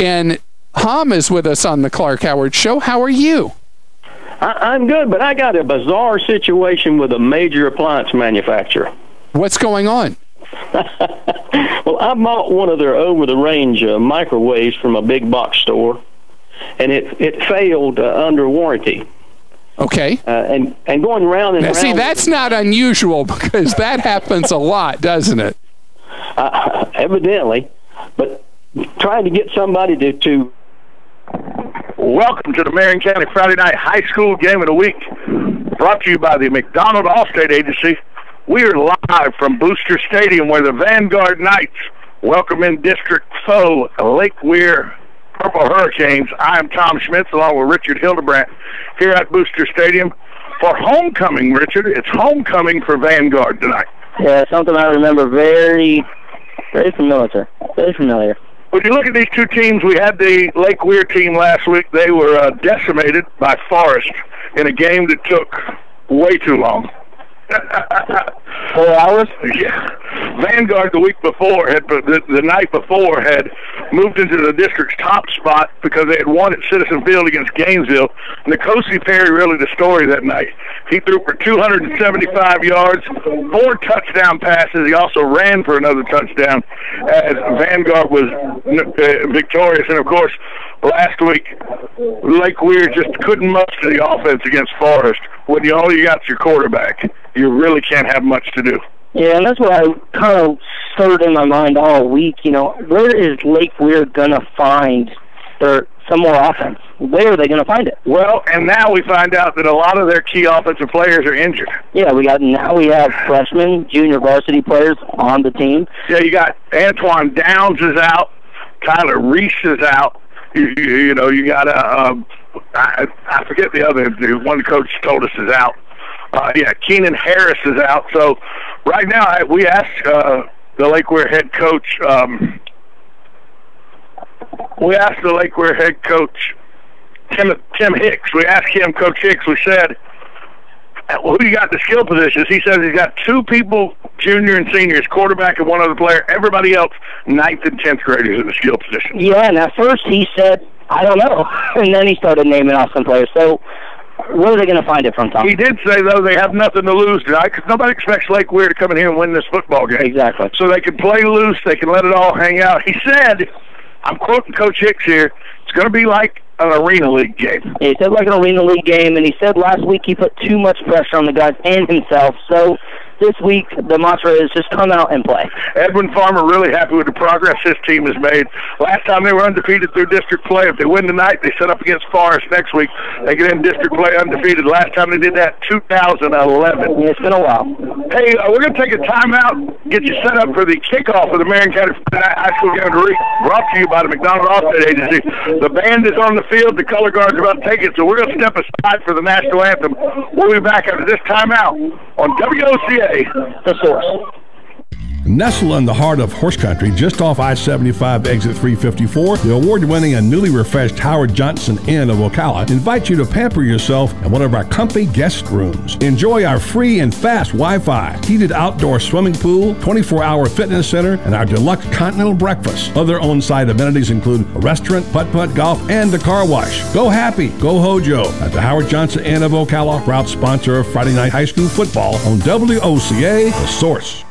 And Hom is with us on the Clark Howard Show. How are you? I'm good, but I got a bizarre situation with a major appliance manufacturer. What's going on? Well, I bought one of their over-the-range microwaves from a big box store, and it failed under warranty. Okay. And going round and now, round. see, that's not unusual because that happens a lot, doesn't it? Evidently, but trying to get somebody to. Welcome to the Marion County Friday Night High School Game of the Week, brought to you by the McDonald Allstate Agency. We are live from Booster Stadium where the Vanguard Knights welcome in district foe Lake Weir Purple Hurricanes. I am Tom Schmitz along with Richard Hildebrandt here at Booster Stadium for homecoming, Richard. It's homecoming for Vanguard tonight. Yeah, something I remember very familiar. Very familiar. When you look at these two teams, we had the Lake Weir team last week. They were decimated by Forest in a game that took way too long. 4 hours? Yeah. Vanguard the week before, the night before, had moved into the district's top spot because they had won at Citizen Field against Gainesville. Nicosi Perry really the story that night. He threw for 275 yards, 4 touchdown passes. He also ran for another touchdown as Vanguard was victorious. And, of course, last week, Lake Weir just couldn't muster the offense against Forest. When all you got is your quarterback, you really can't have much to do. Yeah, and that's what I kind of stirred in my mind all week. You know, where is Lake Weir going to find some more offense? Where are they going to find it? Well, and now we find out that a lot of their key offensive players are injured. Yeah, we have freshmen, junior varsity players on the team. Yeah, you got Antoine Downs is out, Tyler Reese is out. You know, you got I forget the other one. The coach told us is out. Keenan Harris is out. So right now, we asked the Lake Weir head coach. We asked the Lake Weir head coach Tim Hicks. We asked him, Coach Hicks. We said, "Who you got in the skill positions?" He says he's got 2 people, junior and seniors, quarterback and 1 other player. Everybody else, 9th and 10th graders in the skill position. Yeah, and at first he said, "I don't know," and then he started naming off some players. So where are they going to find it from, Tom? He did say, though, they have nothing to lose tonight because nobody expects Lake Weir to come in here and win this football game. Exactly. So they can play loose. They can let it all hang out. He said, I'm quoting Coach Hicks here, it's going to be like an Arena League game. He said like an Arena League game, and he said last week he put too much pressure on the guys and himself. So this week the mantra is just come out and play. Edwin Farmer really happy with the progress his team has made. Last time they were undefeated through district play. If they win tonight, they set up against Forest next week. They get in district play undefeated. Last time they did that, 2011. Yeah, it's been a while. Hey, we're going to take a timeout, get you set up for the kickoff of the Marion County High School Game of the Week, brought to you by the McDonald Allstate Agency. The band is on the field. The color guard's about to take it, so we're going to step aside for the national anthem. We'll be back after this timeout on WOCA. The Source. Nestled in the heart of horse country, just off I-75 exit 354, the award-winning and newly refreshed Howard Johnson Inn of Ocala invites you to pamper yourself in one of our comfy guest rooms. Enjoy our free and fast Wi-Fi, heated outdoor swimming pool, 24-hour fitness center, and our deluxe continental breakfast. Other on-site amenities include a restaurant, putt-putt golf, and a car wash. Go happy, go Hojo at the Howard Johnson Inn of Ocala, proud sponsor of Friday Night High School football on WOCA, The Source.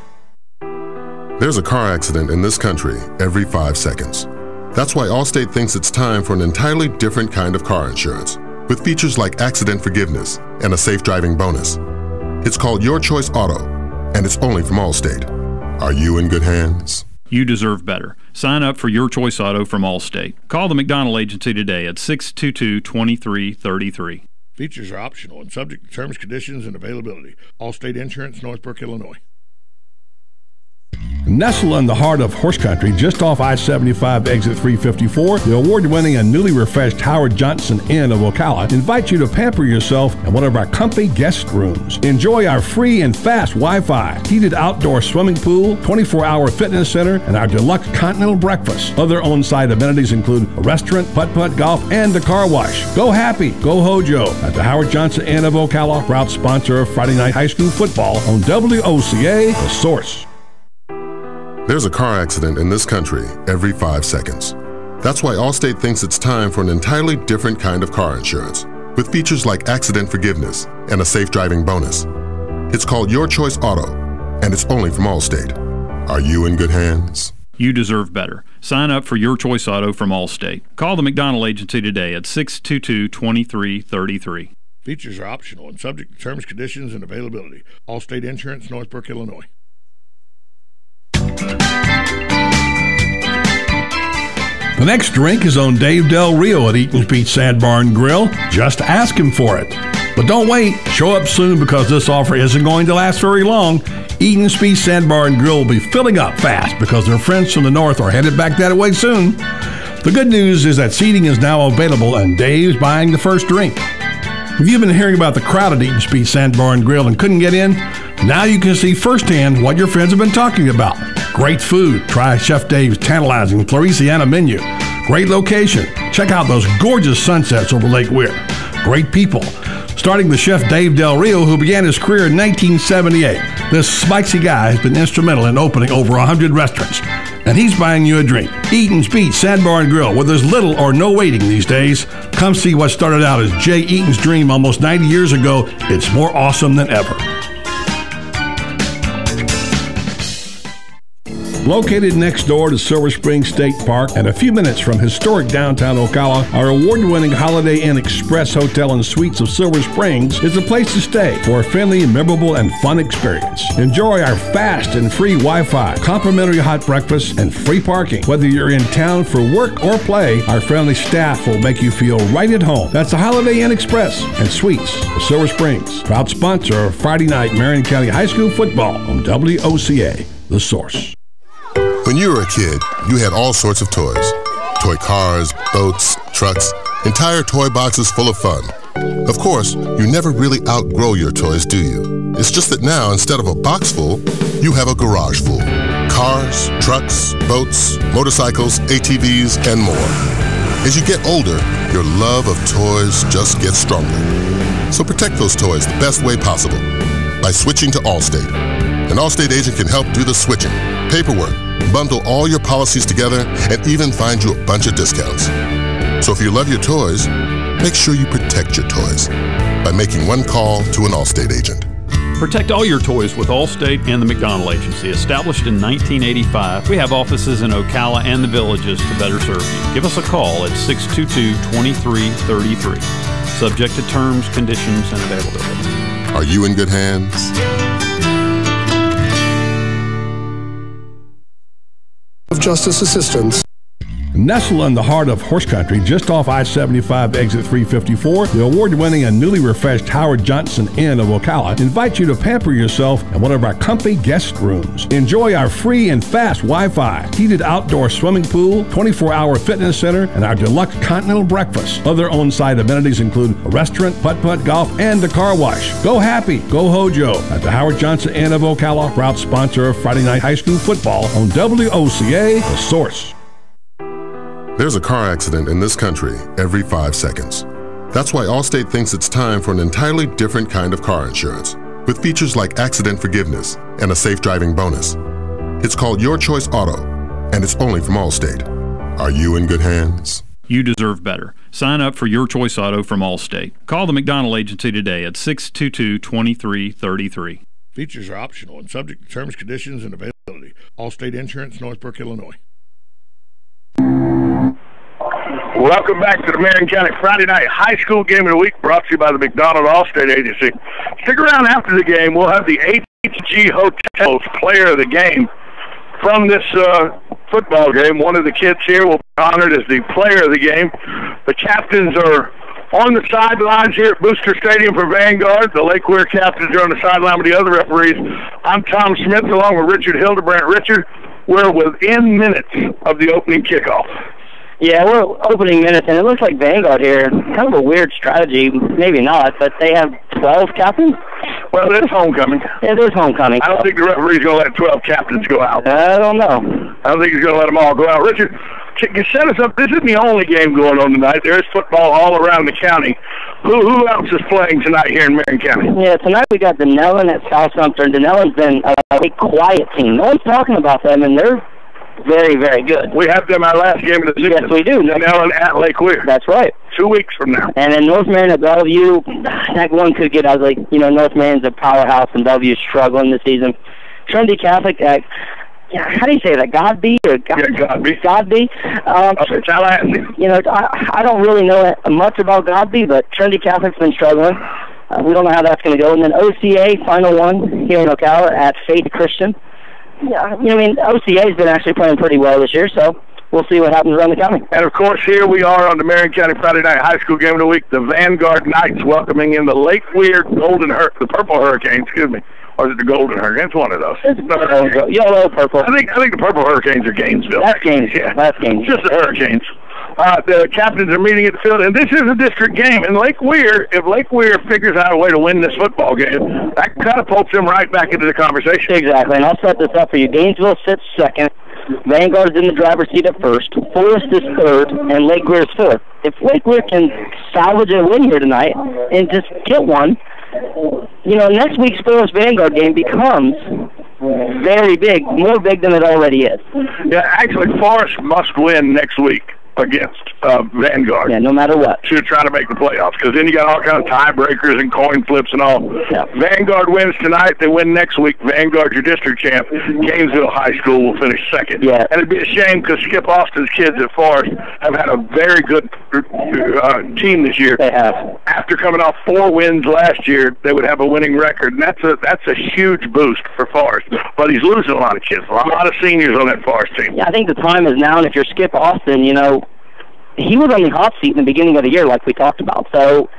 There's a car accident in this country every 5 seconds. That's why Allstate thinks it's time for an entirely different kind of car insurance, with features like accident forgiveness and a safe driving bonus. It's called Your Choice Auto, and it's only from Allstate. Are you in good hands? You deserve better. Sign up for Your Choice Auto from Allstate. Call the McDonald Agency today at 622-2333. Features are optional and subject to terms, conditions, and availability. Allstate Insurance, Northbrook, Illinois. Nestled in the heart of horse country, just off I-75 exit 354, the award-winning and newly refreshed Howard Johnson Inn of Ocala invites you to pamper yourself in one of our comfy guest rooms. Enjoy our free and fast Wi-Fi, heated outdoor swimming pool, 24-hour fitness center, and our deluxe continental breakfast. Other on-site amenities include a restaurant, putt-putt golf, and a car wash. Go happy, go Hojo at the Howard Johnson Inn of Ocala, proud sponsor of Friday Night High School football on WOCA, The Source. There's a car accident in this country every 5 seconds. That's why Allstate thinks it's time for an entirely different kind of car insurance, with features like accident forgiveness and a safe driving bonus. It's called Your Choice Auto, and it's only from Allstate. Are you in good hands? You deserve better. Sign up for Your Choice Auto from Allstate. Call the McDonald Agency today at 622-2333. Features are optional and subject to terms, conditions, and availability. Allstate Insurance, Northbrook, Illinois. The next drink is on Dave Del Rio at Eaton's Beach Sand Barn Grill. Just ask him for it. But don't wait. Show up soon because this offer isn't going to last very long. Eaton's Beach Sand Barn Grill will be filling up fast because their friends from the north are headed back that way soon. The good news is that seating is now available and Dave's buying the first drink. If you've been hearing about the crowd at Eaton's Beach Sand Barn Grill and couldn't get in, now you can see firsthand what your friends have been talking about. Great food. Try Chef Dave's tantalizing Floresiana menu. Great location. Check out those gorgeous sunsets over Lake Weir. Great people. Starting with Chef Dave Del Rio, who began his career in 1978. This spicy guy has been instrumental in opening over 100 restaurants. And he's buying you a drink. Eaton's Beach Sand Barn Grill, where there's little or no waiting these days. Come see what started out as Jay Eaton's dream almost 90 years ago. It's more awesome than ever. Located next door to Silver Spring State Park and a few minutes from historic downtown Ocala, our award-winning Holiday Inn Express Hotel and Suites of Silver Springs is a place to stay for a friendly, memorable, and fun experience. Enjoy our fast and free Wi-Fi, complimentary hot breakfast, and free parking. Whether you're in town for work or play, our friendly staff will make you feel right at home. That's the Holiday Inn Express and Suites of Silver Springs, proud sponsor of Friday night Marion County High School football on WOCA, The Source. When you were a kid, you had all sorts of toys. Toy cars, boats, trucks, entire toy boxes full of fun. Of course, you never really outgrow your toys, do you? It's just that now, instead of a box full, you have a garage full. Cars, trucks, boats, motorcycles, ATVs, and more. As you get older, your love of toys just gets stronger. So protect those toys the best way possible by switching to Allstate. An Allstate agent can help do the switching, paperwork, bundle all your policies together, and even find you a bunch of discounts. So if you love your toys, make sure you protect your toys by making one call to an Allstate agent. Protect all your toys with Allstate and the McDonald Agency. Established in 1985, we have offices in Ocala and the Villages to better serve you. Give us a call at 622-2333. Subject to terms, conditions, and availability. Are you in good hands? Of Justice Assistance. Nestled in the heart of horse country, just off I-75 exit 354, the award-winning and newly refreshed Howard Johnson Inn of Ocala invites you to pamper yourself in one of our comfy guest rooms. Enjoy our free and fast Wi-Fi, heated outdoor swimming pool, 24-hour fitness center, and our deluxe continental breakfast. Other on-site amenities include a restaurant, putt-putt golf, and a car wash. Go happy, go Hojo at the Howard Johnson Inn of Ocala, proud sponsor of Friday night high school football on WOCA, The Source. There's a car accident in this country every 5 seconds. That's why Allstate thinks it's time for an entirely different kind of car insurance, with features like accident forgiveness and a safe driving bonus. It's called Your Choice Auto, and it's only from Allstate. Are you in good hands? You deserve better. Sign up for Your Choice Auto from Allstate. Call the McDonald Agency today at 622-2333. Features are optional and subject to terms, conditions, and availability. Allstate Insurance, Northbrook, Illinois. Welcome back to the Marion County Friday Night High School Game of the Week, brought to you by the McDonald Allstate Agency. Stick around after the game. We'll have the HG Hotels Player of the Game from this football game. One of the kids here will be honored as the Player of the Game. The captains are on the sidelines here at Booster Stadium for Vanguard. The Lake Weir captains are on the sideline with the other referees. I'm Tom Smith along with Richard Hildebrandt. Richard, we're within minutes of the opening kickoff. Yeah, we're opening minutes, and it looks like Vanguard here. Kind of a weird strategy, maybe not, but they have 12 captains. Well, it's homecoming. Yeah, it is homecoming. I don't think the referee's going to let 12 captains go out. I don't know. I don't think he's going to let them all go out. Richard, set us up. This isn't the only game going on tonight. There is football all around the county. Who else is playing tonight here in Marion County? Yeah, tonight we got Denellen at South Sumter, and Denellen's been a big quiet team. No one's talking about them, and they're very, very good. We have them our last game of the season. Yes, we do. Now at Lake Weir. That's right. 2 weeks from now. And then North Marion at Bellevue, that one could get ugly. You know, North Marion's a powerhouse, and Bellevue's struggling this season. Trinity Catholic at, how do you say that, Godby? Godby. Godby. Tallahassee. You know, I don't really know much about Godby, but Trinity Catholic's been struggling. We don't know how that's going to go. And then OCA, final one here in Ocala at Faith Christian. Yeah, I mean, OCA's been actually playing pretty well this year, so we'll see what happens around the county. And, of course, here we are on the Marion County Friday Night High School Game of the Week, the Vanguard Knights welcoming in the Lake Weir the Purple Hurricanes, excuse me. Or is it the Golden Hurricanes? One of those. Yellow, purple. I think the Purple Hurricanes are Gainesville. That's Gainesville. Yeah. That's Gainesville. Just the Hurricanes. The captains are meeting at the field, and this is a district game. And Lake Weir, if Lake Weir figures out a way to win this football game, that catapults them right back into the conversation. Exactly, and I'll set this up for you. Gainesville sits second. Vanguard is in the driver's seat at first. Forest is third, and Lake Weir is fourth. If Lake Weir can salvage a win here tonight and just get one, you know, next week's Forest Vanguard game becomes very big, more big than it already is. Yeah, actually, Forest must win next week against Vanguard. Yeah, no matter what. To try to make the playoffs, because then you got all kinds of tiebreakers and coin flips and all. Yeah. Vanguard wins tonight, they win next week. Vanguard, your district champ. Gainesville High School will finish second. Yeah. And it'd be a shame because Skip Austin's kids at Forest have had a very good team this year. They have. After coming off 4 wins last year, they would have a winning record, and that's a huge boost for Forest. But he's losing a lot of kids, a lot of seniors on that Forest team. Yeah, I think the time is now, and if you're Skip Austin, you know, he was on the hot seat in the beginning of the year, like we talked about. So,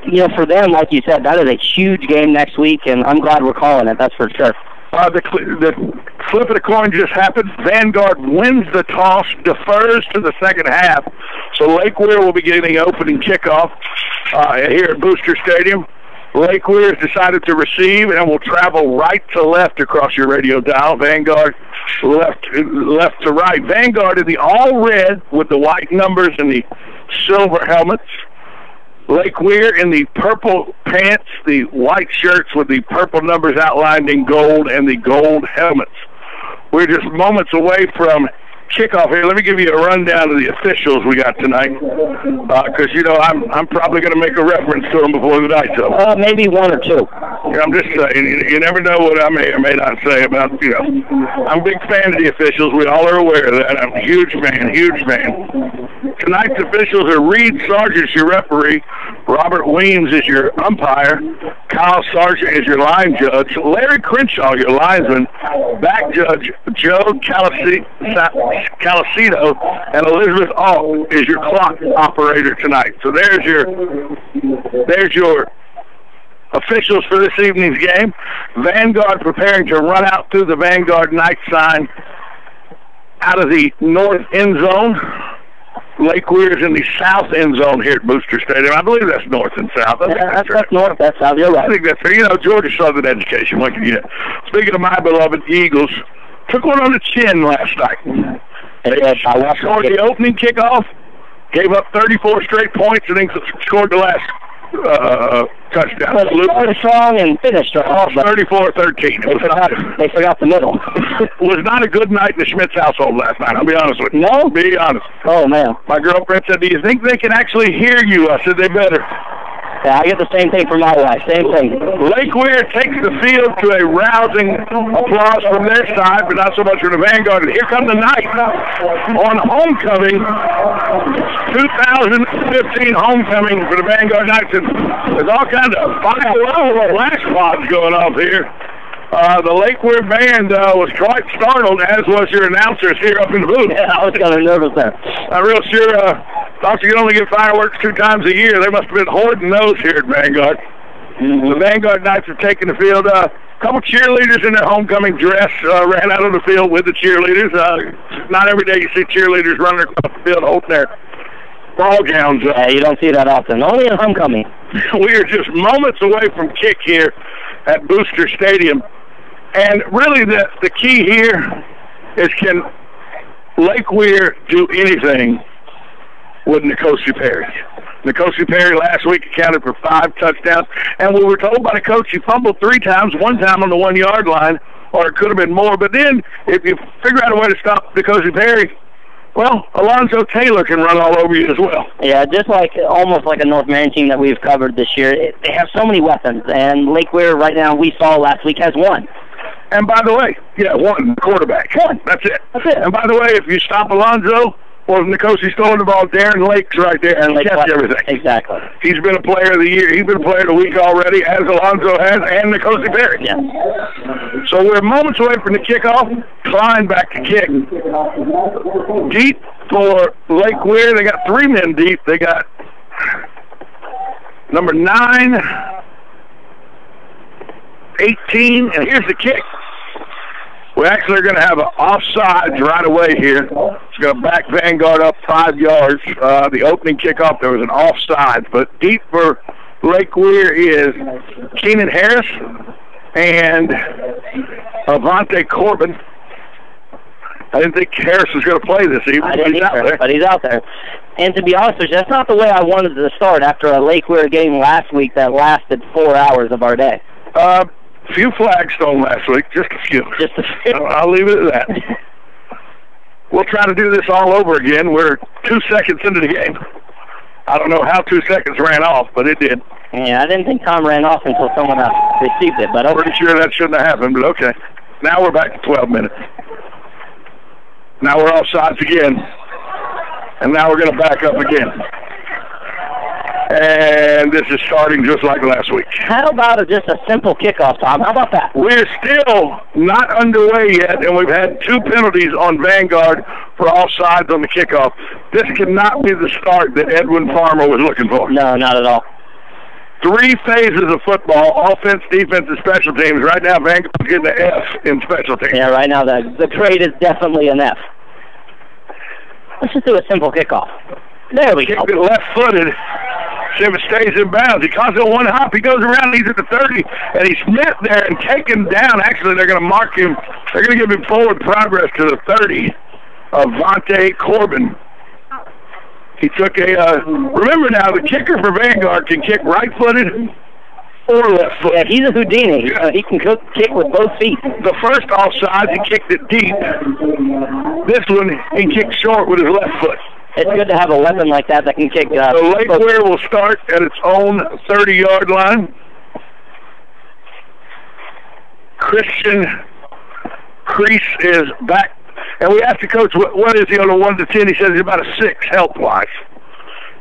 you know, for them, like you said, that is a huge game next week, and I'm glad we're calling it, that's for sure. The flip of the coin just happened. Vanguard wins the toss, defers to the second half. So Lake Weir will be getting opening kickoff here at Booster Stadium. Lake Weir has decided to receive and will travel right to left across your radio dial. Vanguard left to right. Vanguard in the all red with the white numbers and the silver helmets. Lake Weir in the purple pants, the white shirts with the purple numbers outlined in gold, and the gold helmets. We're just moments away from kickoff here. Let me give you a rundown of the officials we got tonight, because you know I'm probably going to make a reference to them before the night's over. Maybe 1 or 2. I'm just saying, you never know what I may or may not say about, you know. I'm a big fan of the officials. We all are aware of that. I'm a huge fan, huge fan. Tonight's officials are Reed Sargent, your referee. Robert Weems is your umpire. Kyle Sargent is your line judge. Larry Crenshaw, your linesman. Back judge Joe Calicito, and Elizabeth Ault is your clock operator tonight. So there's your officials for this evening's game. Vanguard preparing to run out through the Vanguard Knight sign out of the north end zone. Lake Weir is in the south end zone here at Booster Stadium. I believe that's north and south. That's north, that's south. You're right. I think that's fair. You know, Georgia Southern education. What can you get? Speaking of my beloved Eagles, took one on the chin last night. They scored the opening kickoff, gave up 34 straight points, and then scored the last touchdown. Well, they started strong and finished strong. 34-13. They forgot the middle. It was not a good night in the Schmitz household last night, I'll be honest with you. No? Be honest. Oh, man. My girlfriend said, "Do you think they can actually hear you?" I said, "They better." Yeah, I get the same thing from my wife. Same thing. Lake Weir takes the field to a rousing applause from their side, but not so much from the Vanguard. And here come the Knights on homecoming, 2015 homecoming for the Vanguard Knights. And there's all kinds of flash pods going off here. The Lake Weir band was quite startled, as was your announcers here up in the booth. Yeah, I was kind of nervous there. I'm real sure thought you could only get fireworks 2 times a year. They must have been hoarding those here at Vanguard. Mm-hmm. The Vanguard Knights have taken the field. A couple cheerleaders in their homecoming dress ran out of the field with the cheerleaders. Not every day you see cheerleaders running across the field holding their ball gowns up. Yeah, you don't see that often. Only in homecoming. We are just moments away from kick here at Booster Stadium. And really the key here is, can Lake Weir do anything with Nicosia Perry? Nicosia Perry last week accounted for 5 touchdowns, and we were told by the coach he fumbled 3 times, 1 time on the 1-yard line, or it could have been more. But then, if you figure out a way to stop Nicosi Perry, well, Alonzo Taylor can run all over you as well. Yeah, just like almost like a North Marion team that we've covered this year. They have so many weapons, and Lake Weir right now, we saw last week, has one. And by the way, one quarterback. One. That's it. That's it. And by the way, if you stop Alonzo, well, Nicosi's throwing the ball, Darren Lake's right there and catch everything. Exactly. He's been a player of the year. He's been a player of the week already, as Alonzo has, and Nicosi Perry. Yeah. So we're moments away from the kickoff. Klein back to kick. Deep for Lake Weir. They got 3 men deep. They got number 9, 18, and here's the kick. We actually are going to have an offsides right away here. It's going to back Vanguard up 5 yards. The opening kickoff, there was an offsides, but deep for Lake Weir is Keenan Harris and Avante Corbin. I didn't think Harris was going to play this evening, but he's out there. And to be honest with you, that's not the way I wanted to start after a Lake Weir game last week that lasted 4 hours of our day. Few flags thrown last week, just a few. Just a few. I'll leave it at that. We'll try to do this all over again. We're 2 seconds into the game. I don't know how 2 seconds ran off, but it did. Yeah, I didn't think time ran off until someone else received it, but okay. Pretty sure that shouldn't have happened, but okay. Now we're back to 12 minutes. Now we're offsides again. And now we're going to back up again. And this is starting just like last week. How about just a simple kickoff, Tom? How about that? We're still not underway yet, and we've had 2 penalties on Vanguard for offsides on the kickoff. This cannot be the start that Edwin Farmer was looking for. No, not at all. 3 phases of football, offense, defense, and special teams. Right now, Vanguard's getting an F in special teams. Yeah, right now the grade is definitely an F. Let's just do a simple kickoff. There we go. Kicked it left-footed. See if it stays in bounds. He calls it 1 hop. He goes around. He's at the 30, and he's met there and taken down. Actually, they're going to mark him. They're going to give him forward progress to the 30 of Avante Corbin. He took a, remember now, the kicker for Vanguard can kick right-footed or left-footed. Yeah, he's a Houdini. Yeah. He can kick with both feet. The first offside, he kicked it deep. This one, he kicked short with his left foot. It's good to have a weapon like that can kick. So Lake Weir will start at its own 30-yard line. Christian Crease is back. And we asked the coach, what is he on a 1 to 10? He says he's about a 6 health-wise.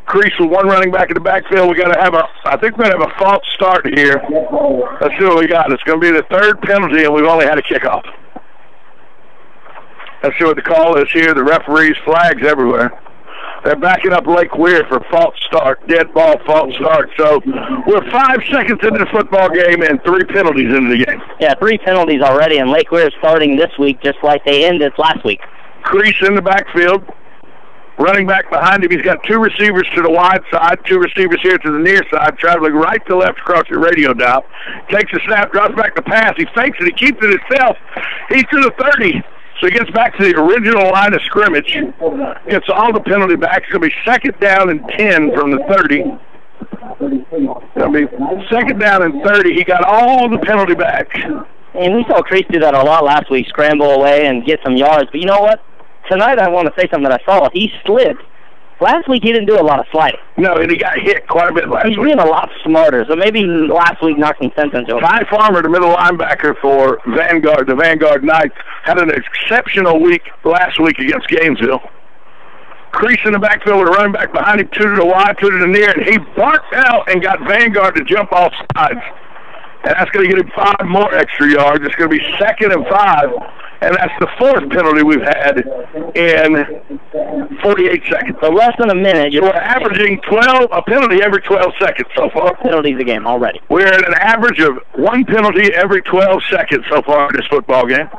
Crease with 1 running back in the backfield. We got to have I think we're going to have a false start here. Let's see what we got. It's going to be the 3rd penalty, and we've only had a kickoff. Let's see what the call is here. The referees' flags everywhere. They're backing up Lake Weir for false start, dead ball, false start. So we're 5 seconds into the football game and 3 penalties into the game. Yeah, 3 penalties already, and Lake Weir is starting this week just like they ended last week. Crease in the backfield. Running back behind him, he's got 2 receivers to the wide side, 2 receivers here to the near side, traveling right to left across your radio dial. Takes a snap, drops back the pass. He fakes it. He keeps it himself. He's to the 30. So he gets back to the original line of scrimmage, gets all the penalty back. It's going to be 2nd down and 10 from the 30. It's going to be 2nd down and 30. He got all the penalty back. And we saw Crease do that a lot last week, scramble away and get some yards. But you know what? Tonight I want to say something that I saw. He slid. Last week he didn't do a lot of sliding. No, and he got hit quite a bit last week. He's being a lot smarter, so maybe last week knocked some sense into him. Ty Farmer, the middle linebacker for Vanguard, the Vanguard Knights, had an exceptional week last week against Gainesville. Crease in the backfield with a running back behind him, 2 to the wide, 2 to the near, and he barked out and got Vanguard to jump off sides. And that's going to get him 5 more extra yards. It's going to be 2nd and 5. And that's the 4th penalty we've had in 48 seconds. So less than a minute. So we're averaging a penalty every 12 seconds so far. Penalties a game already. We're at an average of 1 penalty every 12 seconds so far in this football game.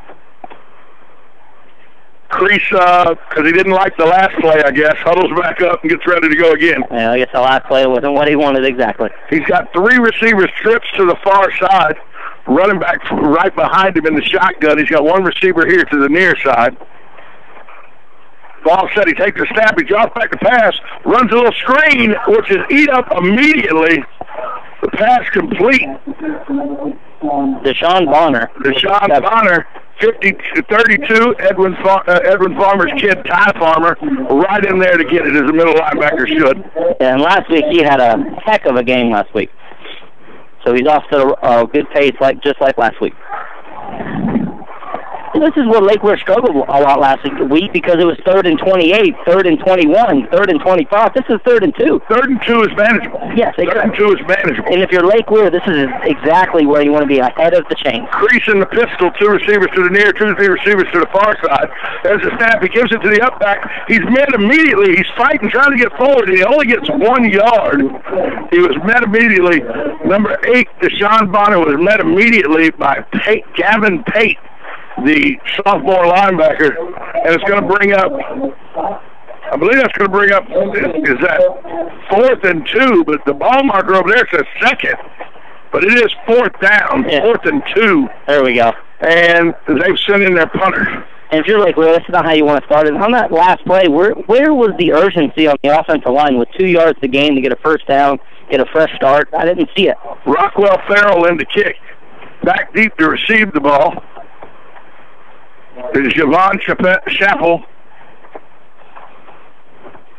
Crease, because he didn't like the last play, I guess, huddles back up and gets ready to go again. Yeah, I guess the last play wasn't what he wanted exactly. He's got 3 receivers trips to the far side. Running back right behind him in the shotgun. He's got 1 receiver here to the near side. Ball set. He takes a snap. He drops back the pass. Runs a little screen, which is eat up immediately. The pass complete. Deshaun Bonner. Deshaun Bonner, 32, Edwin Farmer's kid, Ty Farmer, right in there to get it as a middle linebacker should. Yeah, and last week he had a heck of a game last week. So he's off to a good pace, just like last week. This is where Lake Weir struggled a lot last week because it was 3rd and 28, 3rd and 21, 3rd and 25. This is 3rd and 2. 3rd and 2 is manageable. Yes, exactly. 3rd and 2 is manageable. And if you're Lake Weir, this is exactly where you want to be, ahead of the chain. Creasing the pistol, 2 receivers to the near, 2 receivers to the far side. There's a snap. He gives it to the up back. He's met immediately. He's fighting, trying to get forward, and he only gets 1 yard. He was met immediately. Number 8, Deshaun Bonner, was met immediately by Gavin Pate, the sophomore linebacker, and it's going to bring up, I believe that's going to bring up, is that 4th and 2, but the ball marker over there says 2nd, but it is 4th down, 4th and 2. There we go. And they've sent in their punter. And if you're like, well, that's not how you want to start it. On that last play, where was the urgency on the offensive line with 2 yards to gain to get a first down, get a fresh start? I didn't see it. Rockwell Farrell in the kick, back deep to receive the ball. There's Javon Chappell.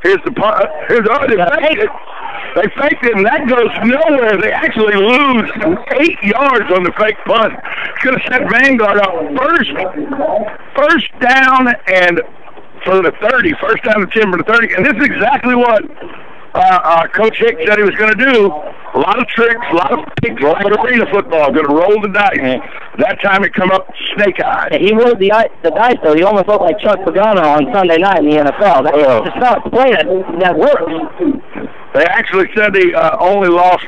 Here's the punt. They faked it. They faked it, and that goes nowhere. They actually lose 8 yards on the fake punt. Could have set Vanguard up first down and for the 30. First down and 10 for the 30. And this is exactly what Coach Hicks said he was going to do. A lot of tricks, a lot of fakes, a lot of arena football. Going to roll the dice. That time it come up snake-eyed. Yeah, he rolled the dice, though. He almost looked like Chuck Pagano on Sunday night in the NFL. That's just not a play that works. They actually said he only lost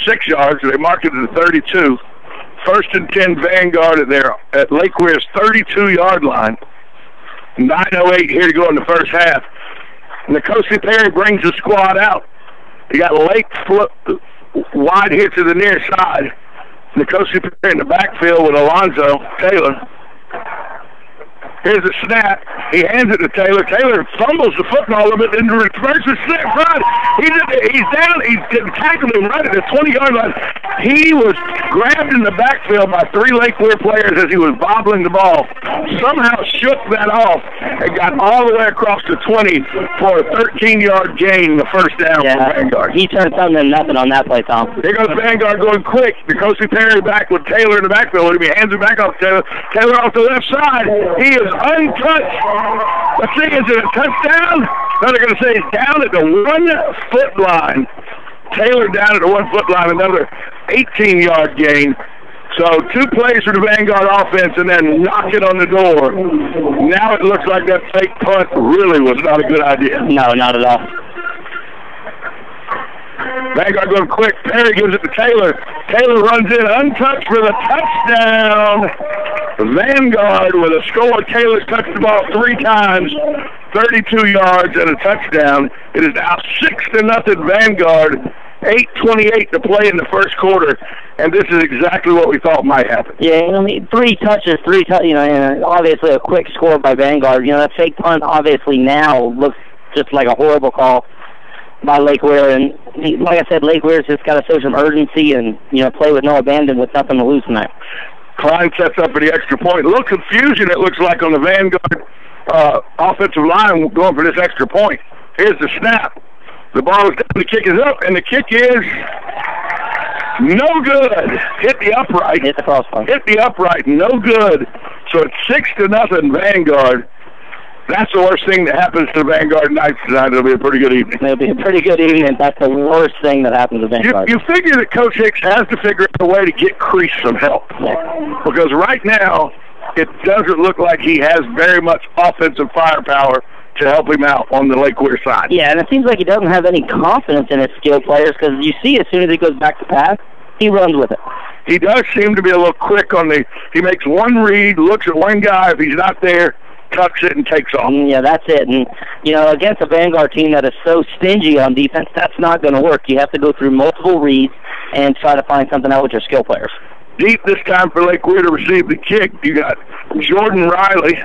6 yards. They marked it at the 32. 1st and 10 Vanguard at Lake Weir's 32-yard line. 9:08 here to go in the first half. Nicosi Perry brings the squad out. You got Lake wide here to the near side. Nicosi Perry in the backfield with Alonzo Taylor. Here's a snap. He hands it to Taylor. Taylor fumbles the football a little bit into reverses front. He's down. He's tackled him right at the 20-yard line. He was grabbed in the backfield by 3 Lake Weir players as he was bobbling the ball. Somehow shook that off and got all the way across the 20 for a 13-yard gain, the first down for Vanguard. He turned something to nothing on that play, Tom. Here goes Vanguard going quick. Nicosi Perry back with Taylor in the backfield. He hands it back off to Taylor. Taylor off the left side. He is untouched. Let's see, is it a touchdown? No, they're going to say he's down at the 1-foot line. Taylor down at the 1-foot line, another 18-yard gain. So 2 plays for the Vanguard offense and then knock it on the door. Now it looks like that fake punt really was not a good idea. No, not at all. Vanguard going quick. Perry gives it to Taylor. Taylor runs in untouched for the touchdown. Vanguard with a score. Taylor's touched the ball 3 times, 32 yards and a touchdown. It is now 6-0 Vanguard. 8:28 to play in the first quarter, and this is exactly what we thought might happen. Yeah, I mean, 3 touches, and obviously a quick score by Vanguard. That fake punt obviously now looks just like a horrible call by Lake Weir, and like I said, Lake Weir's just got to show some urgency and play with no abandon with nothing to lose tonight. Klein sets up for the extra point. A little confusion it looks like on the Vanguard offensive line going for this extra point. Here's the snap. The ball is down, the kick is up, and the kick is no good. Hit the upright. Hit the crossbar. Hit the upright, no good. So it's 6-0 Vanguard. That's the worst thing that happens to Vanguard Knights tonight. It'll be a pretty good evening. It'll be a pretty good evening. That's the worst thing that happens to Vanguard. You figure that Coach Hicks has to figure out a way to get Crease some help. Yeah. Because right now, it doesn't look like he has very much offensive firepower to help him out on the Lake Weir side. Yeah, and it seems like he doesn't have any confidence in his skilled players because you see as soon as he goes back to pass, he runs with it. He does seem to be a little quick on he makes one read, looks at one guy. If he's not there, tucks it and takes off. Yeah, that's it. And, against a Vanguard team that is so stingy on defense, that's not going to work. You have to go through multiple reads and try to find something out with your skill players. Deep this time for Lake Weir to receive the kick. You got Jordan Riley.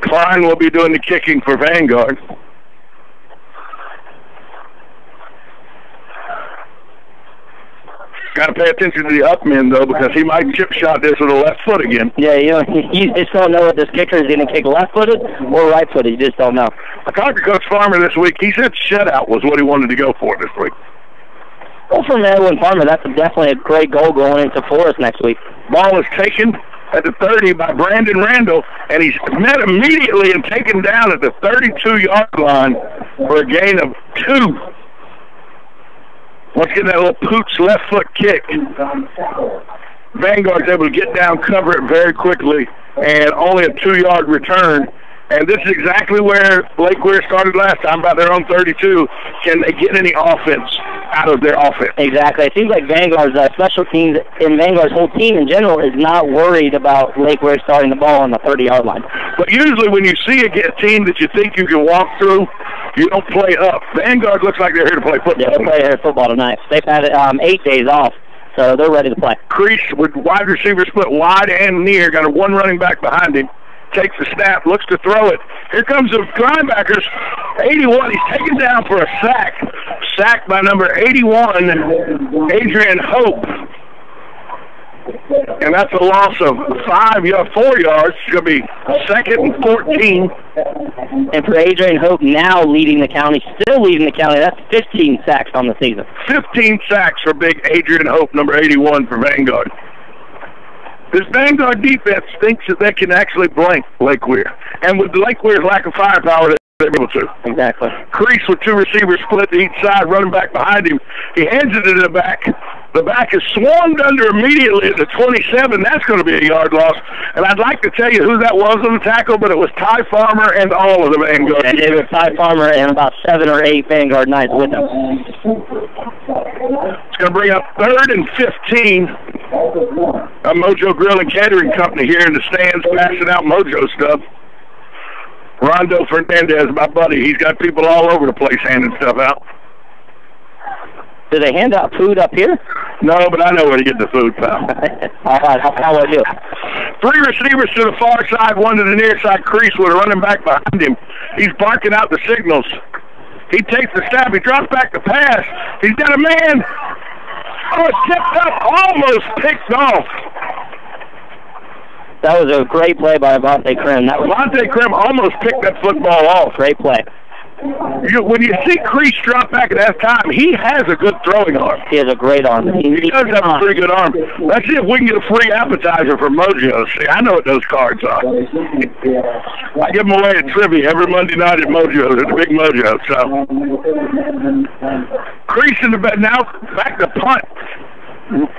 Klein will be doing the kicking for Vanguard. Got to pay attention to the up men, though, because he might chip shot this with a left foot again. Yeah, you just don't know if this kicker is going to kick left-footed or right-footed. You just don't know. I talked to Coach Farmer this week. He said shutout was what he wanted to go for this week. Well, from Edwin Farmer, that's definitely a great goal going into Forest next week. Ball is taken at the 30 by Brandon Randall, and he's met immediately and taken down at the 32-yard line for a gain of 2. Let's get that little pooch left foot kick. Vanguard's able to get down, cover it very quickly, and only a 2-yard return. And this is exactly where Lake Weir started last time, by their own 32. Can they get any offense out of their offense? Exactly. It seems like Vanguard's special teams and Vanguard's whole team in general is not worried about Lake Weir starting the ball on the 30-yard line. But usually when you see a team that you think you can walk through, you don't play up. Vanguard looks like they're here to play football. Yeah, they're playing football tonight. They've had 8 days off, so they're ready to play. Crease with wide receiver split wide and near. Got a one running back behind him. Takes the snap, looks to throw it. Here comes the linebackers. 81, he's taken down for a sack. Sacked by number 81, Adrian Hope. And that's a loss of 4 yards. It's going to be 2nd and 14. And for Adrian Hope, now leading the county, still leading the county, that's 15 sacks on the season. 15 sacks for big Adrian Hope, number 81 for Vanguard. This Vanguard defense thinks that they can actually blank Lake Weir. And with Lake Weir's lack of firepower, they're able to. Exactly. Crease with 2 receivers split to each side, running back behind him. He hands it to the back. The back is swarmed under immediately at the 27. That's going to be a yard loss. And I'd like to tell you who that was on the tackle, but it was Ty Farmer and all of the Vanguard. Yeah, it was Ty Farmer and about 7 or 8 Vanguard Knights with him. It's going to bring up 3rd and 15. A Mojo Grill and Catering Company here in the stands passing out Mojo stuff. Rondo Fernandez, my buddy, he's got people all over the place handing stuff out. Do they hand out food up here? No, but I know where to get the food, pal. All right, how will I do? 3 receivers to the far side, 1 to the near side. Crease with a running back behind him. He's barking out the signals. He takes the snap. He drops back the pass. He's got a man. Oh, it's tipped up, almost picked off. That was a great play by Avante Krim. Avante Krim almost picked that football off. Great play. When you see Crease drop back at that time, he has a good throwing arm. He has a great arm. He does have a pretty good arm. Let's see if we can get a free appetizer for Mojo. See, I know what those cards are. I give them away at trivia every Monday night at Mojo. It's a big Mojo. So Crease in the bed now. Back to punt.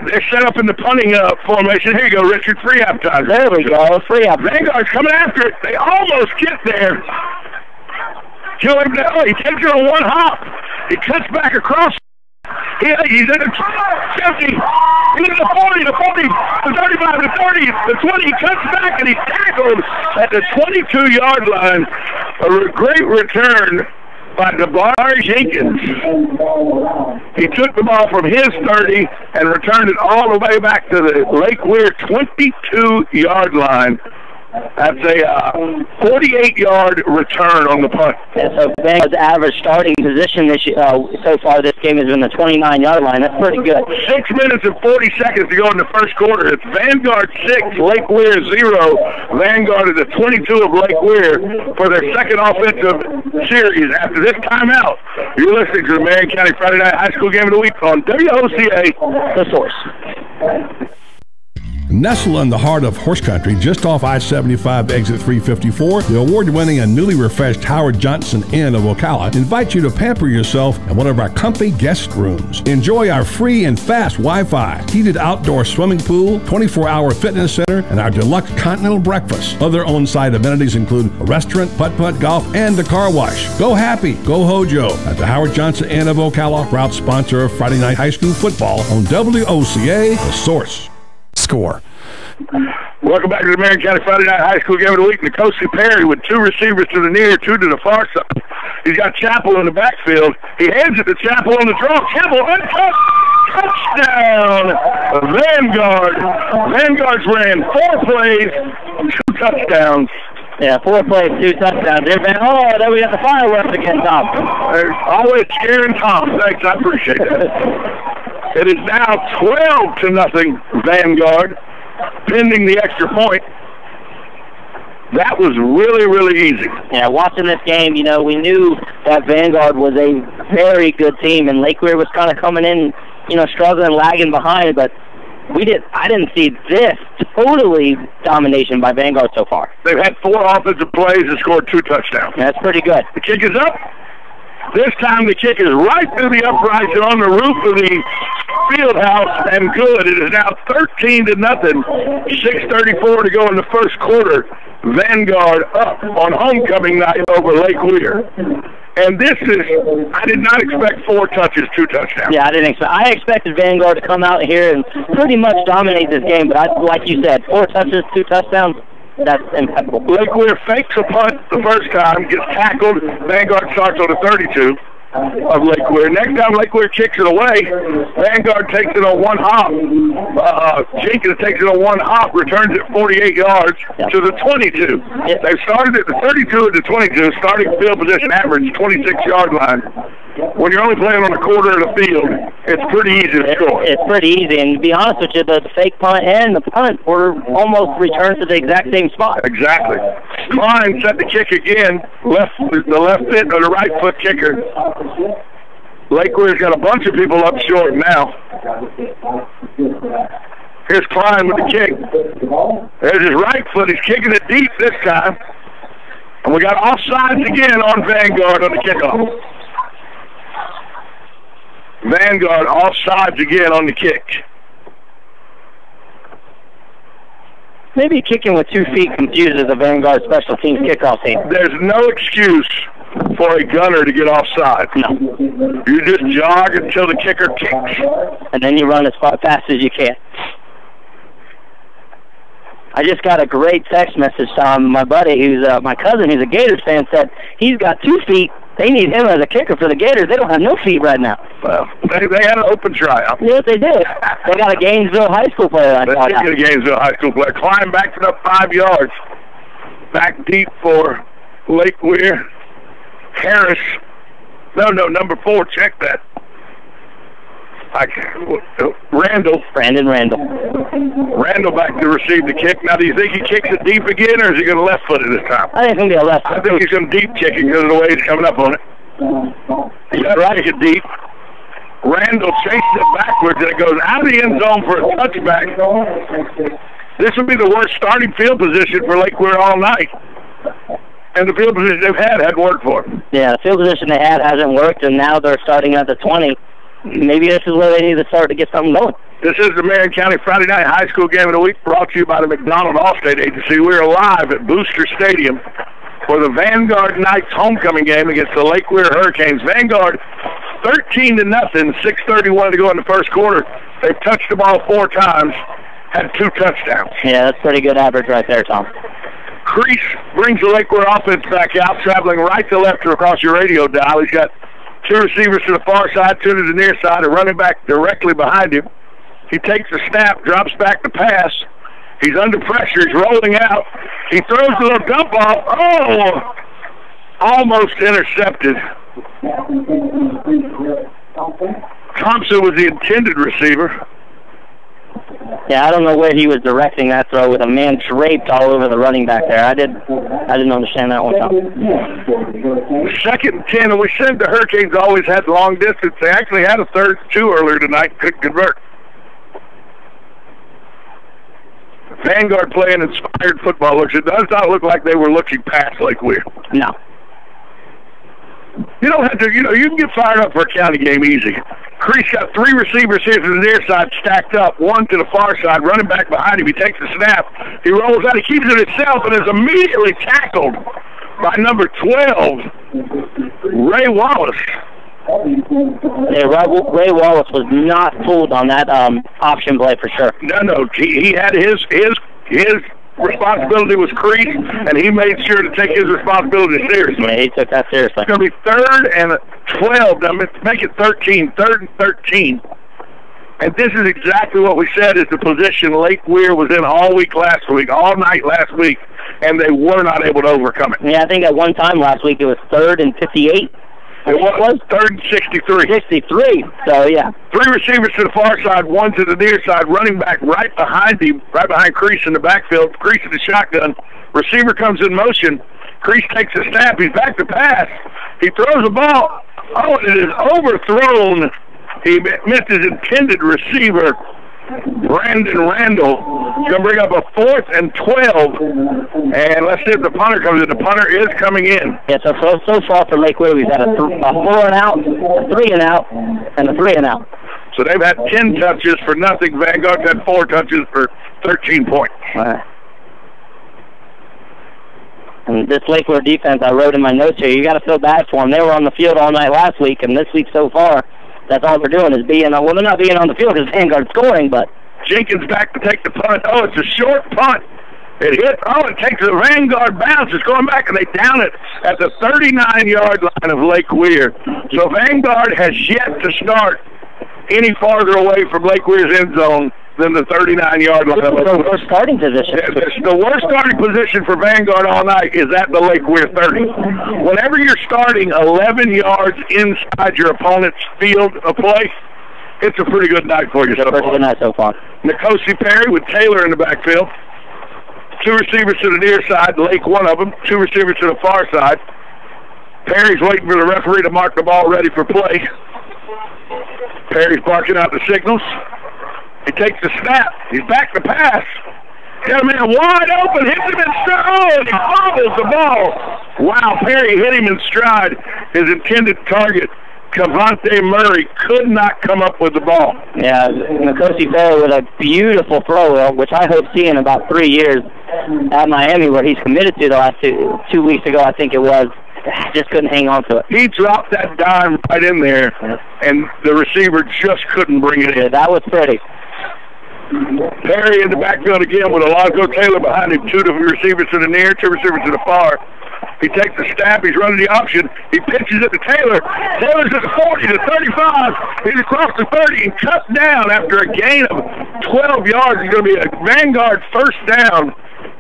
They're set up in the punting formation. Here you go, Richard. Free appetizer. There we go. Free appetizer. Vanguard's coming after it. They almost get there. Kill him down. He takes it on one hop. He cuts back across. He's in the 50. He's in the 40, the 40, the 35, the 30, the 20. He cuts back and he tackles at the 22-yard line. A great return by DeBar Jenkins. He took the ball from his 30 and returned it all the way back to the Lake Weir 22-yard line. That's a 48-yard return on the punt. Yeah, so Vanguard's average starting position so far this game has been the 29-yard line. That's pretty good. 6 minutes and 40 seconds to go in the first quarter. It's Vanguard 6, Lake Weir 0. Vanguard is the 22 of Lake Weir for their second offensive series. After this timeout, you're listening to the Marion County Friday Night High School Game of the Week on WOCA, The Source. Nestled in the heart of horse country, just off I-75 exit 354, the award-winning and newly refreshed Howard Johnson Inn of Ocala invites you to pamper yourself in one of our comfy guest rooms. Enjoy our free and fast Wi-Fi, heated outdoor swimming pool, 24-hour fitness center, and our deluxe continental breakfast. Other on-site amenities include a restaurant, putt-putt golf, and a car wash. Go happy, go Hojo at the Howard Johnson Inn of Ocala, proud sponsor of Friday Night High School football on WOCA, The Source. Score. Welcome back to the Marion County Friday Night High School Game of the Week. Nicosi Perry with 2 receivers to the near, 2 to the far side. He's got Chappell in the backfield. He hands it to Chappell on the draw. Chappell untouched. Touchdown, Vanguard. Vanguard's ran 4 plays, 2 touchdowns. Yeah, 4 plays, 2 touchdowns. Then we got the fireworks again, Tom. Always scaring Tom. Thanks, I appreciate that. It is now 12-0 Vanguard, pending the extra point. That was really, really easy. Yeah, watching this game, you know, we knew that Vanguard was a very good team, and Lake Weir was kind of coming in, you know, struggling, lagging behind, but I didn't see this totally domination by Vanguard so far. They've had 4 offensive plays and scored 2 touchdowns. Yeah, that's pretty good. The kick is up. This time the kick is right through the uprights and on the roof of the field house, and good. It is now 13-0. 6:34 to go in the first quarter. Vanguard up on homecoming night over Lake Weir. And this is, I did not expect 4 touches, 2 touchdowns. Yeah, I expected Vanguard to come out here and pretty much dominate this game, but like you said, 4 touches, 2 touchdowns, that's impeccable. Lake Weir fakes a punt the first time, gets tackled. Vanguard starts on the 32 of Lake Weir. Next time Lake Weir kicks it away, Vanguard takes it on 1 hop. Jenkins takes it on 1 hop, returns it 48 yards to the 22. Yep. They started at the 32 to the 22, starting field position average 26-yard line. When you're only playing on a quarter of the field, it's pretty easy to score. It's pretty easy, and to be honest with you, the fake punt and the punt were almost returned to the exact same spot. Exactly. Klein set the kick again, the left foot or the right foot kicker. Lake Weir's got a bunch of people up short now. Here's Klein with the kick. There's his right foot. He's kicking it deep this time. And we got offsides again on Vanguard on the kickoff. Vanguard offsides again on the kick. Maybe kicking with 2 feet confuses the Vanguard special teams kickoff team. There's no excuse for a gunner to get offside. No. You just jog until the kicker kicks. And then you run as fast as you can. I just got a great text message from my buddy, who's my cousin, who's a Gators fan, said he's got 2 feet. They need him as a kicker for the Gators. They don't have no feet right now. Well, they had an open tryout. Yes, they did. They got a Gainesville High School player. They did get a Gainesville High School player. Klein backed it up 5 yards. Back deep for Lake Weir. Harris. No, number 4. Check that. Randall. Brandon Randall. Randall back to receive the kick. Now, do you think he kicks it deep again, or is he going to left foot it this time? I think it's going to be a left foot. I think he's going to deep kick it because of the way he's coming up on it. He's got to kick it deep. Randall chases it backwards, and it goes out of the end zone for a touchback. This would be the worst starting field position for Lake Weir all night. And the field position they've had worked for them. Yeah, the field position they had hasn't worked, and now they're starting at the 20. Maybe this is where they need to start to get something going. This is the Marion County Friday Night High School Game of the Week, brought to you by the McDonald Allstate Agency. We're live at Booster Stadium for the Vanguard Knights homecoming game against the Lake Weir Hurricanes. Vanguard 13-0, 6:31 to go in the first quarter. They've touched the ball 4 times, had 2 touchdowns. Yeah, that's pretty good average right there, Tom. Crease brings the Lake Weir offense back out, traveling right to left across your radio dial. He's got 2 receivers to the far side, 2 to the near side, a running back directly behind him. He takes the snap, drops back the pass. He's under pressure. He's rolling out. He throws a little dump off. Oh! Almost intercepted. Thompson was the intended receiver. Yeah, I don't know where he was directing that throw with a man draped all over the running back there. I didn't understand that one. Second and 10, and we said the Hurricanes always had long distance. They actually had a 3rd and 2 earlier tonight, couldn't convert. Vanguard playing inspired football. It does not look like they were looking past Lake Weir. No. You don't have to, you can get fired up for a county game easy. Crease got 3 receivers here to the near side stacked up, 1 to the far side, running back behind him. He takes the snap. He rolls out. He keeps it himself and is immediately tackled by number 12, Ray Wallace. Yeah, Ray Wallace was not fooled on that option play for sure. No. He had his responsibility was Crease, and he made sure to take his responsibility seriously. Yeah, he took that seriously. It's going to be 3rd and 12. Now, make it 13. 3rd and 13. And this is exactly what we said is the position Lake Weir was in all night last week, and they were not able to overcome it. Yeah, I think at one time last week it was 3rd and 58. It was 3rd and 63. 63, so yeah. 3 receivers to the far side, 1 to the near side, running back right behind him, right behind Crease in the backfield. Crease in the shotgun. Receiver comes in motion. Crease takes a snap. He's back to pass. He throws the ball. Oh, it is overthrown. He missed his intended receiver, Brandon Randall. He's going to bring up a 4th and 12. And let's see if the punter comes in. The punter is coming in. Yeah, so far for Lake Weir, we've had a 4 and out, a 3 and out, and a 3 and out. So they've had 10 touches for nothing. Vanguard's had 4 touches for 13 points. And this Lake Weir defense, I wrote in my notes here, you got to feel bad for them. They were on the field all night last week, and this week so far, that's all they're doing is being, well, they're not being on the field because Vanguard's scoring, but. Jenkins back to take the punt. Oh, it's a short punt. It hit. Oh, it takes a Vanguard bounce. It's going back, and they down it at the 39-yard line of Lake Weir. So Vanguard has yet to start any farther away from Lake Weir's end zone than the 39-yard line. It's the worst starting position. The worst starting position for Vanguard all night is at the Lake Weir 30. Whenever you're starting 11 yards inside your opponent's field of play, it's a pretty good night for you so far. Pretty good night so far. Nikosi Perry with Taylor in the backfield. 2 receivers to the near side, Lake one of them. 2 receivers to the far side. Perry's waiting for the referee to mark the ball ready for play. Perry's barking out the signals. He takes the snap. He's back to pass. Got a man wide open. Hits him in stride. Oh, and he fumbles the ball. Wow, Perry hit him in stride. His intended target, Cavante Murray, could not come up with the ball. Yeah, Nikosi Perry with a beautiful throw, which I hope see in about 3 years at Miami, where he's committed to the last 2 weeks ago, I think it was. Just couldn't hang on to it. He dropped that dime right in there, and the receiver just couldn't bring it in. Yeah, that was pretty. Perry in the backfield again with Alonzo Taylor behind him. 2 receivers to the near, 2 receivers to the far. He takes the snap. He's running the option. He pitches it to Taylor. Taylor's at the 40, the 35. He's across the 30 and cut down after a gain of 12 yards. It's going to be a Vanguard first down.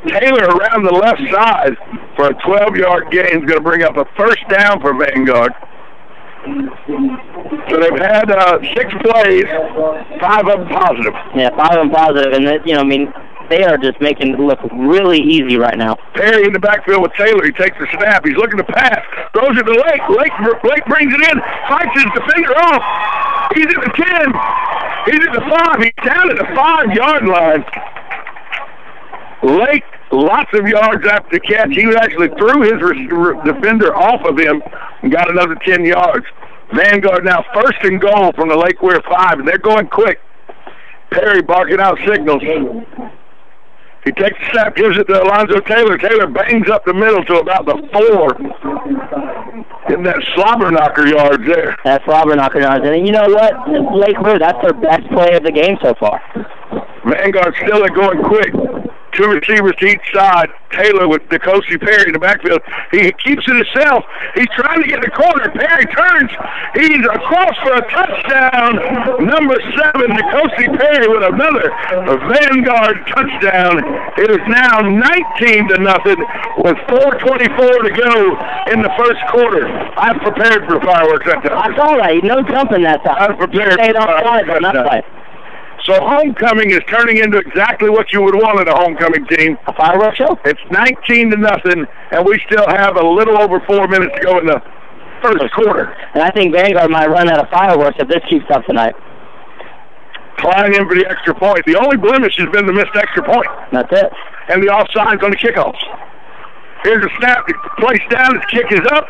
Taylor around the left side for a 12-yard gain is going to bring up a first down for Vanguard. So they've had 6 plays, 5 of them positive. Yeah, 5 of them positive, and they are just making it look really easy right now. Perry in the backfield with Taylor. He takes the snap. He's looking to pass. Throws it to Lake. Lake brings it in. Fights his defender off. He's at the 10. He's at the 5. He's down at the 5-yard line. Lake, lots of yards after the catch. He actually threw his defender off of him and got another 10 yards. Vanguard now 1st and goal from the Lake Weir 5, and they're going quick. Perry barking out signals. He takes the snap, gives it to Alonzo Taylor. Taylor bangs up the middle to about the 4. In that slobber knocker yards there. That slobber knocker yards. And you know what? Lake Weir, that's their best play of the game so far. Vanguard still going quick. 2 receivers to each side. Taylor with Nikosi Perry in the backfield. He keeps it himself. He's trying to get the corner. Perry turns. He's across for a touchdown. Number 7, Nikosi Perry with another Vanguard touchdown. It is now 19-0 with 4:24 to go in the first quarter. I'm prepared for fireworks that time. That's all right. No jumping that time. I'm prepared. Stayed on five, not play. So homecoming is turning into exactly what you would want in a homecoming team. A fireworks show? It's 19-0, and we still have a little over 4 minutes to go in the first quarter. And I think Vanguard might run out of fireworks if this keeps up tonight. Flying in for the extra point. The only blemish has been the missed extra point. That's it. And the offsides on the kickoffs. Here's a snap. Placed down. His kick is up.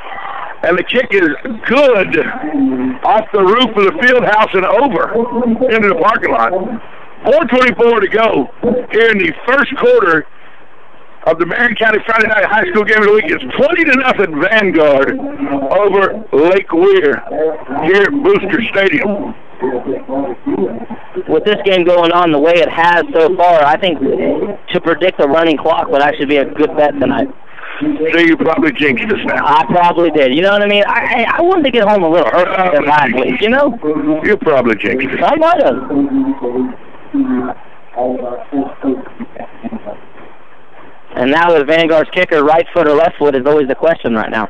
And the kick is good off the roof of the field house and over into the parking lot. 4:24 to go here in the first quarter of the Marion County Friday Night High School Game of the Week. It's 20-0 Vanguard over Lake Weir here at Booster Stadium. With this game going on the way it has so far, I think to predict a running clock would actually be a good bet tonight. So you probably jinxed us now. I probably did. You know what I mean? I wanted to get home a little earlier than last week, you know? You probably jinxed us. I might have. And now with Vanguard's kicker, right foot or left foot is always the question right now.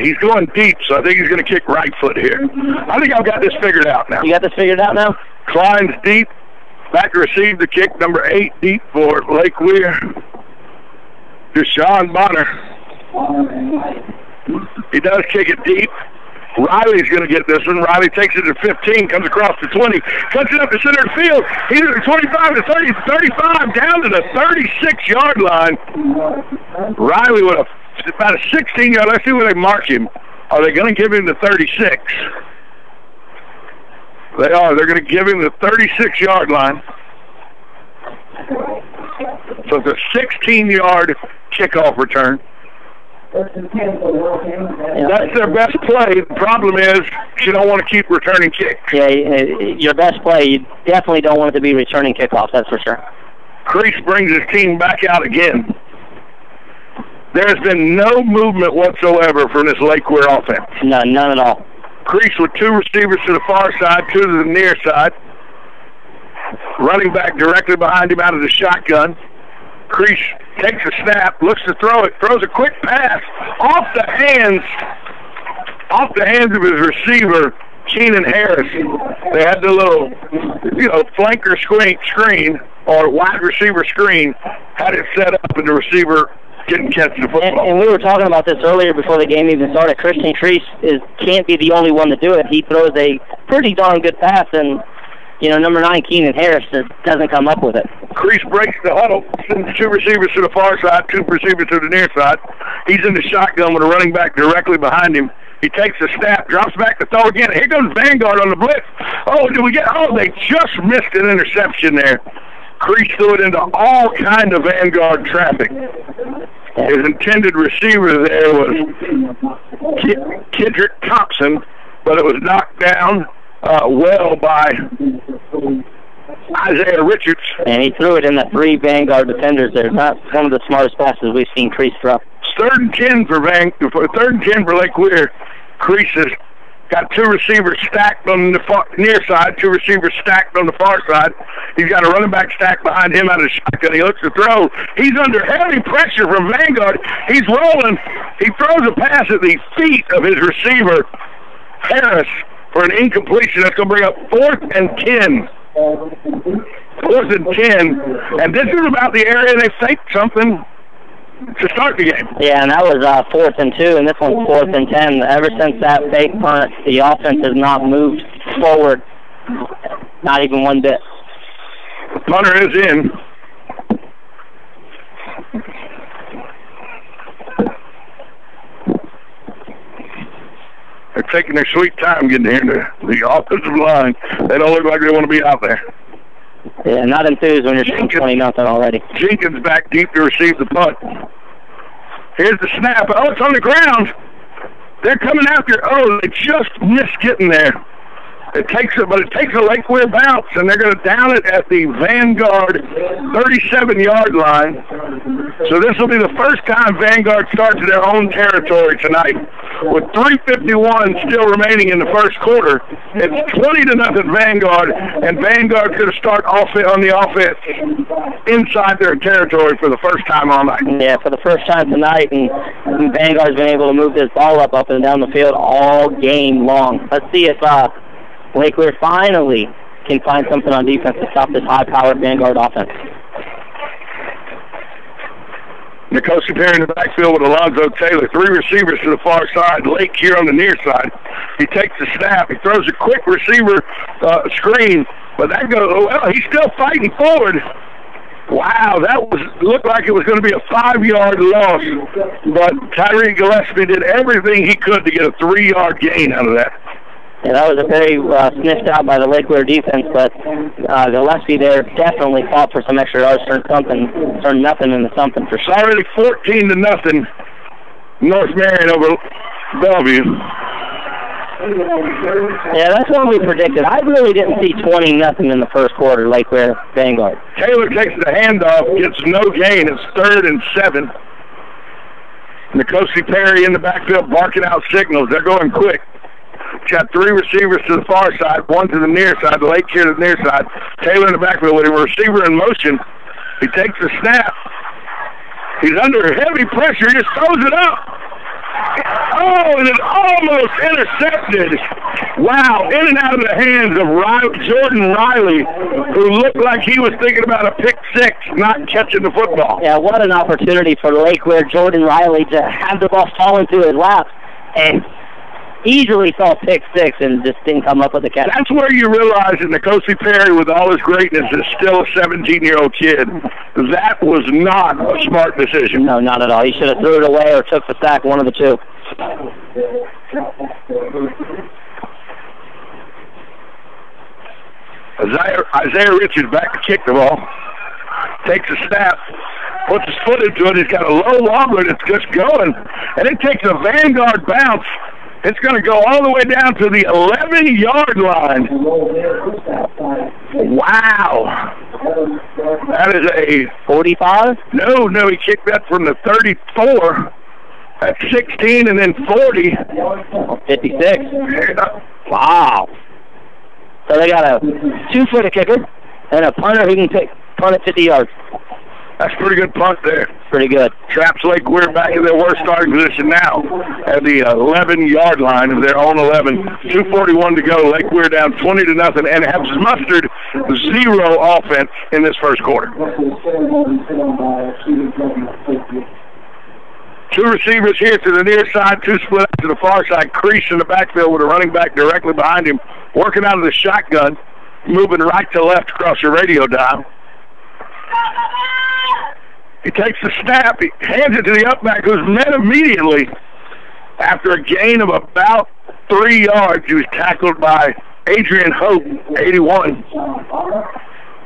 He's going deep, so I think he's going to kick right foot here. I think I've got this figured out now. You got this figured out now? Klein's deep. Back to receive the kick, number 8 deep for Lake Weir. Deshaun Bonner. He does kick it deep. Riley's going to get this one. Riley takes it to 15, comes across to 20, cuts it up to center of the field. He's at 25 to 30, 35, down to the 36-yard line. Riley with about a 16-yard. Let's see where they mark him. Are they going to give him the 36? They are. They're going to give him the 36-yard line. So it's a 16-yard kickoff return. That's their best play. The problem is you don't want to keep returning kicks. Yeah, your best play, you definitely don't want it to be returning kickoffs, that's for sure. Crease brings his team back out again. There's been no movement whatsoever from this Lake Weir offense. None at all. Crease with 2 receivers to the far side, 2 to the near side. Running back directly behind him out of the shotgun. Crease takes a snap, looks to throw it, throws a quick pass off the hands of his receiver, Keenan Harris. They had the little, flanker screen or wide receiver screen, had it set up, and the receiver didn't catch the football. And we were talking about this earlier before the game even started. Christian Crease can't be the only one to do it. He throws a pretty darn good pass, and number 9, Keenan Harris, doesn't come up with it. Crease breaks the huddle, sends 2 receivers to the far side, 2 receivers to the near side. He's in the shotgun with a running back directly behind him. He takes a snap, drops back to throw again. Here goes Vanguard on the blitz. They just missed an interception there. Crease threw it into all kind of Vanguard traffic. His intended receiver there was Kendrick Thompson, but it was knocked down well by Isaiah Richards. And he threw it in the 3 Vanguard defenders there. Not one of the smartest passes we've seen Crease throw. 3rd and 10 for 3rd and 10 for Lake Weir. Crease has got 2 receivers stacked on the near side, 2 receivers stacked on the far side. He's got a running back stacked behind him out of the shotgun. He looks to throw. He's under heavy pressure from Vanguard. He's rolling. He throws a pass at the feet of his receiver, Harris, for an incompletion. That's going to bring up 4th and 10. 4th and 10. And this is about the area they faked something to start the game. Yeah, and that was 4th and 2, and this one's 4th and 10. Ever since that fake punt, the offense has not moved forward, not even one bit. Punter is in. They're taking their sweet time getting here to the offensive line. They don't look like they want to be out there. Yeah, not enthused when you're 20-0 already. Jenkins back deep to receive the punt. Here's the snap. Oh, it's on the ground. They're coming after. Oh, they just missed getting there. It takes a Lake Weir bounce, and they're going to down it at the Vanguard 37-yard line. So this will be the first time Vanguard starts their own territory tonight. With 3:51 still remaining in the first quarter, it's 20-0 Vanguard, and Vanguard's going to start on the offense inside their territory for the first time all night. Yeah, for the first time tonight, and Vanguard's been able to move this ball up and down the field all game long. Let's see if Lake Weir finally can find something on defense to stop this high-powered Vanguard offense. Nicosi Perry in the backfield with Alonzo Taylor. 3 receivers to the far side. Lake here on the near side. He takes the snap. He throws a quick receiver screen, but that goes, well, he's still fighting forward. Wow, looked like it was going to be a 5-yard loss, but Tyree Gillespie did everything he could to get a 3-yard gain out of that. Yeah, that was a very sniffed out by the Lake Weir defense, but Gillespie there definitely fought for some extra yards, turned nothing into something for sure. It's already 14-0 North Marion over Bellevue. Yeah, that's what we predicted. I really didn't see 20-0 in the first quarter, Lake Weir Vanguard. Taylor takes the handoff, gets no gain. It's 3rd and 7. Nicosi Perry in the backfield barking out signals. They're going quick. Got 3 receivers to the far side, 1 to the near side. Lake here to the near side. Taylor in the backfield with a receiver in motion. He takes the snap. He's under heavy pressure. He just throws it up. Oh, and it almost intercepted. Wow, in and out of the hands of Jordan Riley, who looked like he was thinking about a pick six, not catching the football. Yeah, what an opportunity for Lake Weir, Jordan Riley, to have the ball fall into his lap and easily saw pick six and just didn't come up with a catch. That's where you realize that Nicosi Perry, with all his greatness, is still a 17-year-old kid. That was not a smart decision. No, not at all. He should have threw it away or took the sack, one of the two. Isaiah Richards back to kick the ball. Takes a snap. Puts his foot into it. He's got a low wobbler that's just going. And it takes a Vanguard bounce. It's going to go all the way down to the 11-yard line. Wow. That is a 45? No, he kicked that from the 34. That's 16 and then 40. 56. Yeah. Wow. So they got a 2-footer kicker and a punter who can punt it 50 yards. That's a pretty good punt there. Pretty good. Traps Lake Weir back in their worst starting position now at the 11-yard line of their own 11. 2:41 to go. Lake Weir down 20-0 and have mustered 0 offense in this first quarter. Two receivers here to the near side, two split out to the far side. Crease in the backfield with a running back directly behind him, working out of the shotgun, moving right to left across your radio dial. He takes the snap, he hands it to the upback, who's met immediately after a gain of about 3 yards. He was tackled by Adrian Hope, 81.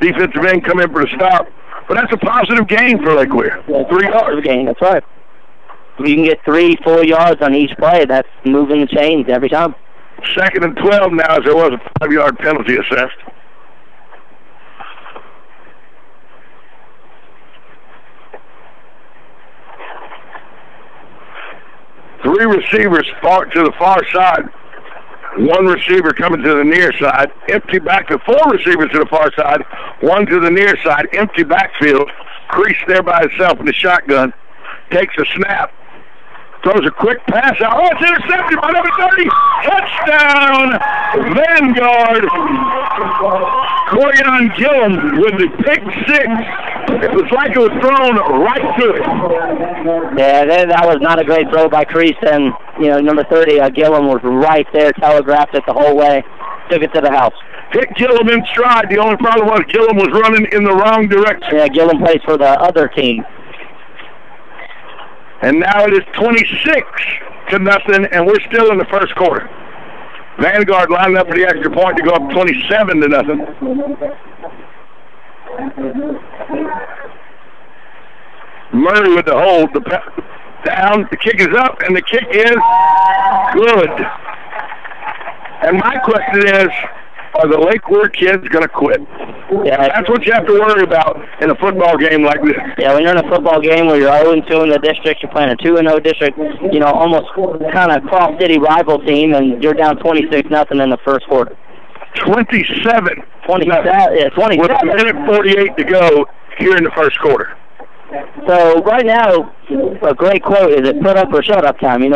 Defensive end come in for the stop. But that's a positive gain for Lake Weir. 3 yards. Gain, that's right. If you can get 3-4 yards on each play, that's moving the chains every time. 2nd and 12 now, as there was a 5-yard penalty assessed. Three receivers to the far side. One receiver coming to the near side. Empty backfield. 4 receivers to the far side. One to the near side. Empty backfield. Crease there by himself in the shotgun. Takes a snap. Throws a quick pass out. Oh, it's intercepted by number 30. Touchdown, Vanguard. Corian Gillum with the pick six. It was like it was thrown right to it. Yeah, that was not a great throw by Crease. And, number 30, Gillum was right there, telegraphed it the whole way, took it to the house. Hit Gillum in stride. The only problem was Gillum was running in the wrong direction. Yeah, Gillum plays for the other team. And now it is 26-0, and we're still in the first quarter. Vanguard lined up for the extra point to go up 27-0. Murray with the hold. Down. The kick is up, and the kick is good. And my question is, are the Lake Weir kids going to quit? Yeah, that's what you have to worry about in a football game like this. Yeah, when you're in a football game where you're 0-2 in the district, you're playing a 2-0 district, almost kind of cross-city rival team, and you're down 26-0 in the first quarter. 27. 27. Yeah, 27. With a minute 48 to go here in the first quarter. So right now, a great quote is it put up or shut up time? It is.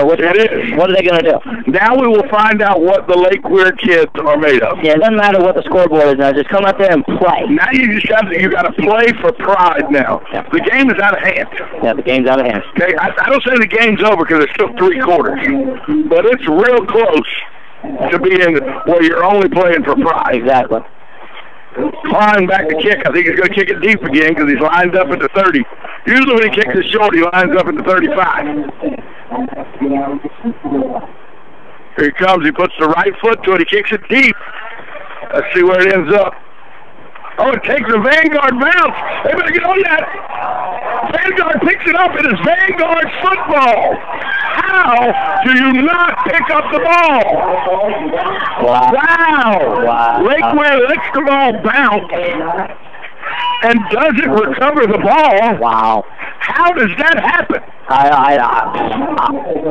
What are they going to do? Now we will find out what the Lake Weir kids are made of. Yeah, it doesn't matter what the scoreboard is now. Just come out there and play. Now you got to play for pride now. Yeah. The game is out of hand. Yeah, the game's out of hand. Okay, I don't say the game's over because there's still 3 quarters, but it's real close to being where you're only playing for pride. Exactly. Klein back to kick. I think he's going to kick it deep again because he's lined up at the 30. Usually when he kicks it short, he lines up at the 35. Here he comes. He puts the right foot to it. He kicks it deep. Let's see where it ends up. Oh, it takes a Vanguard bounce. They better get on that. Vanguard picks it up. It is Vanguard football. How do you not pick up the ball? Wow. Lake Weir lets the ball bounce and doesn't recover the ball. Wow. How does that happen?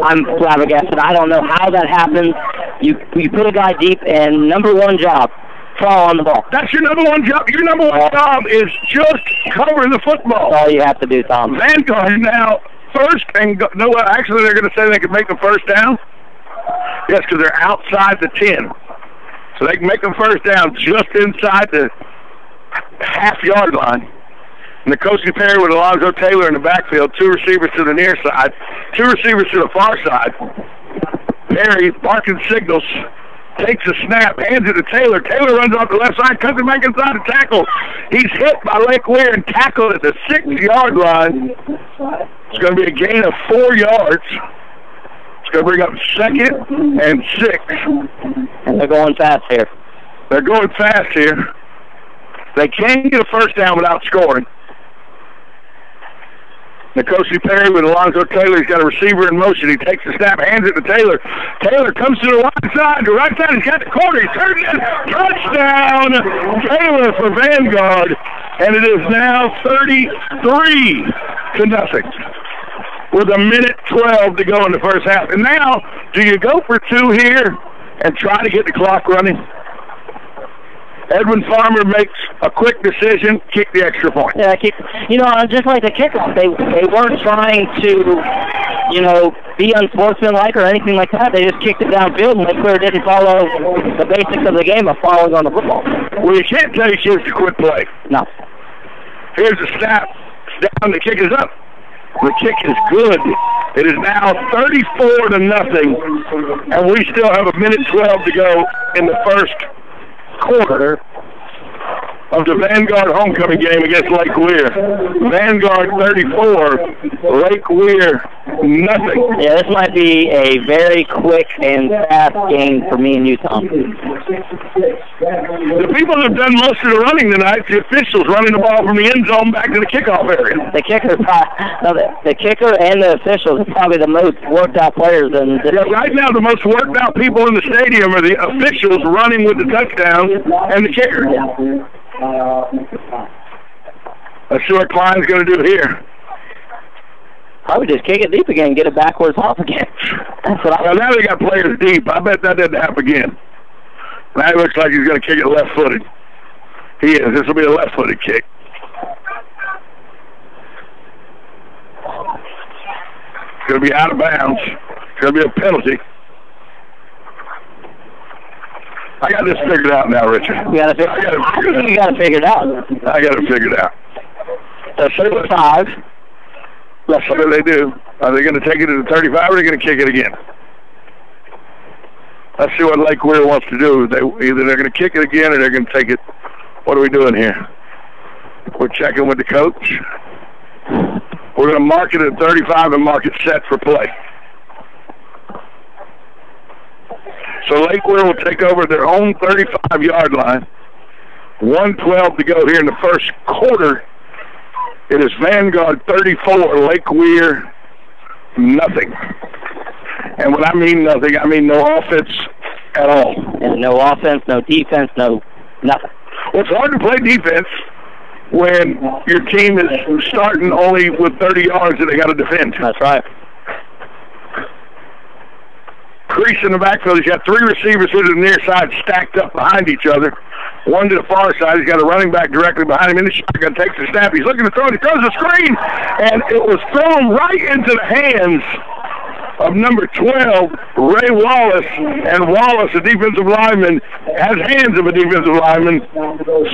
I'm flabbergasted. I don't know how that happens. You put a guy deep, and number one job, fall on the ball. That's your number one job. Your number one job is just cover the football. That's all you have to do, Tom. Vanguard now first and go, no, actually they're going to say they can make the first down. Yes, because they're outside the 10. So they can make them first down just inside the half-yard line. Nicosi Perry with Alonzo Taylor in the backfield, 2 receivers to the near side, 2 receivers to the far side. Perry, barking signals, takes a snap, hands it to Taylor. Taylor runs off the left side, cuts it back inside the tackle. He's hit by Lake Weir and tackled at the 6-yard line. It's going to be a gain of 4 yards. It's going to bring up 2nd and 6. And they're going fast here. They're going fast here. They can't get a first down without scoring. Nicosi Perry with Alonzo Taylor. He's got a receiver in motion. He takes the snap, hands it to Taylor. Taylor comes to the right side. The right side, he's got the corner. He turns it. Touchdown, Taylor for Vanguard. And it is now 33-0 with 1:12 to go in the first half. And now, do you go for 2 here and try to get the clock running? Edwin Farmer makes a quick decision, kick the extra point. Yeah, just like the kickoff, they weren't trying to, be unsportsmanlike or anything like that. They just kicked it downfield, and Lake Weir didn't follow the basics of the game of following on the football. Well, you can't tell your kids to quit play. No. Here's the snap. Down, the kick is up. The kick is good. It is now 34-0, and we still have 1:12 to go in the first quarter of the Vanguard homecoming game against Lake Weir. Vanguard 34, Lake Weir nothing. Yeah, this might be a very quick and fast game for me and Utah. The people that have done most of the running tonight, the officials running the ball from the end zone back to the kickoff area. The kicker and the officials are probably the most worked out players. Right now, the most worked out people in the stadium are the officials running with the touchdown and the kicker. Let's see what Klein's going to do here. I would just kick it deep again and get it backwards off again. That's what now they got players deep. I bet that didn't happen again. Now it looks like he's going to kick it left-footed. He is. This will be a left-footed kick. It's going to be out of bounds. It's going to be a penalty. I got this figured out now, Richard. You got to figure it out. I got it figured out. That's 35. That's what they do. Are they going to take it to the 35 or are they going to kick it again? Let's see what Lake Weir wants to do. Either they're going to kick it again or they're going to take it. What are we doing here? We're checking with the coach. We're going to mark it at 35 and mark it set for play. So Lake Weir will take over their own 35-yard line. 1:12 to go here in the first quarter. It is Vanguard 34, Lake Weir nothing. And when I mean nothing, I mean no offense at all. And no offense, no defense, no nothing. Well, it's hard to play defense when your team is starting only with 30 yards that they got to defend. That's right. Crease in the backfield. He's got 3 receivers to the near side stacked up behind each other. One to the far side. He's got a running back directly behind him in the shotgun. Takes the snap. He's looking to throw it. He throws the screen. And it was thrown right into the hands of number 12, Ray Wallace. And Wallace, a defensive lineman, has hands of a defensive lineman,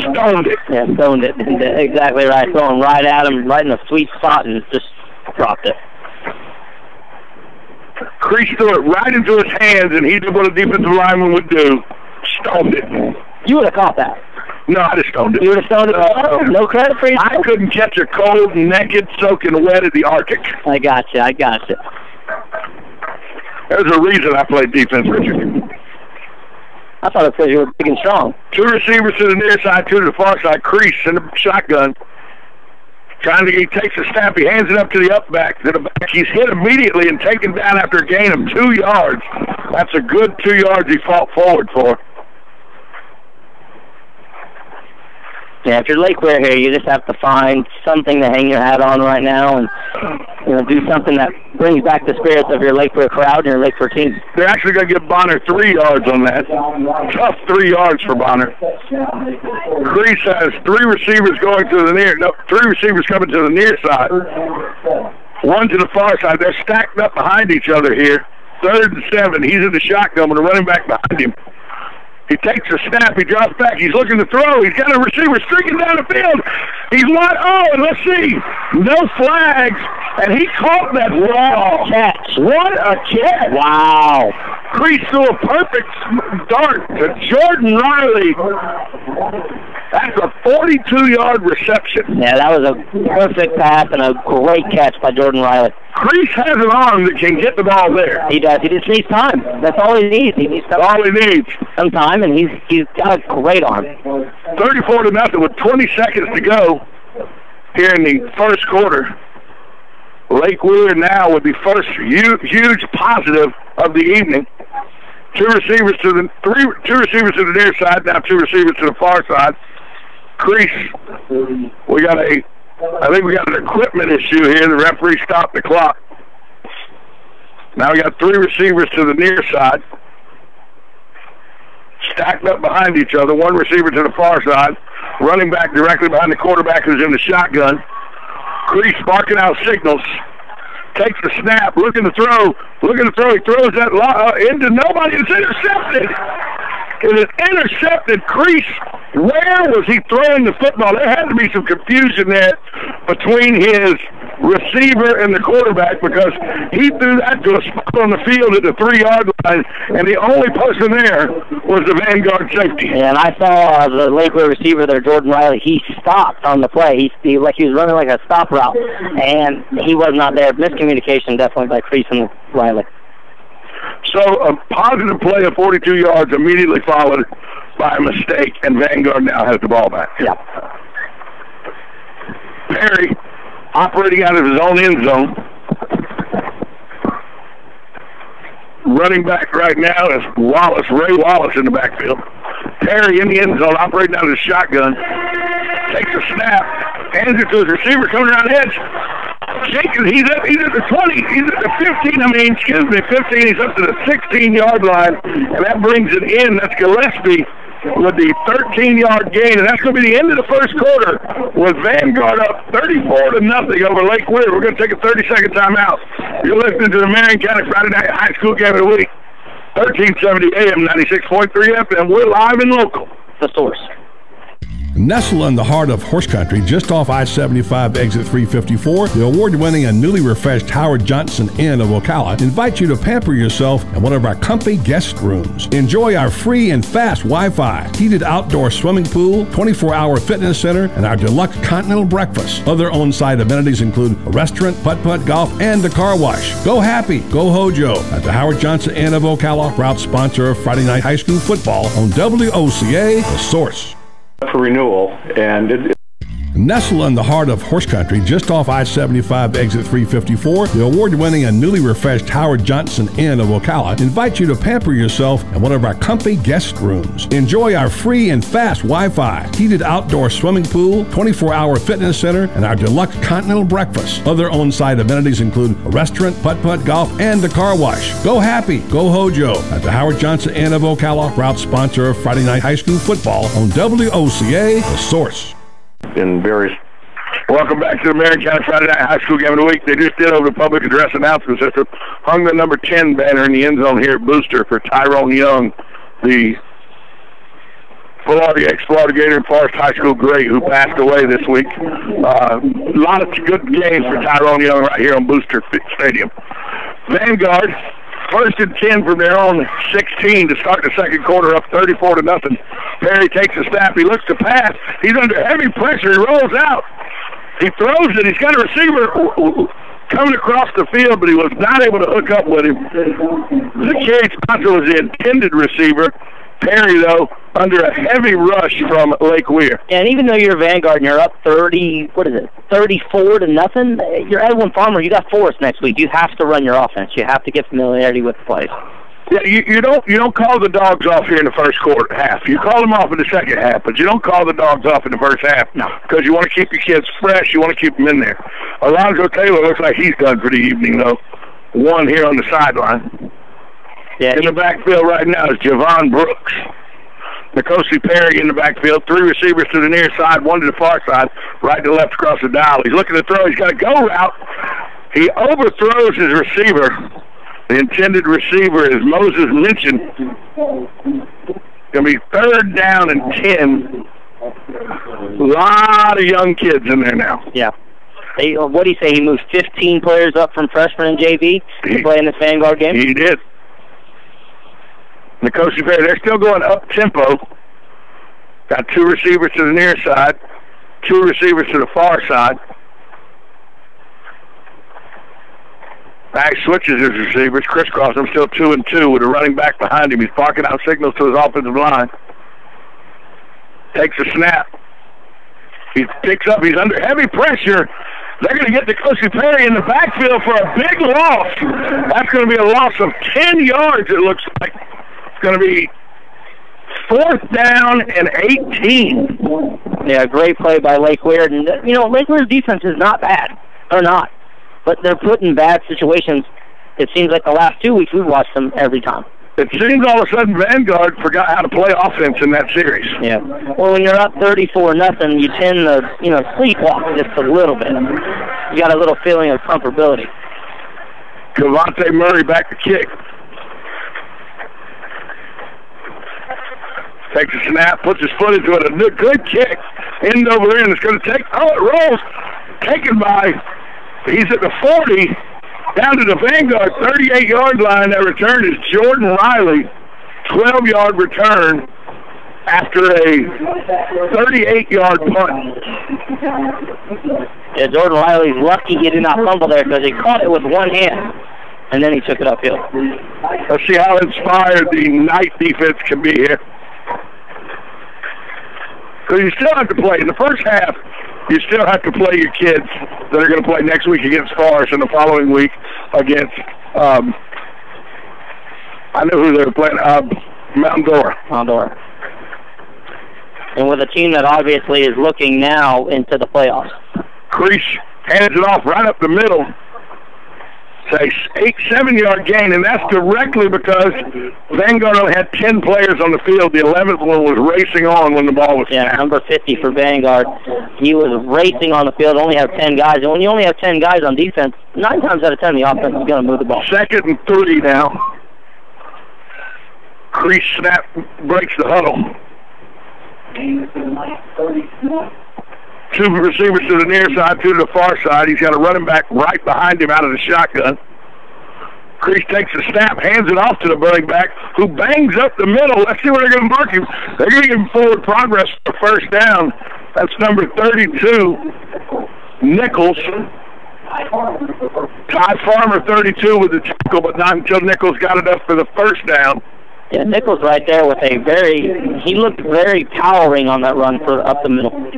stoned it. Yeah, stoned it. Exactly right. Throwing right at him, right in a sweet spot, and just dropped it. Crease threw it right into his hands, and he did what a defensive lineman would do. Stoned it. You would have caught that. No, I just stoned it. You would have stoned it? No credit for you? I couldn't catch a cold, naked, soaking wet at the Arctic. I got you. There's a reason I played defense, Richard. I thought it was because you were big and strong. 2 receivers to the near side, 2 to the far side. Crease in the shotgun. He takes a snap. He hands it up to the up back. To the back. He's hit immediately and taken down after a gain of 2 yards. That's a good 2 yards he fought forward for. Yeah, if you're Lake Weir here, you just have to find something to hang your hat on right now and do something that brings back the spirits of your Lake Weir crowd and your Lake Weir team. They're actually going to give Bonner 3 yards on that. Tough 3 yards for Bonner. Crease has 3 receivers going to the near. No, 3 receivers coming to the near side. one to the far side. They're stacked up behind each other here. 3rd and 7. He's in the shotgun with a running back behind him. He takes a snap. He drops back. He's looking to throw. He's got a receiver streaking down the field. He's wide. Oh, and let's see. No flags. And he caught that ball. Catch. What a catch. Wow. Crease threw a perfect dart to Jordan Riley. That's a 42-yard reception. Yeah, that was a perfect pass and a great catch by Jordan Riley. Crease has an arm that can get the ball there. He does. He just needs time. That's all he needs. He needs time. All he needs. Some time, and he's got a great arm. 34-0 with 20 seconds to go here in the first quarter. Lake Weir now with the first huge positive of the evening. Two receivers to the near side, now 2 receivers to the far side. Crease, I think we got an equipment issue here. The referee stopped the clock. Now we got 3 receivers to the near side, stacked up behind each other. 1 receiver to the far side, running back directly behind the quarterback who's in the shotgun. Crease barking out signals. Takes the snap, looking to throw. He throws that into nobody. It's intercepted. It is intercepted. Crease, where was he throwing the football? There had to be some confusion there between his receiver and the quarterback, because he threw that to a spot on the field at the 3-yard line, and the only person there was the Vanguard safety. Yeah, and I saw the Lake Weir receiver there, Jordan Riley. He stopped on the play. He was running like a stop route, and he was not there. Miscommunication definitely by Crease and Riley. So a positive play of 42 yards immediately followed by a mistake, and Vanguard now has the ball back. Yeah. Perry operating out of his own end zone. Running back right now is Ray Wallace in the backfield. Perry in the end zone operating out of his shotgun. Takes a snap, hands it to his receiver coming around the edge. Jenkins, he's at the 20, he's at the 15, 15, he's up to the 16-yard line, and that brings it in. That's Gillespie with the 13-yard gain, and that's going to be the end of the first quarter with Vanguard up 34-0 over Lake Weir. We're going to take a 30-second timeout. You're listening to the Marion County Friday Night High School Game of the Week, 1370 AM, 96.3 FM. We're live and local. The Source. Nestled in the heart of horse country, just off I-75 exit 354, the award-winning and newly refreshed Howard Johnson Inn of Ocala invites you to pamper yourself in one of our comfy guest rooms. Enjoy our free and fast Wi-Fi, heated outdoor swimming pool, 24-hour fitness center, and our deluxe continental breakfast. Other on-site amenities include a restaurant, putt-putt golf, and a car wash. Go happy, go Hojo at the Howard Johnson Inn of Ocala, proud sponsor of Friday Night High School football on WOCA, The Source. For renewal, and Nestled in the heart of horse country, just off I-75 exit 354, the award-winning and newly refreshed Howard Johnson Inn of Ocala invites you to pamper yourself in one of our comfy guest rooms. Enjoy our free and fast Wi-Fi, heated outdoor swimming pool, 24-hour fitness center, and our deluxe continental breakfast. Other on-site amenities include a restaurant, putt-putt golf, and a car wash. Go happy, go Hojo at the Howard Johnson Inn of Ocala, proud sponsor of Friday Night High School football on WOCA, The Source. In various. Welcome back to the Marion County Friday Night High School Game of the Week. They just did over the public address announcement system, hung the number 10 banner in the end zone here at Booster for Tyrone Young, the ex-Florida Gator and Forest High School great who passed away this week. A lot of good games for Tyrone Young right here on Booster Stadium. Vanguard, 1st and 10 from their own 16 to start the second quarter, up 34-0. Perry takes a snap. He looks to pass. He's under heavy pressure. He rolls out. He throws it. He's got a receiver coming across the field, but he was not able to hook up with him. Zacchaeus Poncho was the intended receiver. Perry, though, under a heavy rush from Lake Weir. And even though you're Vanguard and you're up 34-0, you're Edwin Farmer. You got Forest next week. You have to run your offense. You have to get familiarity with the plays. Yeah, you don't call the dogs off here in the first quarter half. You call them off in the second half, but you don't call the dogs off in the first half. No, because you want to keep your kids fresh. You want to keep them in there. Alonzo Taylor looks like he's done for the evening, though. One here on the sideline. Yeah, in the backfield right now is Javon Brooks. Nicosi Perry in the backfield. 3 receivers to the near side, 1 to the far side, right to left across the dial. He's looking to throw. He's got a go route. He overthrows his receiver. The intended receiver is Moses Minchin. Going to be 3rd down and 10. A lot of young kids in there now. Yeah. What do you say? He moved 15 players up from freshman and JV to play in this Vanguard game? He did. Nicosia Perry, they're still going up-tempo. Got 2 receivers to the near side, 2 receivers to the far side. Back switches his receivers, crisscross them, still 2 and 2 with a running back behind him. He's barking out signals to his offensive line. Takes a snap. He picks up. He's under heavy pressure. They're going to get Nicosia Perry in the backfield for a big loss. That's going to be a loss of 10 yards, it looks like. It's going to be 4th down and 18. Yeah, great play by Lake Weir. And, Lake Weir's defense is not bad. They're not. But they're put in bad situations. It seems like the last 2 weeks we've watched them every time. It seems all of a sudden Vanguard forgot how to play offense in that series. Yeah. Well, when you're up 34-0, you tend to, sleepwalk just a little bit. You got a little feeling of comfortability. Cavante Murray back to kick. Takes a snap, puts his foot into it. A good kick. End over end. It's going to take. Oh, it rolls. Taken by. He's at the 40. Down to the Vanguard 38-yard line. That return is Jordan Riley. 12-yard return after a 38-yard punt. Yeah, Jordan Riley's lucky he did not fumble there because he caught it with one hand, and then he took it uphill. Let's see how inspired the Knight defense can be here. Because you still have to play. In the first half, you still have to play your kids that are going to play next week against Forest and the following week against, I know who they were playing, Mount Dora. And with a team that obviously is looking now into the playoffs. Creech hands it off right up the middle. It's a 7-yard gain, and that's directly because Vanguard only had 10 players on the field. The 11th one was racing on when the ball was snapped. Yeah, number 50 for Vanguard. He was racing on the field, only have 10 guys. And when you only have 10 guys on defense, 9 times out of 10, the offense is going to move the ball. 2nd and 3 now. Creech snap breaks the huddle. 2 receivers to the near side, 2 to the far side. He's got a running back right behind him out of the shotgun. Creech takes a snap, hands it off to the running back, who bangs up the middle. Let's see where they're going to mark him. They're going to give him forward progress for 1st down. That's number 32, Nichols. Ty Farmer, 32, with the tackle, but not until Nichols got it up for the 1st down. Yeah, Nichols right there with he looked very powering on that run for up the middle.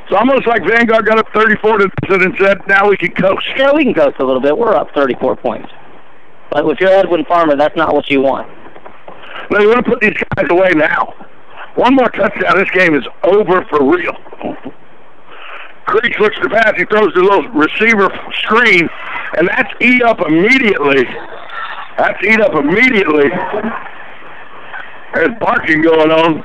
It's almost like Vanguard got up 34 and said, now we can coast. Yeah, we can coast a little bit. We're up 34 points. But if you're Edwin Farmer, that's not what you want. No, you want to put these guys away now. One more touchdown, this game is over for real. Creech looks to pass, he throws the little receiver screen, and that's eat up immediately. There's barking going on.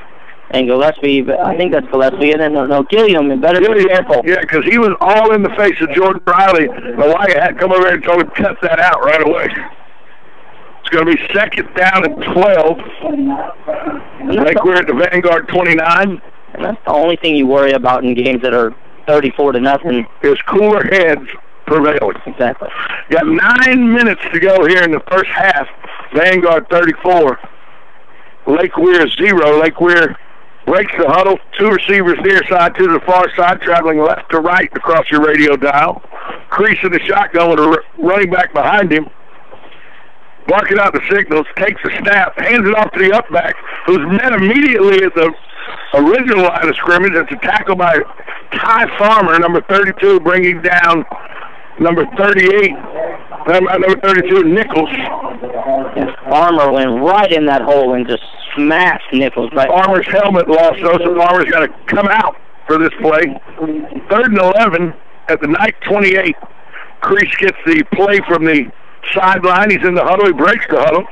And Gillespie, I think that's Gillespie, and then no, Gilliam, better be careful. Yeah, because he was all in the face of Jordan Riley. The Wyatt had come over there and told him to cut that out right away. It's going to be 2nd down and 12. Like we're at the Vanguard 29. And that's the only thing you worry about in games that are 34-0. Is cooler heads prevailing. Exactly. You got 9 minutes to go here in the first half. Vanguard 34. Lake Weir 0. Lake Weir breaks the huddle. 2 receivers near side, 2 to the far side, traveling left to right across your radio dial. Crease in the shotgun with a running back behind him. Barking out the signals, takes a snap, hands it off to the up back, who's met immediately at the original line of scrimmage. It's a tackle by Ty Farmer, number 32, bringing down number 38, number 32, Nichols. And Farmer went right in that hole and just smashed Nichols. Right. Farmer's helmet lost, so Farmer's got to come out for this play. 3rd and 11 at the Knight 28. Crease gets the play from the sideline. He's in the huddle. He breaks the huddle.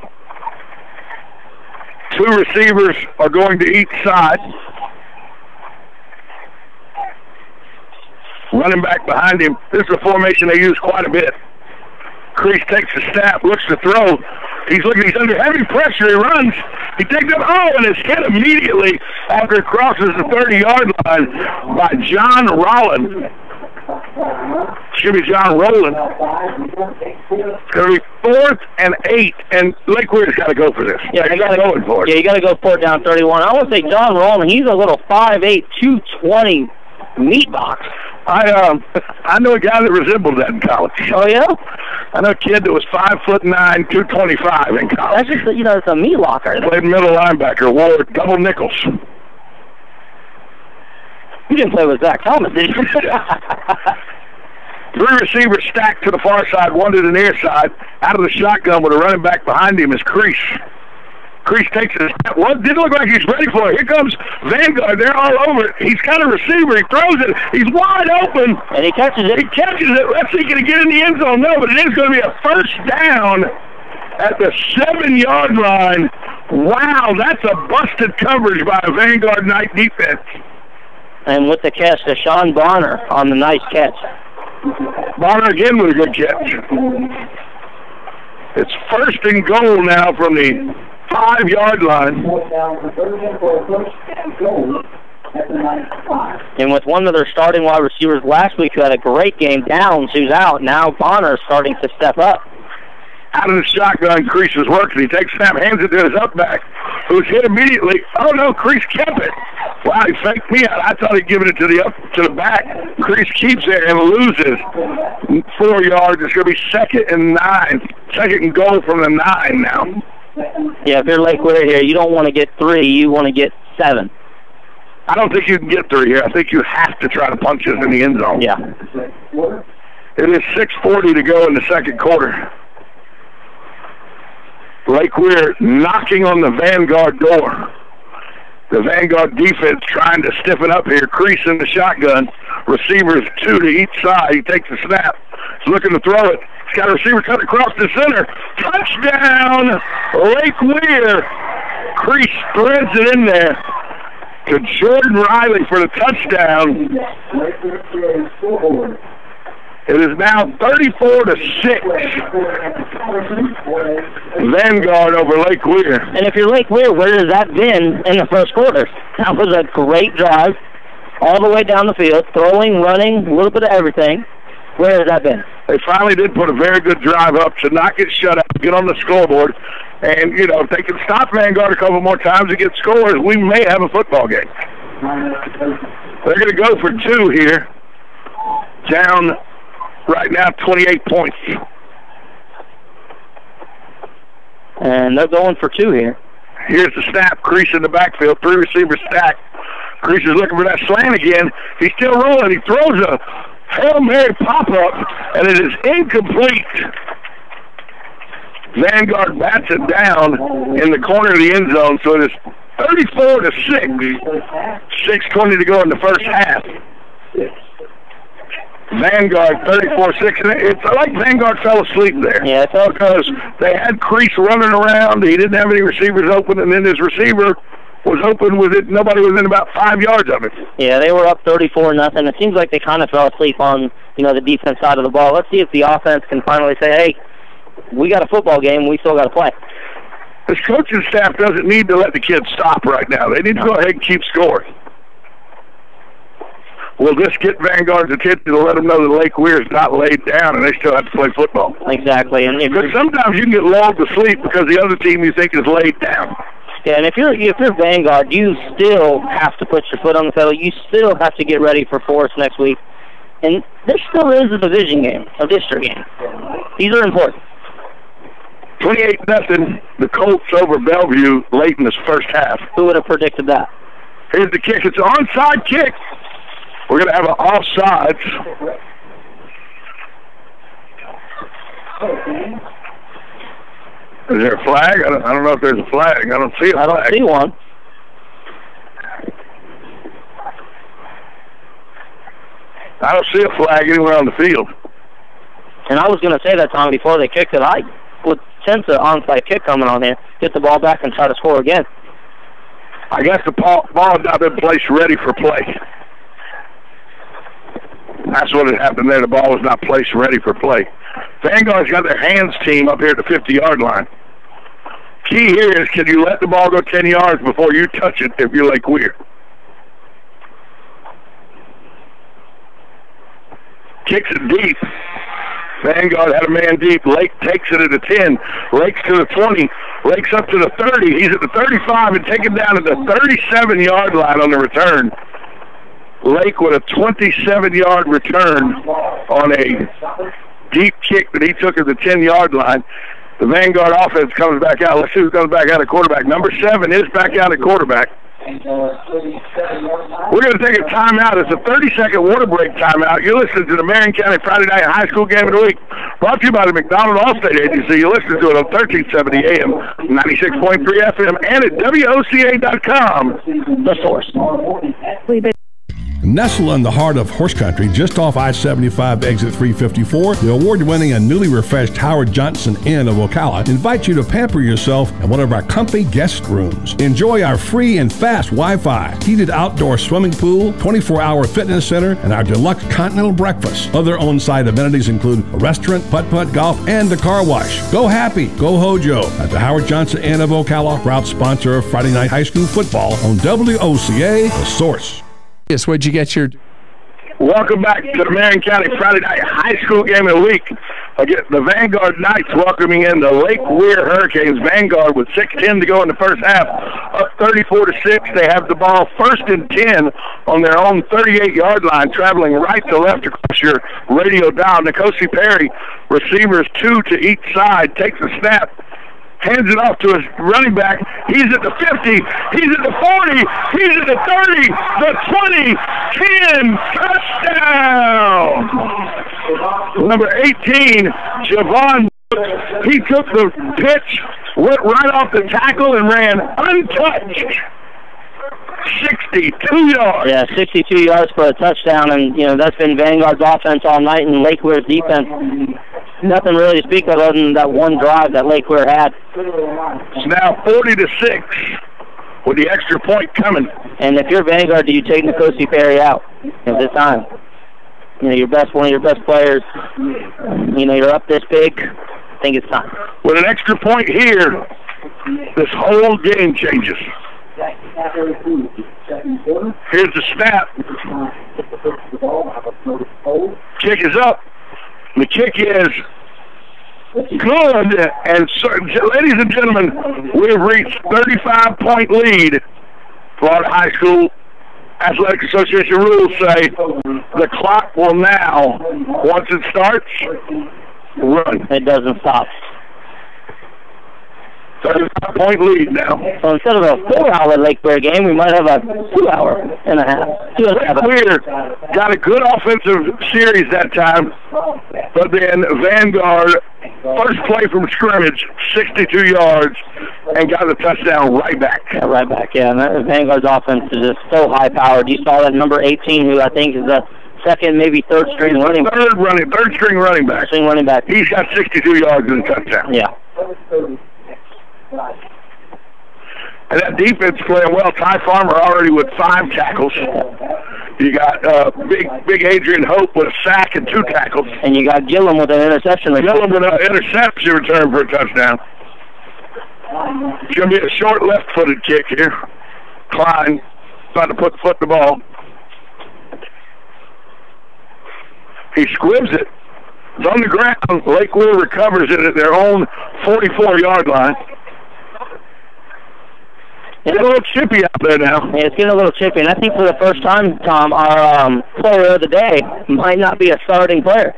2 receivers are going to each side. running back behind him. This is a formation they use quite a bit. Crease takes a snap, looks to throw. He's under heavy pressure. He runs. He takes up, and it's hit immediately after it crosses the 30-yard line by John Rowland. Should be John Rowland. It's going to be 4th and 8, and Lake Weir's got to go for this. Yeah, you got to go for it. Yeah, you got to go for it down 31. I want to say John Rowland. He's a little 5'8", 220 meat box. I know a guy that resembled that in college. Oh yeah? I know a kid that was 5'9", 225 in college. That's just it's a meat locker. Played middle linebacker, wore double nickels. You didn't play with Zach Thomas, did you? 3 receivers stacked to the far side, 1 to the near side. Out of the shotgun with a running back behind him is Crease. Crease takes a step. What didn't look like he's ready for it. Here comes Vanguard. They're all over it. He's got a receiver. He throws it. He's wide open. And he catches it. He catches it. Let's see, can he get in the end zone? No, but it is going to be a first down at the 7-yard line. Wow, that's a busted coverage by a Vanguard night defense. And with the catch, Deshaun Bonner on the nice catch. Bonner again with a good catch. It's 1st and goal now from the 5-yard line. And with one of their starting wide receivers last week who had a great game, Downs, who's out, now Bonner's starting to step up. Out of the shotgun, Crease is working. He takes snap, hands it to his up back, who's hit immediately. Oh no, Crease kept it. Wow, he faked me out. I thought he'd given it to the back. Crease keeps it and loses 4 yards. It's going to be 2nd and 9. 2nd and goal from the 9 now. Yeah, if you're Lake Weir here, you don't want to get 3. You want to get 7. I don't think you can get 3 here. I think you have to try to punch this in the end zone. Yeah. It is 6:40 to go in the 2nd quarter. Lake Weir knocking on the Vanguard door. The Vanguard defense trying to stiffen up here. Crease in the shotgun. Receivers 2 to each side. He takes the snap. He's looking to throw it. He's got a receiver cut across the center. Touchdown, Lake Weir. Crease threads it in there to Jordan Riley for the touchdown. It is now 34-6. Vanguard over Lake Weir. And if you're Lake Weir, where has that been in the 1st quarter? That was a great drive, all the way down the field, throwing, running, a little bit of everything. Where has that been? They finally did put a very good drive up to not get shut out, get on the scoreboard. And, if they can stop Vanguard a couple more times and get scores, we may have a football game. They're going to go for 2 here. Down right now 28 points. And they're going for 2 here. Here's the snap. Crease in the backfield. 3 receivers stacked. Crease is looking for that slant again. He's still rolling. He throws a Hail Mary pop-up, and it is incomplete. Vanguard bats it down in the corner of the end zone, so it is 34-6. 6:20 to go in the first half. Vanguard 34-6, and it's like Vanguard fell asleep there. Yeah, because they had Crease running around. He didn't have any receivers open, and then his receiver was open with it. Nobody was in about 5 yards of it. Yeah, they were up 34-0. It seems like they kind of fell asleep on the defense side of the ball. Let's see if the offense can finally say, hey, we got a football game. We still got to play. This coaching staff doesn't need to let the kids stop right now. They need to go ahead and keep scoring. Will this get Vanguard's attention to let them know that Lake Weir is not laid down and they still have to play football? Exactly. And because sometimes you can get lulled to sleep because the other team you think is laid down. Yeah, and if you're Vanguard, you still have to put your foot on the pedal. You still have to get ready for Forest next week. And there still is a division game, a district game. These are important. 28-0, the Colts over Bellevue late in this first half. Who would have predicted that? Here's the kick. It's an onside kick. We're going to have an offsides. Is there a flag? I don't know if there's a flag. I don't see a flag. I don't see one. I don't see a flag anywhere on the field. And I was going to say that, Tom, before they kicked it. I would sense an onside kick coming on here. Get the ball back and try to score again. I guess the ball has not been placed ready for play. That's what had happened there. The ball was not placed ready for play. Vanguard's got their hands team up here at the 50-yard line. Key here is, can you let the ball go 10 yards before you touch it if you're Lake Weir? Kicks it deep. Vanguard had a man deep. Lake takes it at the 10. Lake's to the 20. Lake's up to the 30. He's at the 35 and taken down at the 37-yard line on the return. Lake with a 27-yard return on a deep kick that he took at the 10-yard line. The Vanguard offense comes back out. Let's see who comes back out at quarterback. Number 7 is back out at quarterback. We're going to take a timeout. It's a 30-second water break timeout. You're listening to the Marion County Friday Night High School Game of the Week, brought to you by the McDonald Allstate Agency. You're listening to it on 1370 AM, 96.3 FM, and at WOCA.com. The Source. Nestled in the heart of horse country, just off I-75 exit 354, the award-winning and newly refreshed Howard Johnson Inn of Ocala invites you to pamper yourself in one of our comfy guest rooms. Enjoy our free and fast Wi-Fi, heated outdoor swimming pool, 24-hour fitness center, and our deluxe continental breakfast. Other on-site amenities include a restaurant, putt-putt golf, and a car wash. Go happy, go Hojo at the Howard Johnson Inn of Ocala, proud sponsor of Friday Night High School Football on WOCA, The Source. Yes, what'd you get your... Welcome back to the Marion County Friday Night High School Game of the Week. Again, the Vanguard Knights welcoming in the Lake Weir Hurricanes. Vanguard with 6:10 to go in the first half, up 34-6. They have the ball 1st and 10 on their own 38-yard line, traveling right to left across your radio dial. Nicosi Perry, receivers 2 to each side, takes a snap, hands it off to his running back. He's at the 50. He's at the 40. He's at the 30, the 20, 10. Touchdown! Number 18, Javon. He took the pitch, went right off the tackle, and ran untouched. 62 yards. Yeah, 62 yards for a touchdown, and, you know, that's been Vanguard's offense all night, and Lake Weir's defense. Nothing really to speak of other than that one drive that Lake Weir had. It's now 40-6 with the extra point coming. And if you're Vanguard, do you take Nicosi Perry out at this time? You know, one of your best players. You know, you're up this big. I think it's time. With an extra point here, this whole game changes. Here's the snap. Kick is up. The kick is good, and so, ladies and gentlemen, we've reached 35-point lead. Florida High School Athletic Association rules say the clock will now, once it starts, run. It doesn't stop. 35-point lead now. So instead of a 4-hour Lake Weir game, we might have a 2-hour and a half. Lake Weir got a good offensive series that time, but then Vanguard, first play from scrimmage, 62 yards, and got the touchdown right back. Yeah, right back, yeah. And Vanguard's offense is just so high-powered. You saw that number 18, who I think is the second, maybe third string running back. Third string running back. He's got 62 yards and a touchdown. Yeah. And that defense playing well. Ty Farmer already with 5 tackles. You got big Adrian Hope with a sack and 2 tackles. And you got Gillum with an interception. Gillum with an interception return for a touchdown. It's going to be a short left-footed kick here. Klein trying to put the foot in the ball. He squibs it. It's on the ground. Lake Weir recovers it at their own 44-yard line. It's a little chippy out there now. Yeah, it's getting a little chippy, and I think for the first time, Tom, our player of the day might not be a starting player.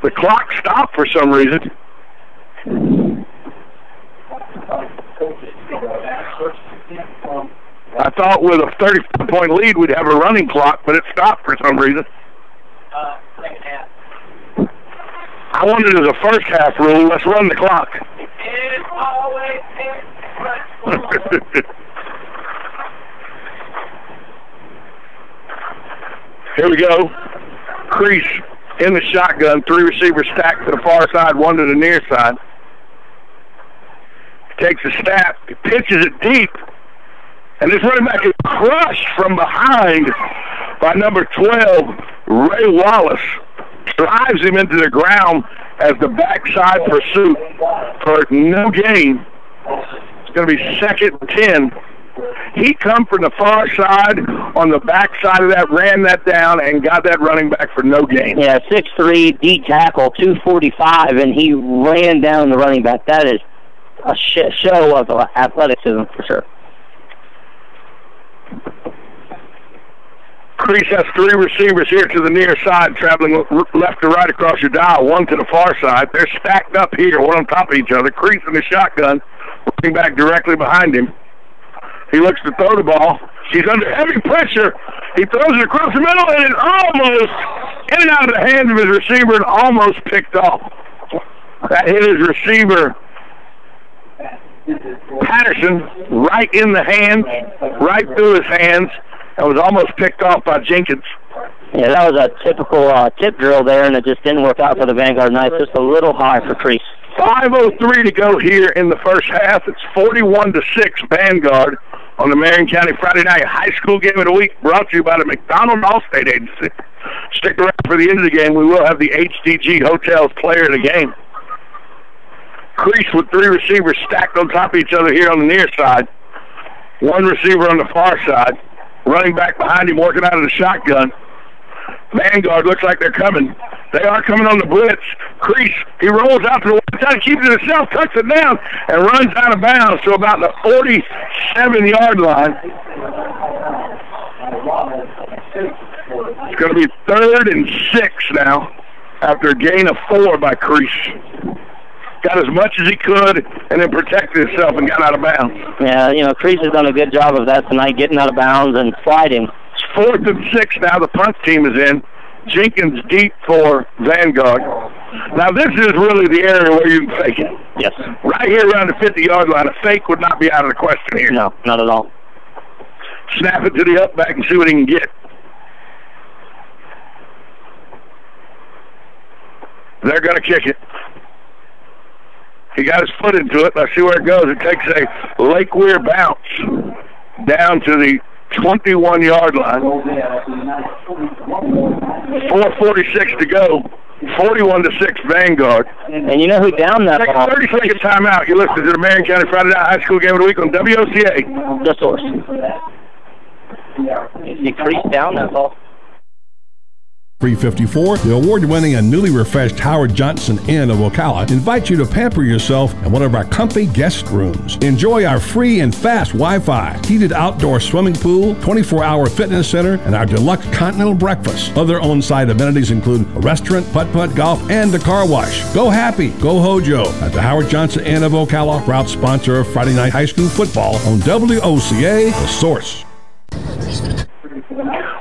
The clock stopped for some reason. I thought with a 35-point lead we'd have a running clock, but it stopped for some reason. Second half. I wanted it as a first half rule. Let's run the clock. It's always Here we go. Crease in the shotgun. 3 receivers stacked to the far side, 1 to the near side. Takes a snap. He pitches it deep. And this running back is crushed from behind by number 12, Ray Wallace drives him into the ground as the backside pursuit for no gain. It's going to be 2nd and 10. He come from the far side on the backside of that, ran that down, and got that running back for no gain. Yeah, 6'3", D tackle, 245, and he ran down the running back. That is a show of athleticism for sure. Crease has 3 receivers here to the near side, traveling left to right across your dial, one to the far side. They're stacked up here, one on top of each other. Crease in the shotgun, running back directly behind him. He looks to throw the ball. He's under heavy pressure. He throws it across the middle, and it's almost in and out of the hands of his receiver and almost picked off. That hit his receiver, Patterson, right in the hands, right through his hands. That was almost picked off by Jenkins. Yeah, that was a typical tip drill there, and it just didn't work out for the Vanguard Knights. Just a little high for Crease. 5:03 to go here in the first half. It's 41-6 Vanguard on the Marion County Friday Night High School Game of the Week, brought to you by the McDonald Allstate Agency. Stick around for the end of the game. We will have the HDG Hotels player of the game. Crease with 3 receivers stacked on top of each other here on the near side. 1 receiver on the far side. Running back behind him, working out of the shotgun. Vanguard looks like they're coming. They are coming on the blitz. Crease, he rolls out to the one side, keeps it himself, cuts it down, and runs out of bounds to about the 47-yard line. It's going to be 3rd and 6 now after a gain of 4 by Crease. Got as much as he could and then protected himself and got out of bounds. Yeah, you know, Crease has done a good job of that tonight, getting out of bounds and sliding. It's 4th and 6 now. The punt team is in. Jenkins deep for Vanguard. Now, this is really the area where you can fake it. Yes. Right here around the 50-yard line, a fake would not be out of the question here. No, not at all. Snap it to the up back and see what he can get. They're going to kick it. He got his foot into it. Let's see where it goes. It takes a Lake Weir bounce down to the 21-yard line. 4:46 to go. 41-6 Vanguard. And you know who downed that ball? 30-second timeout. You're listening to the Marion County Friday Night High School Game of the Week on WOCA. The Source. You Crease down that ball. 354, the award-winning and newly refreshed Howard Johnson Inn of Ocala invites you to pamper yourself in one of our comfy guest rooms. Enjoy our free and fast Wi-Fi, heated outdoor swimming pool, 24-hour fitness center, and our deluxe continental breakfast. Other on-site amenities include a restaurant, putt-putt golf, and a car wash. Go happy, go Hojo at the Howard Johnson Inn of Ocala, proud sponsor of Friday Night High School football on WOCA, The Source.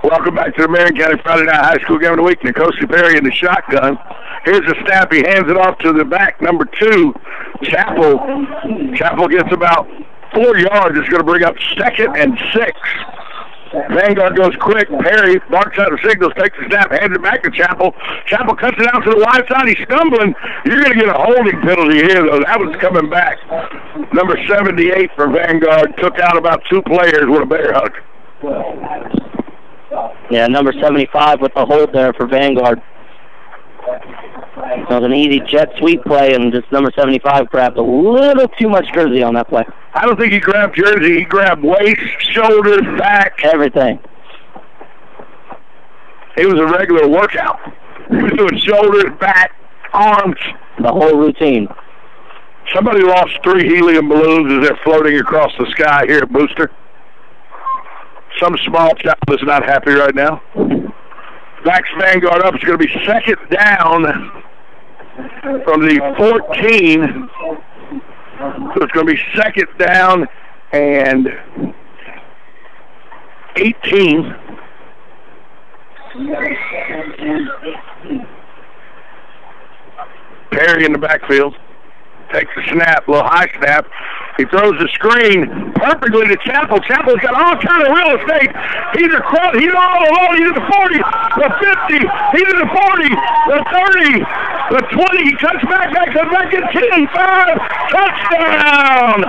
Welcome back to the Marion County Friday Night High School Game of the Week. Nicosi Perry in the shotgun. Here's the snap. He hands it off to the back, number 2, Chappell. Chappell gets about 4 yards. It's going to bring up 2nd and 6. Vanguard goes quick. Perry barks out the signals, takes the snap, hands it back to Chappell. Chappell cuts it out to the wide side. He's stumbling. You're going to get a holding penalty here, though. That was coming back. Number 78 for Vanguard took out about 2 players with a bear hug. Yeah, number 75 with the hold there for Vanguard. It was an easy jet sweep play, and just number 75 grabbed a little too much jersey on that play. I don't think he grabbed jersey. He grabbed waist, shoulders, back. Everything. It was a regular workout. He was doing shoulders, back, arms. The whole routine. Somebody lost 3 helium balloons as they're floating across the sky here at Booster. Some small child is not happy right now. Backs Vanguard up. It's going to be 2nd down from the 14. So it's going to be 2nd down and 18. Perry in the backfield. Takes the snap, little high snap. He throws the screen perfectly to Chappell. Chappell's got all kind of real estate. He's across. He's all alone. He's at the 40, the 50. He's at the 40, the 30, the 20. He cuts back to 10, 5. Touchdown!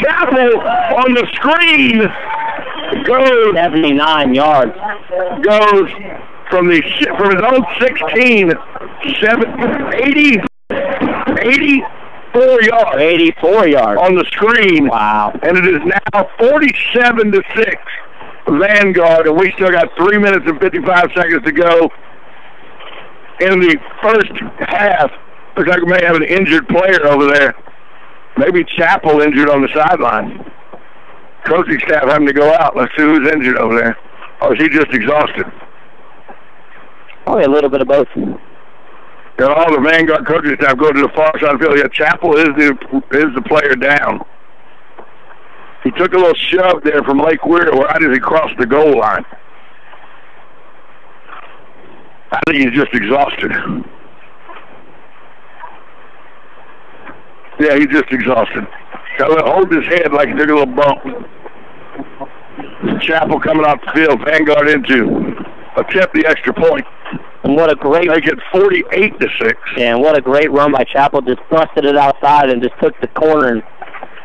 Chappell on the screen goes 79 yards. Goes from his own 16, 84 yards. 84 yards on the screen. Wow. And it is now 47-6 Vanguard, and we still got 3 minutes and 55 seconds to go in the first half. Looks like we may have an injured player over there. Maybe Chappell injured on the sideline. Coaching staff having to go out. Let's see who's injured over there. Or is he just exhausted? Probably a little bit of both. Got all the Vanguard coaching staff go to the far side of the field. Yeah, Chappell is the player down. He took a little shove there from Lake Weir right as he crossed the goal line. I think he's just exhausted. Yeah, he's just exhausted. Got to hold his head like he took a little bump. Chappell coming off the field. Vanguard into attempt the extra point. And what a great... They get 48-6. Yeah, and what a great run by Chappell. Just busted it outside and just took the corner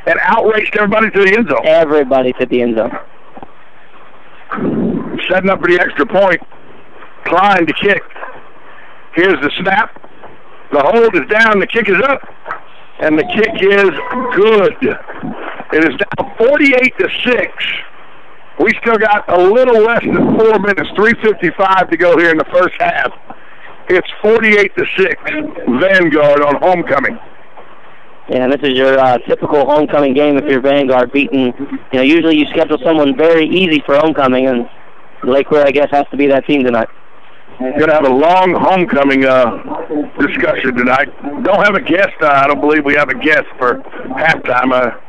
and outraced everybody to the end zone. Everybody to the end zone. Setting up for the extra point. Klein to kick. Here's the snap. The hold is down. The kick is up. And the kick is good. It is now 48-6. We still got a little less than 4 minutes, 3:55 to go here in the first half. It's 48-6, Vanguard on homecoming. Yeah, this is your typical homecoming game if you're Vanguard beating. You know, usually you schedule someone very easy for homecoming, and Lake Weir, I guess, has to be that team tonight. We're going to have a long homecoming discussion tonight. Don't have a guest. I don't believe we have a guest for halftime.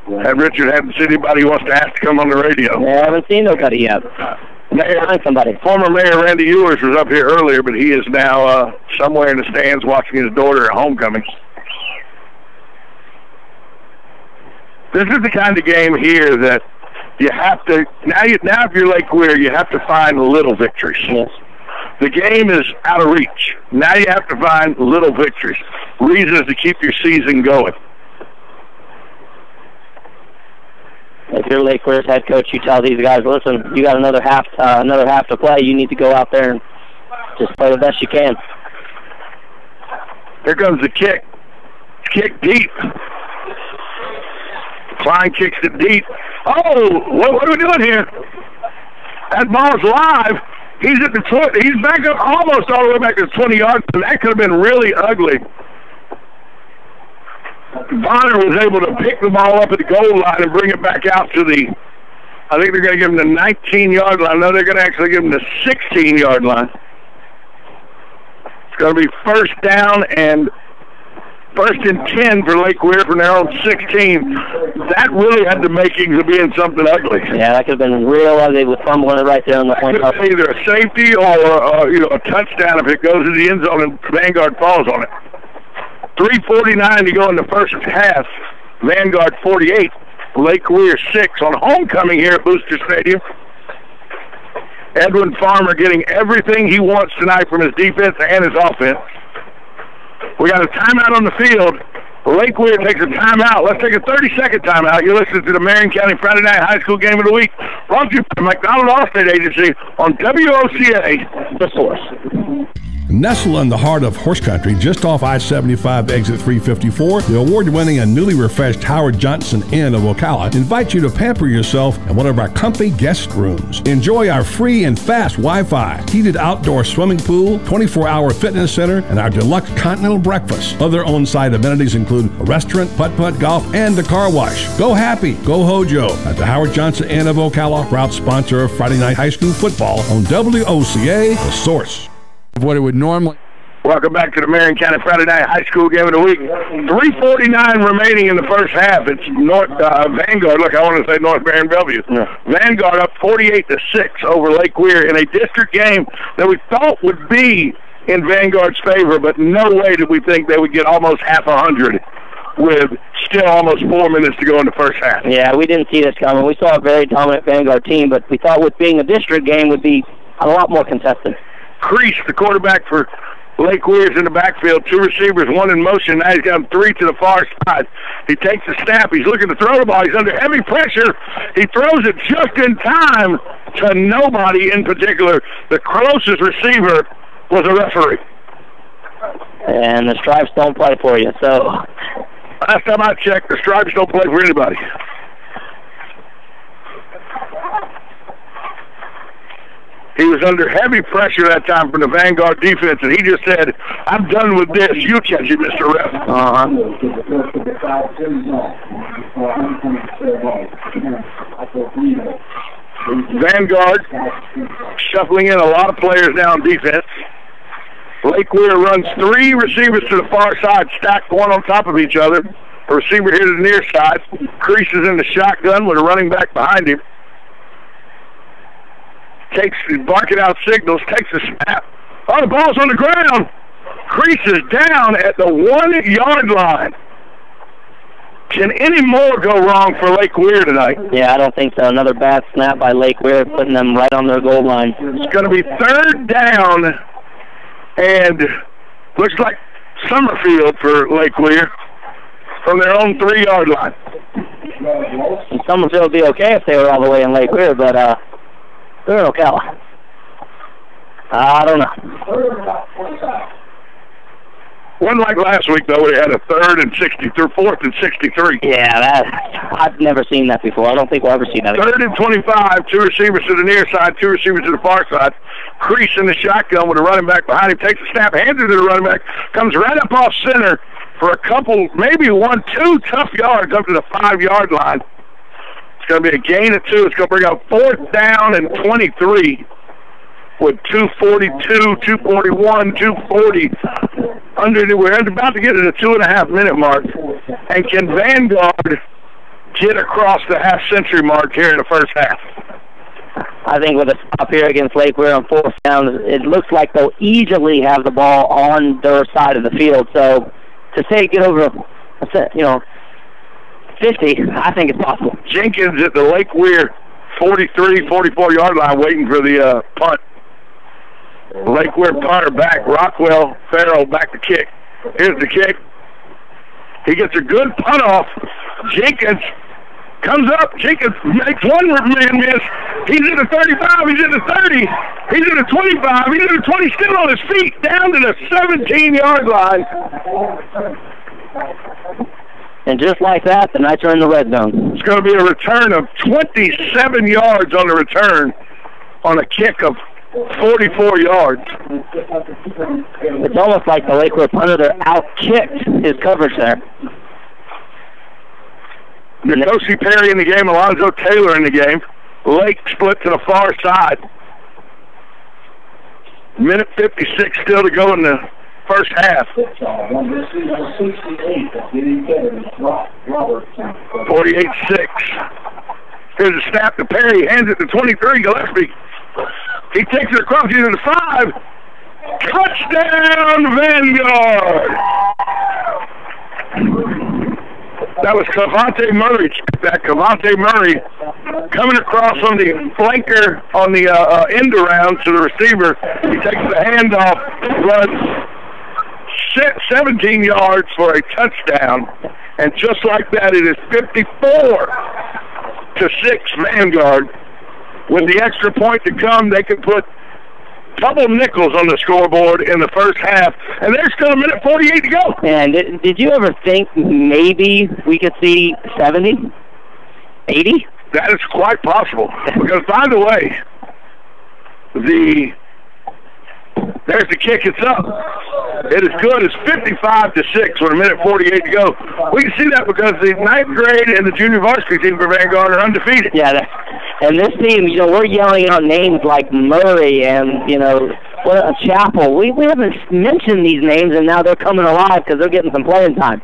Richard hasn't seen anybody who wants to ask to come on the radio. Yeah, I haven't seen nobody yet. Find somebody. Former Mayor Randy Ewers was up here earlier, but he is now somewhere in the stands watching his daughter at homecoming. This is the kind of game here that you have to, now if you're Lake Weir, you have to find little victories. Yes. The game is out of reach. Now you have to find little victories, reasons to keep your season going. If you're Lake Weir's head coach, you tell these guys, listen, you got another half to play. You need to go out there and just play the best you can. Here comes the kick. Kick deep. Klein kicks it deep. Oh, what are we doing here? That ball's live. He's at the 20. He's back up almost all the way back to the 20-yard line. That could have been really ugly. Bonner was able to pick the ball up at the goal line and bring it back out to the, I think they're going to give him the 19-yard line. No, they're going to actually give him the 16-yard line. It's going to be first down and first and 10 for Lake Weir from their own 16. That really had the makings of being something ugly. Yeah, that could have been real ugly with fumbling it right there on the point. It could be either a safety or a touchdown if it goes to the end zone and Vanguard falls on it. 3:49 to go in the first half. Vanguard 48, Lake Weir 6 on homecoming here at Booster Stadium. Edwin Farmer getting everything he wants tonight from his defense and his offense. We got a timeout on the field. Lake Weir takes a timeout. Let's take a 30-second timeout. You're listening to the Marion County Friday Night High School Game of the Week, brought to you by McDonald Allstate Agency on WOCA, The Source. Nestled in the heart of horse country, just off I-75 exit 354, the award-winning and newly refreshed Howard Johnson Inn of Ocala invites you to pamper yourself in one of our comfy guest rooms. Enjoy our free and fast Wi-Fi, heated outdoor swimming pool, 24-hour fitness center, and our deluxe continental breakfast. Other on-site amenities include a restaurant, putt-putt golf, and a car wash. Go happy, go Hojo at the Howard Johnson Inn of Ocala, proud sponsor of Friday Night High School football on WOCA, The Source. What it would normally. Welcome back to the Marion County Friday Night High School Game of the Week. 3:49 remaining in the first half. It's Vanguard. Look, I want to say North Marion Bellevue. Yeah. Vanguard up 48-6 over Lake Weir in a district game that we thought would be in Vanguard's favor, but no way did we think they would get almost half 100 with still almost 4 minutes to go in the first half. Yeah, we didn't see this coming. We saw a very dominant Vanguard team, but we thought with being a district game would be a lot more contested. Crease, the quarterback for Lake Weir's in the backfield. Two receivers, one in motion. Now he's got three to the far side. He takes the snap. He's looking to throw the ball. He's under heavy pressure. He throws it just in time to nobody in particular. The closest receiver was a referee. And the stripes don't play for you, so... Last time I checked, the stripes don't play for anybody. He was under heavy pressure that time from the Vanguard defense, and he just said, I'm done with this. You catch it, Mr. Ref. Vanguard shuffling in a lot of players now on defense. Lake Weir runs 3 receivers to the far side, stacked one on top of each other. A receiver here to the near side. Creases in the shotgun with a running back behind him. Takes the barking out signals, takes a snap. Oh, the ball's on the ground. Creases down at the 1-yard line. Can any more go wrong for Lake Weir tonight? Yeah, I don't think so. Another bad snap by Lake Weir, putting them right on their goal line. It's going to be 3rd down, and looks like Summerfield for Lake Weir from their own 3-yard line. And Summerfield would be okay if they were all the way in Lake Weir, but they're in Ocala. I don't know. Wasn't like last week, though, where they had a 4th and 63. Yeah, I've never seen that before. I don't think we'll ever see that again. 3rd and 25, 2 receivers to the near side, 2 receivers to the far side. Crease in the shotgun with a running back behind him, takes a snap, hands it to the running back, comes right up off center for a couple, maybe 1, 2 tough yards up to the 5-yard line. It's going to be a gain of 2. It's going to bring up 4th down and 23 with 2:42, 2:41, 2:40. We're about to get to the 2.5-minute mark. And can Vanguard get across the half-century mark here in the first half? I think with a stop here against Lake Weir on 4th down, it looks like they'll easily have the ball on their side of the field. So to say get over, 50, I think it's possible. Jenkins at the Lake Weir 43, 44-yard line waiting for the punt. Lake Weir punter back. Rockwell Farrell back to kick. Here's the kick. He gets a good punt off. Jenkins comes up. Jenkins makes one man miss. He's in the 35. He's in the 30. He's in the 25. He's in the 20. Still on his feet. Down to the 17-yard line. And just like that, the Knights are in the red zone. It's going to be a return of 27 yards on the return on a kick of 44 yards. It's almost like the Lake Weir punter out-kicked his coverage there. Nicosi Perry in the game, Alonzo Taylor in the game. Lake split to the far side. Minute 56 still to go in the first half. 48-6. Here's a snap to Perry, hands it to 23, Gillespie. He takes it across into the 5. Touchdown, Vanguard! That was Cavante Murray. That Cavante Murray coming across on the flanker on the end around to the receiver. He takes the handoff, runs 17 yards for a touchdown, and just like that, it is 54-6 Vanguard. With the extra point to come, they can put double nickels on the scoreboard in the first half, and there's still a minute 48 to go. And did you ever think maybe we could see 70, 80? That is quite possible. Because, by the way, there's the kick. It's up. It is good. It's 55-6 with a minute 48 to go. We can see that because the 9th grade and the junior varsity team for Vanguard are undefeated. Yeah, and this team, we're yelling out names like Murray and, Chapel. We haven't mentioned these names, and now they're coming alive because they're getting some playing time.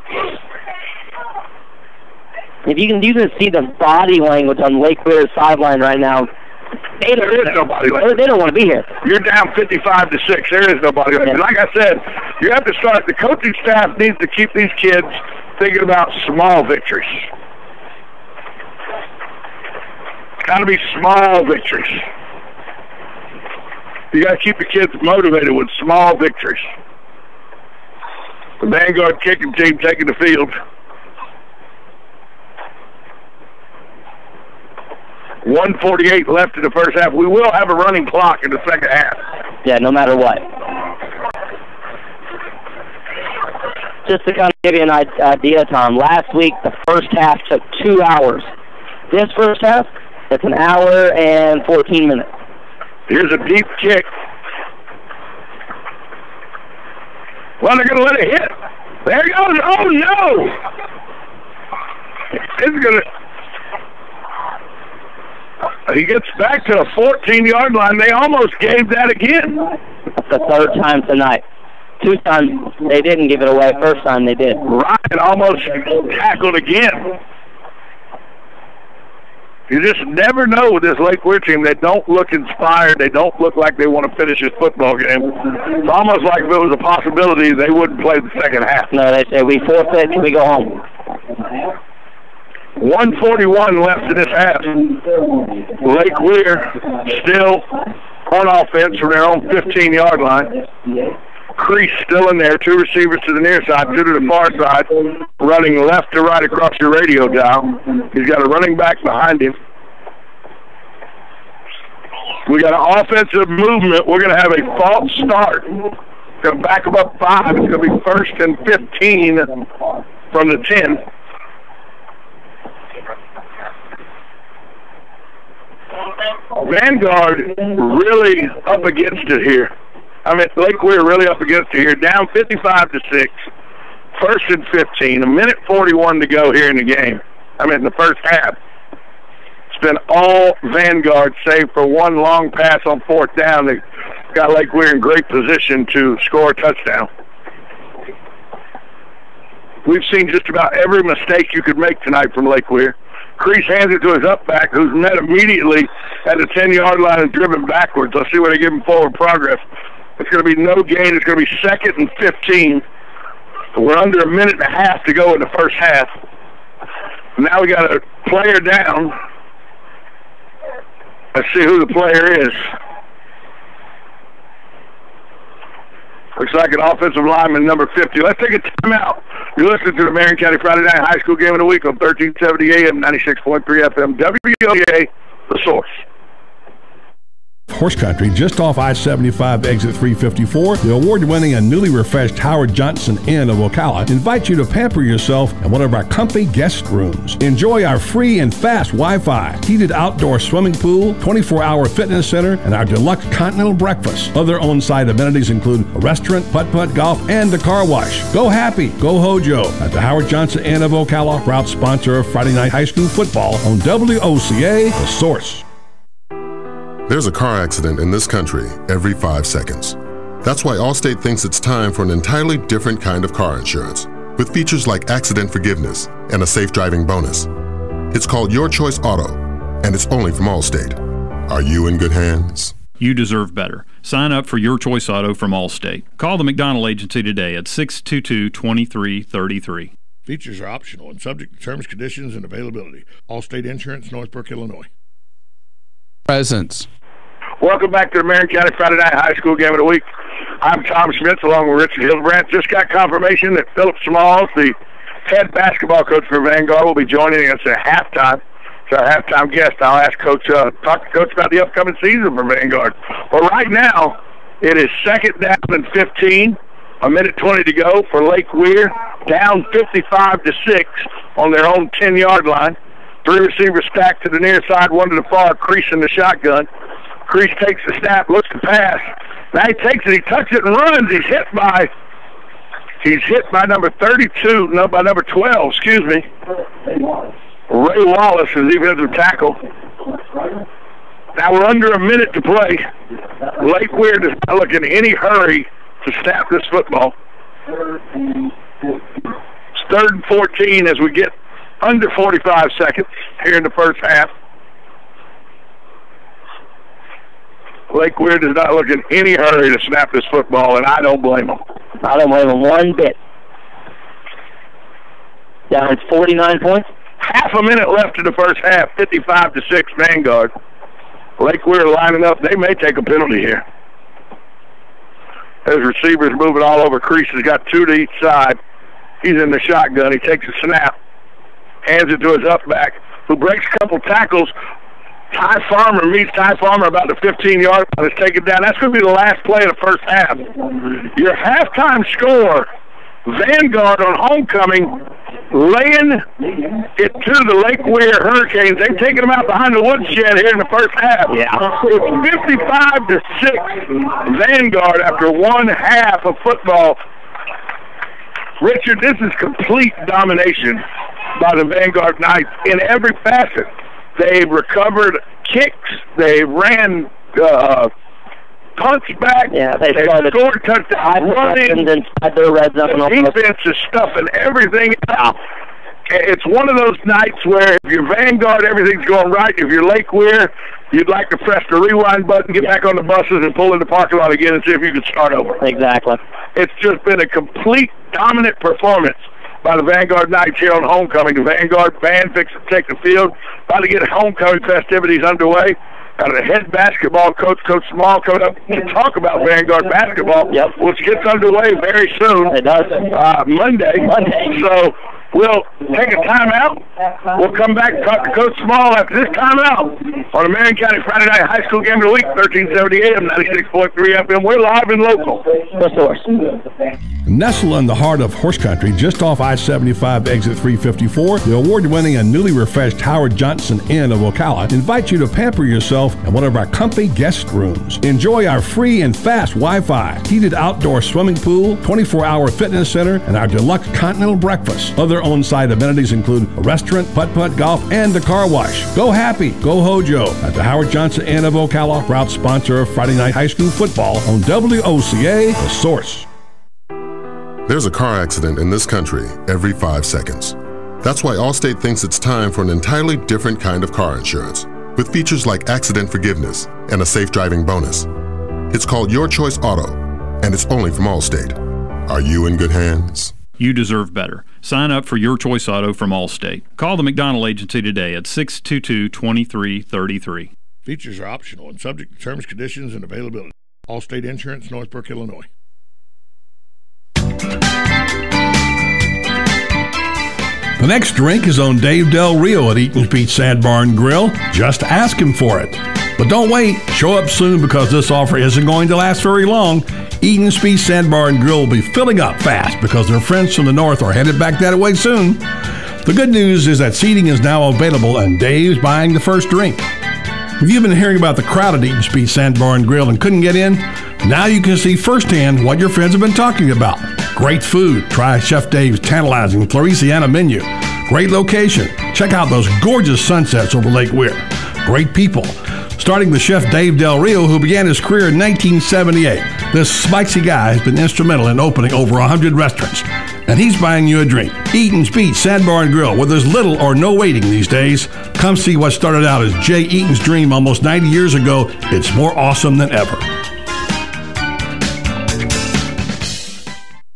If you can see the body language on Lake Weir's sideline right now. They don't want to be here. You're down 55-6. There is nobody. Yeah. Like I said, you have to start. The coaching staff needs to keep these kids thinking about small victories. It's got to be small victories. You got to keep the kids motivated with small victories. The Vanguard kicking team taking the field. 1:48 left in the first half. We will have a running clock in the second half. Yeah, no matter what. Just to kind of give you an idea, Tom, last week the first half took 2 hours. This first half, it's an hour and 14 minutes. Here's a deep kick. Well, they're going to let it hit. There he goes. Oh, no. It's going to... He gets back to the 14-yard line. They almost gave that again. That's the third time tonight. 2 times they didn't give it away. First time they did. Ryan almost tackled again. You just never know with this Lake Weir team. They don't look inspired. They don't look like they want to finish this football game. It's almost like if it was a possibility, they wouldn't play the second half. No, they say, we forfeit, we go home. 1:41 left in this half. Lake Weir still on offense from their own 15-yard line. Crease still in there, 2 receivers to the near side, 2 to the far side, running left to right across your radio dial. He's got a running back behind him. We got an offensive movement. We're going to have a false start. Going to back them up 5. It's going to be 1st and 15 from the 10. Vanguard really up against it here. I mean, Lake Weir really up against it here. Down 55-6. 1st and 15. 1:41 to go here in the game. I mean, in the first half. It's been all Vanguard, save for one long pass on 4th down. They got Lake Weir in great position to score a touchdown. We've seen just about every mistake you could make tonight from Lake Weir. Crease hands it to his up back, who's met immediately at the 10-yard line and driven backwards. Let's see what they give him forward progress. It's going to be no gain. It's going to be 2nd and 15. We're under a minute and a half to go in the first half. Now we got a player down. Let's see who the player is. Looks like an offensive lineman, number 50. Let's take a timeout. You're listening to the Marion County Friday Night High School Game of the Week on 1370 AM, 96.3 FM, WBOA, The Source. Horse Country, just off I-75 exit 354, the award-winning and newly refreshed Howard Johnson Inn of Ocala invites you to pamper yourself in one of our comfy guest rooms. Enjoy our free and fast Wi-Fi, heated outdoor swimming pool, 24-hour fitness center, and our deluxe continental breakfast. Other on-site amenities include a restaurant, putt-putt golf, and a car wash. Go happy, go Hojo at the Howard Johnson Inn of Ocala, proud sponsor of Friday Night High School football on WOCA, The Source. There's a car accident in this country every 5 seconds. That's why Allstate thinks it's time for an entirely different kind of car insurance, with features like accident forgiveness and a safe driving bonus. It's called Your Choice Auto, and it's only from Allstate. Are you in good hands? You deserve better. Sign up for Your Choice Auto from Allstate. Call the McDonald Agency today at 622-2333. Features are optional and subject to terms, conditions, and availability. Allstate Insurance, Northbrook, Illinois. Presence. Welcome back to the Marion County Friday Night High School Game of the Week. I'm Tom Schmitz along with Richard Hildebrandt. Just got confirmation that Philip Smalls, the head basketball coach for Vanguard, will be joining us at halftime. It's our halftime guest. I'll ask Coach, talk to Coach about the upcoming season for Vanguard. Well, right now, it is 2nd down and 15. 1:20 to go for Lake Weir. Down 55-6 on their own 10-yard line. 3 receivers stacked to the near side, 1 to the far, Crease in the shotgun. Crease takes the snap, looks to pass. Now he takes it, he tucks it and runs. He's hit by number 32, no, by number 12, excuse me. Ray Wallace is defensive tackle. Now we're under a minute to play. Lake Weir does not look in any hurry to snap this football. It's 3rd and 14 as we get under 45 seconds here in the first half. Lake Weir does not look in any hurry to snap this football, and I don't blame them. I don't blame them one bit. Down 49 points. Half a minute left in the first half, 55-6 Vanguard. Lake Weir lining up. They may take a penalty here. His receivers moving all over. Crease has got 2 to each side. He's in the shotgun. He takes a snap, hands it to his up back, who breaks a couple tackles. Ty Farmer meets Ty Farmer about the 15-yard line. Is taken down. That's going to be the last play of the first half. Your halftime score, Vanguard on homecoming, laying it to the Lake Weir Hurricanes. They've taken them out behind the woodshed here in the first half. Yeah. It's 55-6 Vanguard after one half of football. Richard, this is complete domination by the Vanguard Knights in every facet. They recovered kicks. They ran punts back. Yeah, they scored touchdowns. Running. Inside their red zone. The defense is stuffing everything out. It's one of those nights where if you're Vanguard, everything's going right. If you're Lake Weir, you'd like to press the rewind button, get back on the buses, and pull in the parking lot again and see if you can start over. Exactly. It's just been a complete dominant performance by the Vanguard Knights here on homecoming. The Vanguard band fixing to take the field, about to get homecoming festivities underway. Got a head basketball coach, Coach Small, coming up to talk about Vanguard basketball, which gets underway very soon. It does. Monday. So we'll take a timeout. We'll come back and talk to Coach Small after this timeout on the Marion County Friday Night High School Game of the Week, 1370 AM, 96.3 FM. We're live and local. The Source. Nestled in the heart of horse country, just off I-75 exit 354, the award-winning and newly refreshed Howard Johnson Inn of Ocala invites you to pamper yourself in one of our comfy guest rooms. Enjoy our free and fast Wi-Fi, heated outdoor swimming pool, 24-hour fitness center, and our deluxe continental breakfast. Other on-site amenities include a restaurant, putt-putt golf, and a car wash. Go happy, go Hojo at the Howard Johnson Inn of Ocala, proud sponsor of Friday Night High School football on WOCA, The Source. There's a car accident in this country every 5 seconds. That's why Allstate thinks it's time for an entirely different kind of car insurance, with features like accident forgiveness and a safe driving bonus. It's called Your Choice Auto, and it's only from Allstate. Are you in good hands? You deserve better. Sign up for Your Choice Auto from Allstate. Call the McDonald Agency today at 622-2333. Features are optional and subject to terms, conditions, and availability. Allstate Insurance, Northbrook, Illinois. The next drink is on Dave Del Rio at Eaton's Beach Sand Barn Grill. Just ask him for it. But don't wait. Show up soon because this offer isn't going to last very long. Eaton's Beach Sand Barn Grill will be filling up fast because their friends from the north are headed back that way soon. The good news is that seating is now available and Dave's buying the first drink. If you've been hearing about the crowd at Eaton's Beach Sand Barn Grill and couldn't get in, now you can see firsthand what your friends have been talking about. Great food. Try Chef Dave's tantalizing Floresiana menu. Great location. Check out those gorgeous sunsets over Lake Weir. Great people. Starting with Chef Dave Del Rio, who began his career in 1978. This spicy guy has been instrumental in opening over 100 restaurants. And he's buying you a drink. Eaton's Beach Sand Barn Grill, where there's little or no waiting these days. Come see what started out as Jay Eaton's dream almost 90 years ago. It's more awesome than ever.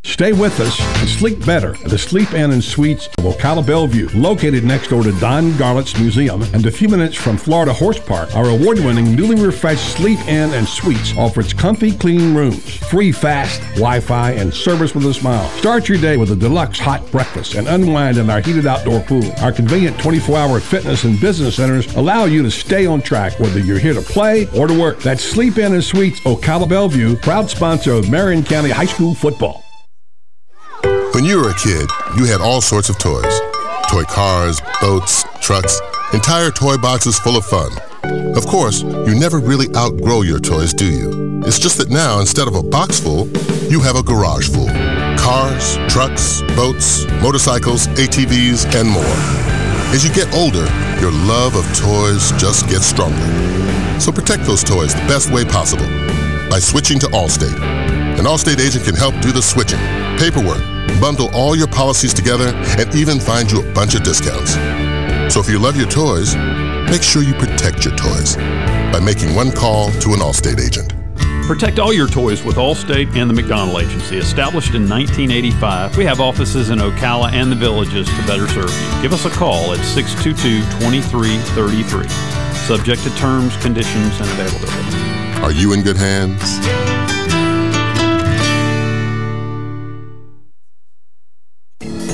Stay with us and sleep better at the Sleep Inn and Suites of Ocala Bellevue, located next door to Don Garlett's Museum and a few minutes from Florida Horse Park. Our award-winning, newly refreshed Sleep Inn and Suites offers comfy, clean rooms, free fast Wi-Fi, and service with a smile. Start your day with a deluxe hot breakfast and unwind in our heated outdoor pool. Our convenient 24-hour fitness and business centers allow you to stay on track whether you're here to play or to work. That's Sleep Inn and Suites Ocala Bellevue, proud sponsor of Marion County High School football. When you were a kid, you had all sorts of toys. Toy cars, boats, trucks, entire toy boxes full of fun. Of course, you never really outgrow your toys, do you? It's just that now, instead of a box full, you have a garage full. Cars, trucks, boats, motorcycles, ATVs, and more. As you get older, your love of toys just gets stronger. So protect those toys the best way possible by switching to Allstate. An Allstate agent can help do the switching, paperwork, bundle all your policies together, and even find you a bunch of discounts. So if you love your toys, make sure you protect your toys by making one call to an Allstate agent. Protect all your toys with Allstate and the McDonald Agency. Established in 1985, we have offices in Ocala and the Villages to better serve you. Give us a call at 622-2333. Subject to terms, conditions, and availability. Are you in good hands?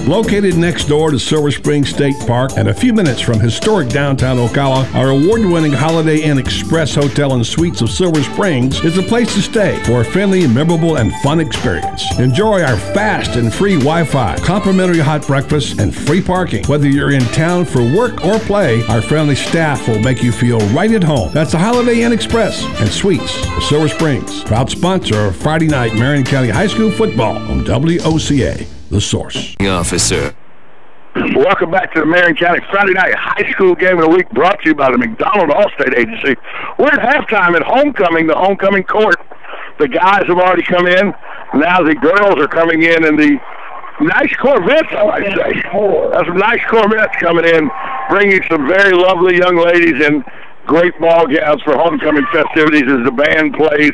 Located next door to Silver Spring State Park and a few minutes from historic downtown Ocala, our award-winning Holiday Inn Express Hotel and Suites of Silver Springs is the place to stay for a friendly, memorable, and fun experience. Enjoy our fast and free Wi-Fi, complimentary hot breakfast, and free parking. Whether you're in town for work or play, our friendly staff will make you feel right at home. That's the Holiday Inn Express and Suites of Silver Springs, proud sponsor of Friday night Marion County High School football on WOCA, The Source. Officer. Welcome back to the Marion County Friday Night High School Game of the Week, brought to you by the McDonald Allstate Agency. We're at halftime at homecoming, the homecoming court. The guys have already come in. Now the girls are coming in the nice Corvettes, I might say. That's some nice Corvettes coming in, bringing some very lovely young ladies in great ball gowns for homecoming festivities as the band plays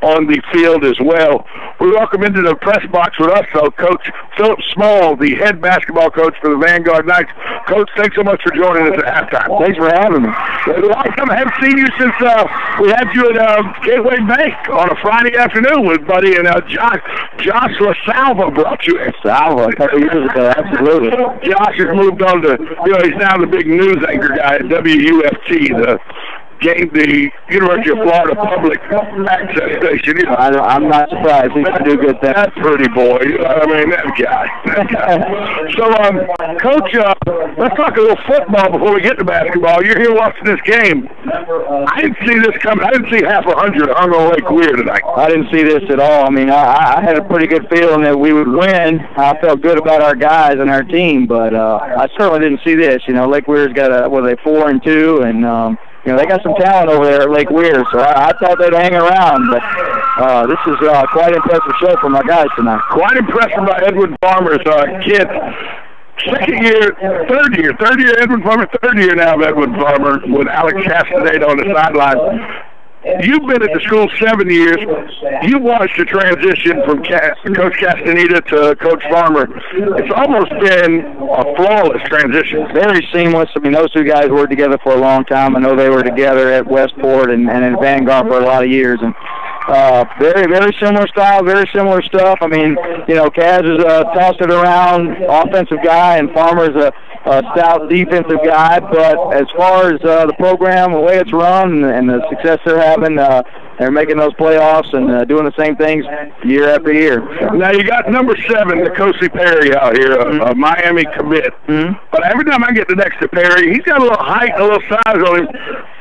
on the field as well. We welcome into the press box with us, though, Coach Philip Small, the head basketball coach for the Vanguard Knights. Coach, thanks so much for joining us at halftime. Thanks for having me. I haven't seen you since we had you at Gateway Bank on a Friday afternoon with Buddy and Josh LaSalva brought you in. Salva, a couple years ago, absolutely. Josh has moved on to, he's now the big news anchor guy at WUFT, the University of Florida Public Access Station. I'm not surprised. He's going to do good there. That pretty boy. I mean, that guy. So, Coach, let's talk a little football before we get to basketball. You're here watching this game. I didn't see this coming. I didn't see half 100 hung on Lake Weir tonight. I didn't see this at all. I mean, I had a pretty good feeling that we would win. I felt good about our guys and our team, but I certainly didn't see this. Lake Weir's got a 4-2, and they got some talent over there at Lake Weir, so I thought they'd hang around. But this is quite an impressive show from our guys tonight. Quite impressed by Edwin Farmer's kid. Third year, Edwin Farmer, third year now of Edwin Farmer with Alex Castaneda on the sideline. You've been at the school 7 years. You watched the transition from Coach Castaneda to Coach Farmer. It's almost been a flawless transition. Very seamless. I mean, those two guys worked together for a long time. I know they were together at Westport and in Vanguard for a lot of years. And very, very similar style, very similar stuff. I mean, Kaz is tossed it around, offensive guy, and Farmer's a stout defensive guy. But as far as the program, the way it's run, and the success they're having, they're making those playoffs and doing the same things year after year. Now you got number 7, Nicosi Perry out here, a Miami commit. But every time I get next to Perry, he's got a little height, a little size on him.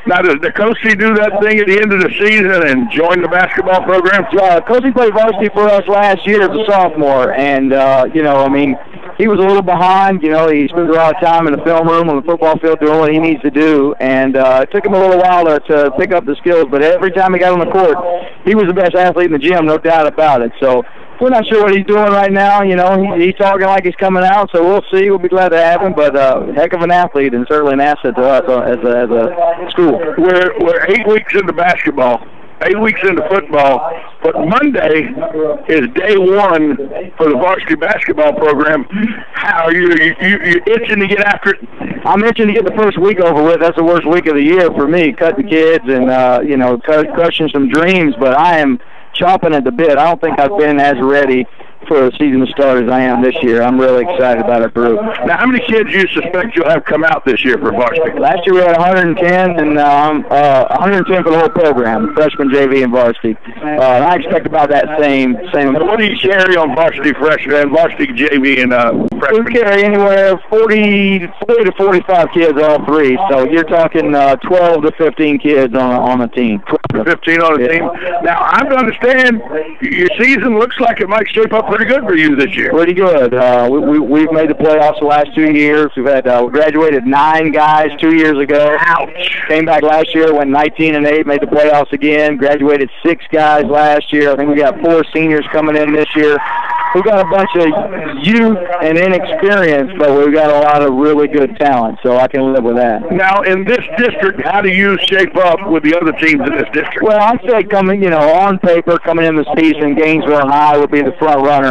Now, does Nicosi do that thing at the end of the season and join the basketball program? Nicosi played varsity for us last year as a sophomore, and, he was a little behind. He spends a lot of time in the film room on the football field doing what he needs to do, and it took him a little while to pick up the skills, but every time he got on the court, he was the best athlete in the gym, no doubt about it. So we're not sure what he's doing right now. He's talking like he's coming out, so we'll see. We'll be glad to have him, but heck of an athlete and certainly an asset to us as a school. We're 8 weeks into basketball. 8 weeks into football, but Monday is day 1 for the varsity basketball program. How are you itching to get after it? I'm itching to get the first week over with. That's the worst week of the year for me. Cut the kids and crushing some dreams, but I am chomping at the bit. I don't think I've been as ready for the season to start as I am this year. I'm really excited about our group. Now, how many kids do you suspect you'll have come out this year for varsity? Last year we had 110, and 110 for the whole program, freshman, JV, and varsity. I expect about that same. What do you carry on varsity freshman and varsity JV and freshman? We carry anywhere 40 to 45 kids, all three. So you're talking 12 to 15 kids on a team. 12 to 15 on a team. Now, I understand your season looks like it might shape up pretty good for you this year. Pretty good. We've made the playoffs the last 2 years. We've had we graduated 9 guys 2 years ago. Ouch. Came back last year, went 19-8, made the playoffs again. Graduated 6 guys last year. I think we got 4 seniors coming in this year. We've got a bunch of youth and inexperience, but we've got a lot of really good talent, so I can live with that. Now, in this district, how do you shape up with the other teams in this district? Well, I'd say on paper, coming in the season, Gainesville High would be the front runner.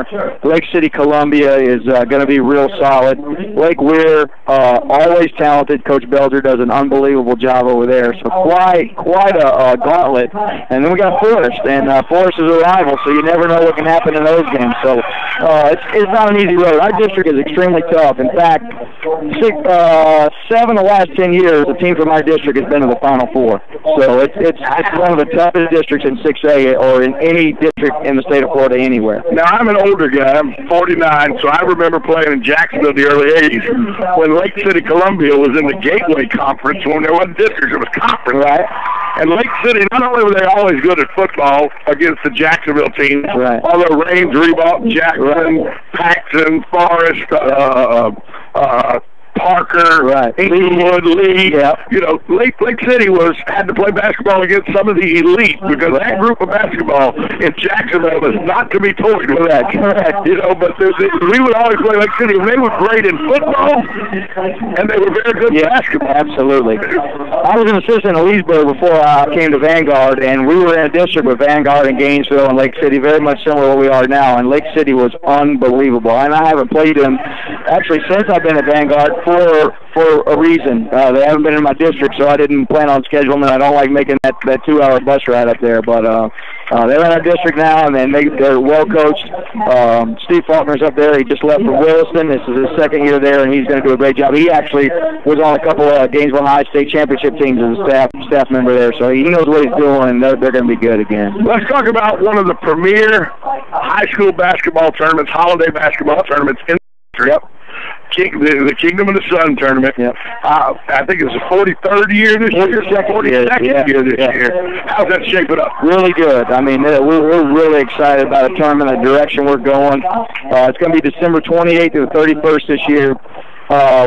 Lake City Columbia is going to be real solid. Lake Weir, always talented. Coach Belger does an unbelievable job over there. So quite a gauntlet. And then we got Forest, and Forest is a rival, so you never know what can happen in those games. So it's not an easy road. Our district is extremely tough. In fact, 7 of the last 10 years, a team from our district has been to the Final Four. So it's one of the toughest districts in 6A or in any district in the state of Florida anywhere. Now, I'm an older guy. I'm 49, so I remember playing in Jacksonville in the early 80s when Lake City, Columbia was in the Gateway Conference when there wasn't districts, it was conference. Right. And Lake City, not only were they always good at football against the Jacksonville teams, right, although Raines, Reebok, Jackson, Paxton, Forrest, Parker, right, Inglewood, Lee. Yeah. You know, Lake City had to play basketball against some of the elite because that group of basketball in Jacksonville was not to be toyed with. Correct. You know, but we would always play Lake City, and they were great in football, and they were very good in basketball. Absolutely. I was an assistant at Leesburg before I came to Vanguard, and we were in a district with Vanguard and Gainesville and Lake City, very much similar to what we are now, and Lake City was unbelievable. And I haven't played them, actually, since I've been at Vanguard for a reason. They haven't been in my district, so I didn't plan on scheduling them. I don't like making that 2-hour bus ride up there, but they're in our district now, and they're well coached. Steve Faulkner's up there. He just left from Williston. This is his second year there, and he's going to do a great job. He actually was on a couple of Gainesville High State Championship teams as a staff member there, so he knows what he's doing, and they're going to be good again. Let's talk about one of the premier high school basketball tournaments, holiday basketball tournaments in the district. Yep. The Kingdom of the Sun tournament. Yep. I think it's the 43rd year this year. 42nd year this year. How's that shaping up? Really good. I mean, we're really excited about the tournament, the direction we're going. It's going to be December 28th through the 31st this year.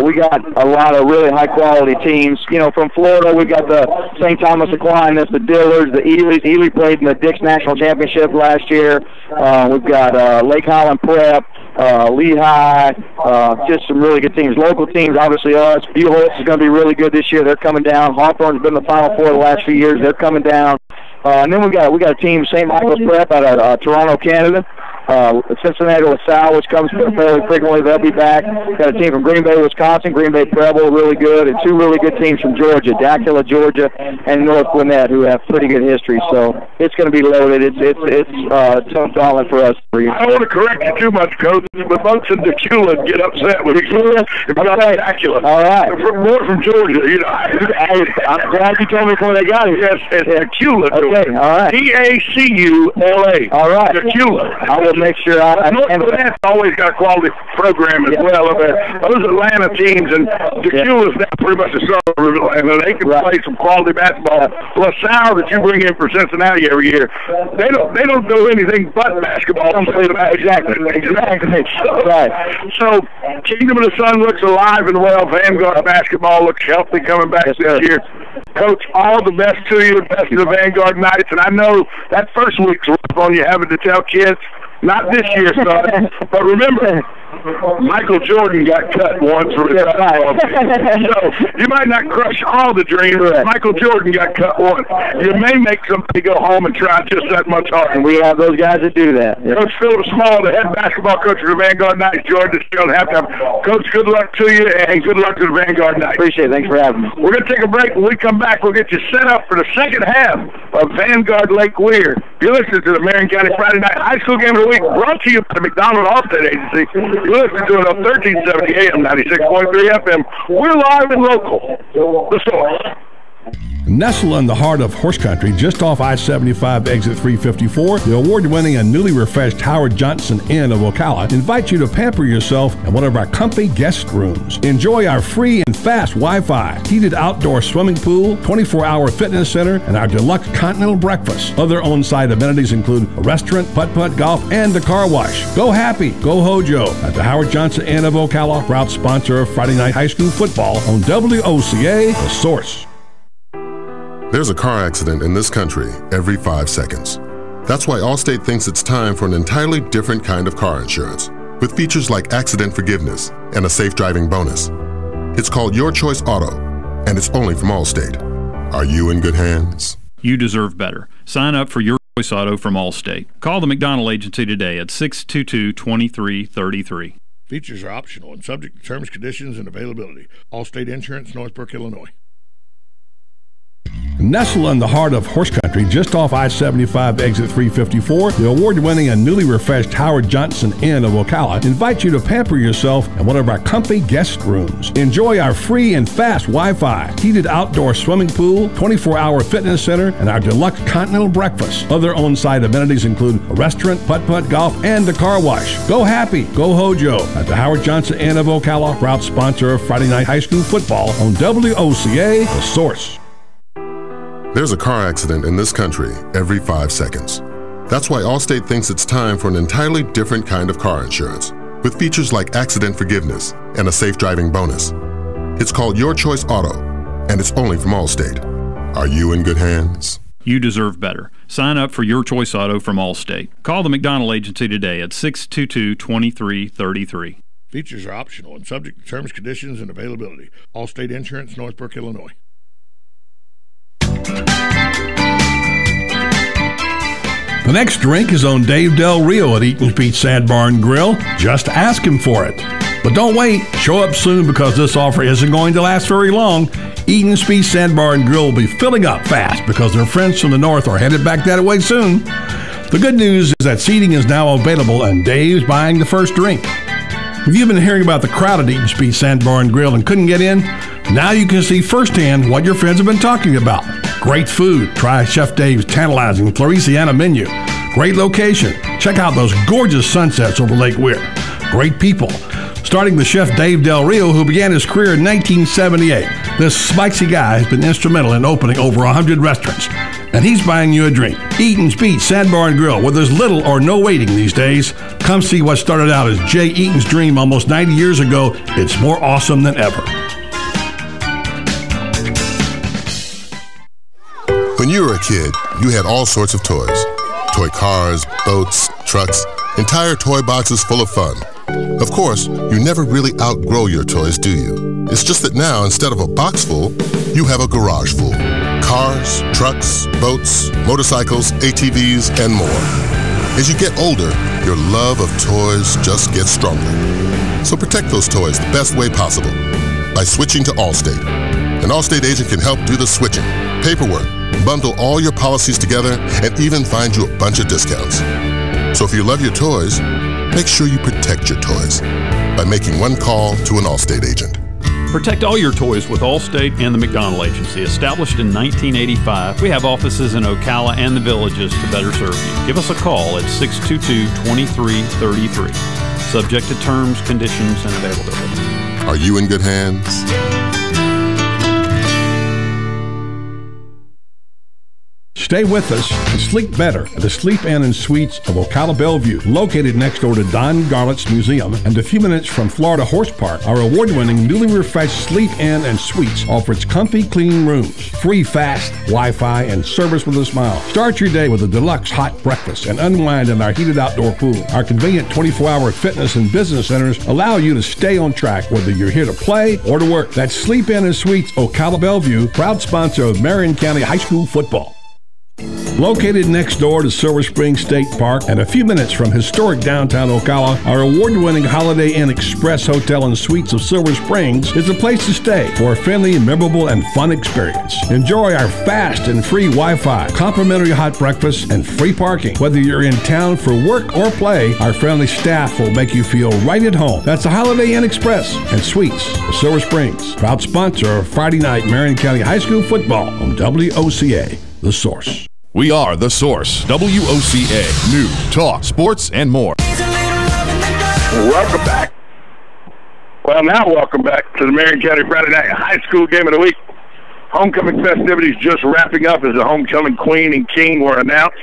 We got a lot of really high-quality teams. You know, from Florida, we got the St. Thomas Aquinas, the Dillards, the Elys. Ely played in the Dix National Championship last year. We've got Lake Highland Prep, Lehigh, just some really good teams. Local teams, obviously us. Buellholz is going to be really good this year. They're coming down. Hawthorne's been in the Final Four the last few years. They're coming down. And then we got a team, St. Michael's Prep out of Toronto, Canada. Cincinnati LaSalle, which comes fairly frequently, they'll be back. Got a team from Green Bay, Wisconsin, Green Bay Preble, really good, and 2 really good teams from Georgia, Dactyla, Georgia, and North Gwinnett, who have pretty good history. So it's going to be loaded. It's tough gauntlet for us. I don't want to correct you too much, Coach, but folks in Dactyla get upset with you. If not Dactyla. All right. More from Georgia, you know. I'm glad you told me before they got it. Yes, it's Dactyla. Okay, all right. Dacula. All right. Dacula. I will make sure North Atlanta's always got a quality program as well. Those Atlanta teams, and Dacula's now pretty much a suburb of Atlanta. They can play some quality basketball. LaSalle that you bring in for Cincinnati every year, they don't do anything but basketball. Exactly. So Kingdom of the Sun looks alive and well. Vanguard basketball looks healthy coming back this year. Coach, all the best to you, the best of the Vanguard Knights. And I know that first week's rough on you having to tell kids, not this year, son, but remember, Michael Jordan got cut once from his basketball team. So you might not crush all the dreams. Michael Jordan got cut once. You may make somebody go home and try just that much harder. And we have those guys that do that. Coach Philip Small, the head basketball coach of the Vanguard Knights, joined us here on halftime. Coach, good luck to you, and good luck to the Vanguard Knights. Appreciate it. Thanks for having me. We're going to take a break. When we come back, we'll get you set up for the second half of Vanguard Lake Weir. You're listening to the Marion County Friday Night High School Game of the Week, brought to you by the McDonald Allstate Agency. You're listening to it on 1370 AM, 96.3 FM. We're live and local. The Source. Nestled in the heart of horse country, just off I-75 exit 354, the award-winning and newly refreshed Howard Johnson Inn of Ocala invites you to pamper yourself in one of our comfy guest rooms. Enjoy our free and fast Wi-Fi, heated outdoor swimming pool, 24-hour fitness center, and our deluxe continental breakfast. Other on-site amenities include a restaurant, putt-putt golf, and a car wash. Go happy, go Hojo at the Howard Johnson Inn of Ocala, proud sponsor of Friday Night High School football on WOCA, The Source. There's a car accident in this country every 5 seconds. That's why Allstate thinks it's time for an entirely different kind of car insurance, with features like accident forgiveness and a safe driving bonus. It's called Your Choice Auto, and it's only from Allstate. Are you in good hands? You deserve better. Sign up for Your Choice Auto from Allstate. Call the McDonald Agency today at 622-2333. Features are optional and subject to terms, conditions, and availability. Allstate Insurance, Northbrook, Illinois. Nestled in the heart of horse country, just off I-75 exit 354, the award-winning and newly refreshed Howard Johnson Inn of Ocala invites you to pamper yourself in one of our comfy guest rooms. Enjoy our free and fast Wi-Fi, heated outdoor swimming pool, 24-hour fitness center, and our deluxe continental breakfast. Other on-site amenities include a restaurant, putt-putt golf, and a car wash. Go happy, go Hojo at the Howard Johnson Inn of Ocala, proud sponsor of Friday Night High School football on WOCA, The Source. There's a car accident in this country every 5 seconds. That's why Allstate thinks it's time for an entirely different kind of car insurance, with features like accident forgiveness and a safe driving bonus. It's called Your Choice Auto, and it's only from Allstate. Are you in good hands? You deserve better. Sign up for Your Choice Auto from Allstate. Call the McDonald Agency today at 622-2333. Features are optional and subject to terms, conditions, and availability. Allstate Insurance, Northbrook, Illinois. The next drink is on Dave Del Rio at Eaton's Beach Sand Barn Grill. Just ask him for it. But don't wait. Show up soon because this offer isn't going to last very long. Eaton's Beach Sand Barn Grill will be filling up fast because their friends from the north are headed back that way soon. The good news is that seating is now available and Dave's buying the first drink. If you've been hearing about the crowd at Eaton's Beach Sand Barn Grill and couldn't get in, now you can see firsthand what your friends have been talking about. Great food. Try Chef Dave's tantalizing Floresiana menu. Great location. Check out those gorgeous sunsets over Lake Weir. Great people. Starting with Chef Dave Del Rio, who began his career in 1978. This spicy guy has been instrumental in opening over 100 restaurants. And he's buying you a drink. Eaton's Beach Sand Barn Grill, where there's little or no waiting these days. Come see what started out as Jay Eaton's dream almost 90 years ago. It's more awesome than ever. When you were a kid, you had all sorts of toys. Toy cars, boats, trucks, entire toy boxes full of fun. Of course, you never really outgrow your toys, do you? It's just that now, instead of a box full, you have a garage full. Cars, trucks, boats, motorcycles, ATVs, and more. As you get older, your love of toys just gets stronger. So protect those toys the best way possible by switching to Allstate. An Allstate agent can help do the switching, paperwork, bundle all your policies together, and even find you a bunch of discounts. So if you love your toys, make sure you protect your toys by making one call to an Allstate agent. Protect all your toys with Allstate and the McDonald Agency. Established in 1985, we have offices in Ocala and the Villages to better serve you. Give us a call at 622-2333. Subject to terms, conditions, and availability. Are you in good hands? Stay with us and sleep better at the Sleep Inn and Suites of Ocala Bellevue, located next door to Don Garlett's Museum and a few minutes from Florida Horse Park. Our award-winning, newly refreshed Sleep Inn and Suites offers comfy, clean rooms, free fast Wi-Fi, and service with a smile. Start your day with a deluxe hot breakfast and unwind in our heated outdoor pool. Our convenient 24-hour fitness and business centers allow you to stay on track whether you're here to play or to work. That's Sleep Inn and Suites Ocala Bellevue, proud sponsor of Marion County High School football. Located next door to Silver Spring State Park and a few minutes from historic downtown Ocala, our award-winning Holiday Inn Express Hotel and Suites of Silver Springs is a place to stay for a friendly, memorable, and fun experience. Enjoy our fast and free Wi-Fi, complimentary hot breakfast, and free parking. Whether you're in town for work or play, our friendly staff will make you feel right at home. That's the Holiday Inn Express and Suites of Silver Springs, proud sponsor of Friday night Marion County High School football on WOCA, The Source. We are The Source, WOCA, news, talk, sports, and more. Welcome back. Well, now welcome back to the Marion County Friday Night High School Game of the Week. Homecoming festivities just wrapping up as the homecoming queen and king were announced.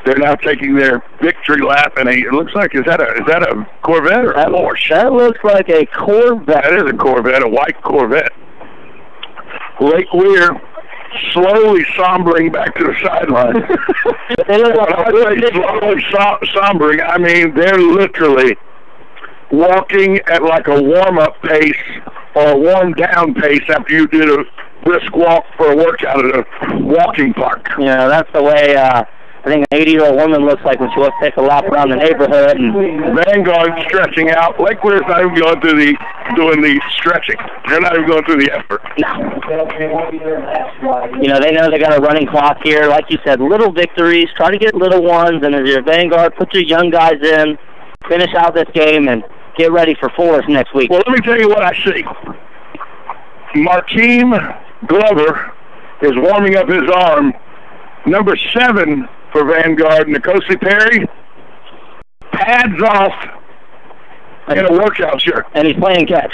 They're now taking their victory lap, and it looks like, is that a Corvette or a Porsche? That looks like a Corvette. That is a Corvette, a white Corvette. Lake Weir slowly sombering back to the sideline. When I say slowly sombering, I mean they're literally walking at like a warm-up pace or a warm-down pace after you did a brisk walk for a workout at a walking park. You know, that's the way I think an 80-year-old woman looks like when she wants to take a lap around the neighborhood. And Vanguard stretching out. Lake Weir's not even going through doing the stretching. They're not even going through the effort. No. You know, they know they got a running clock here. Like you said, little victories. Try to get little ones. And as your Vanguard, put your young guys in, finish out this game, and get ready for Forest next week. Well, let me tell you what I see. Markeem Glover is warming up his arm. Number 7 for Vanguard, Nkosi Perry, pads off in a workout shirt. And he's playing catch.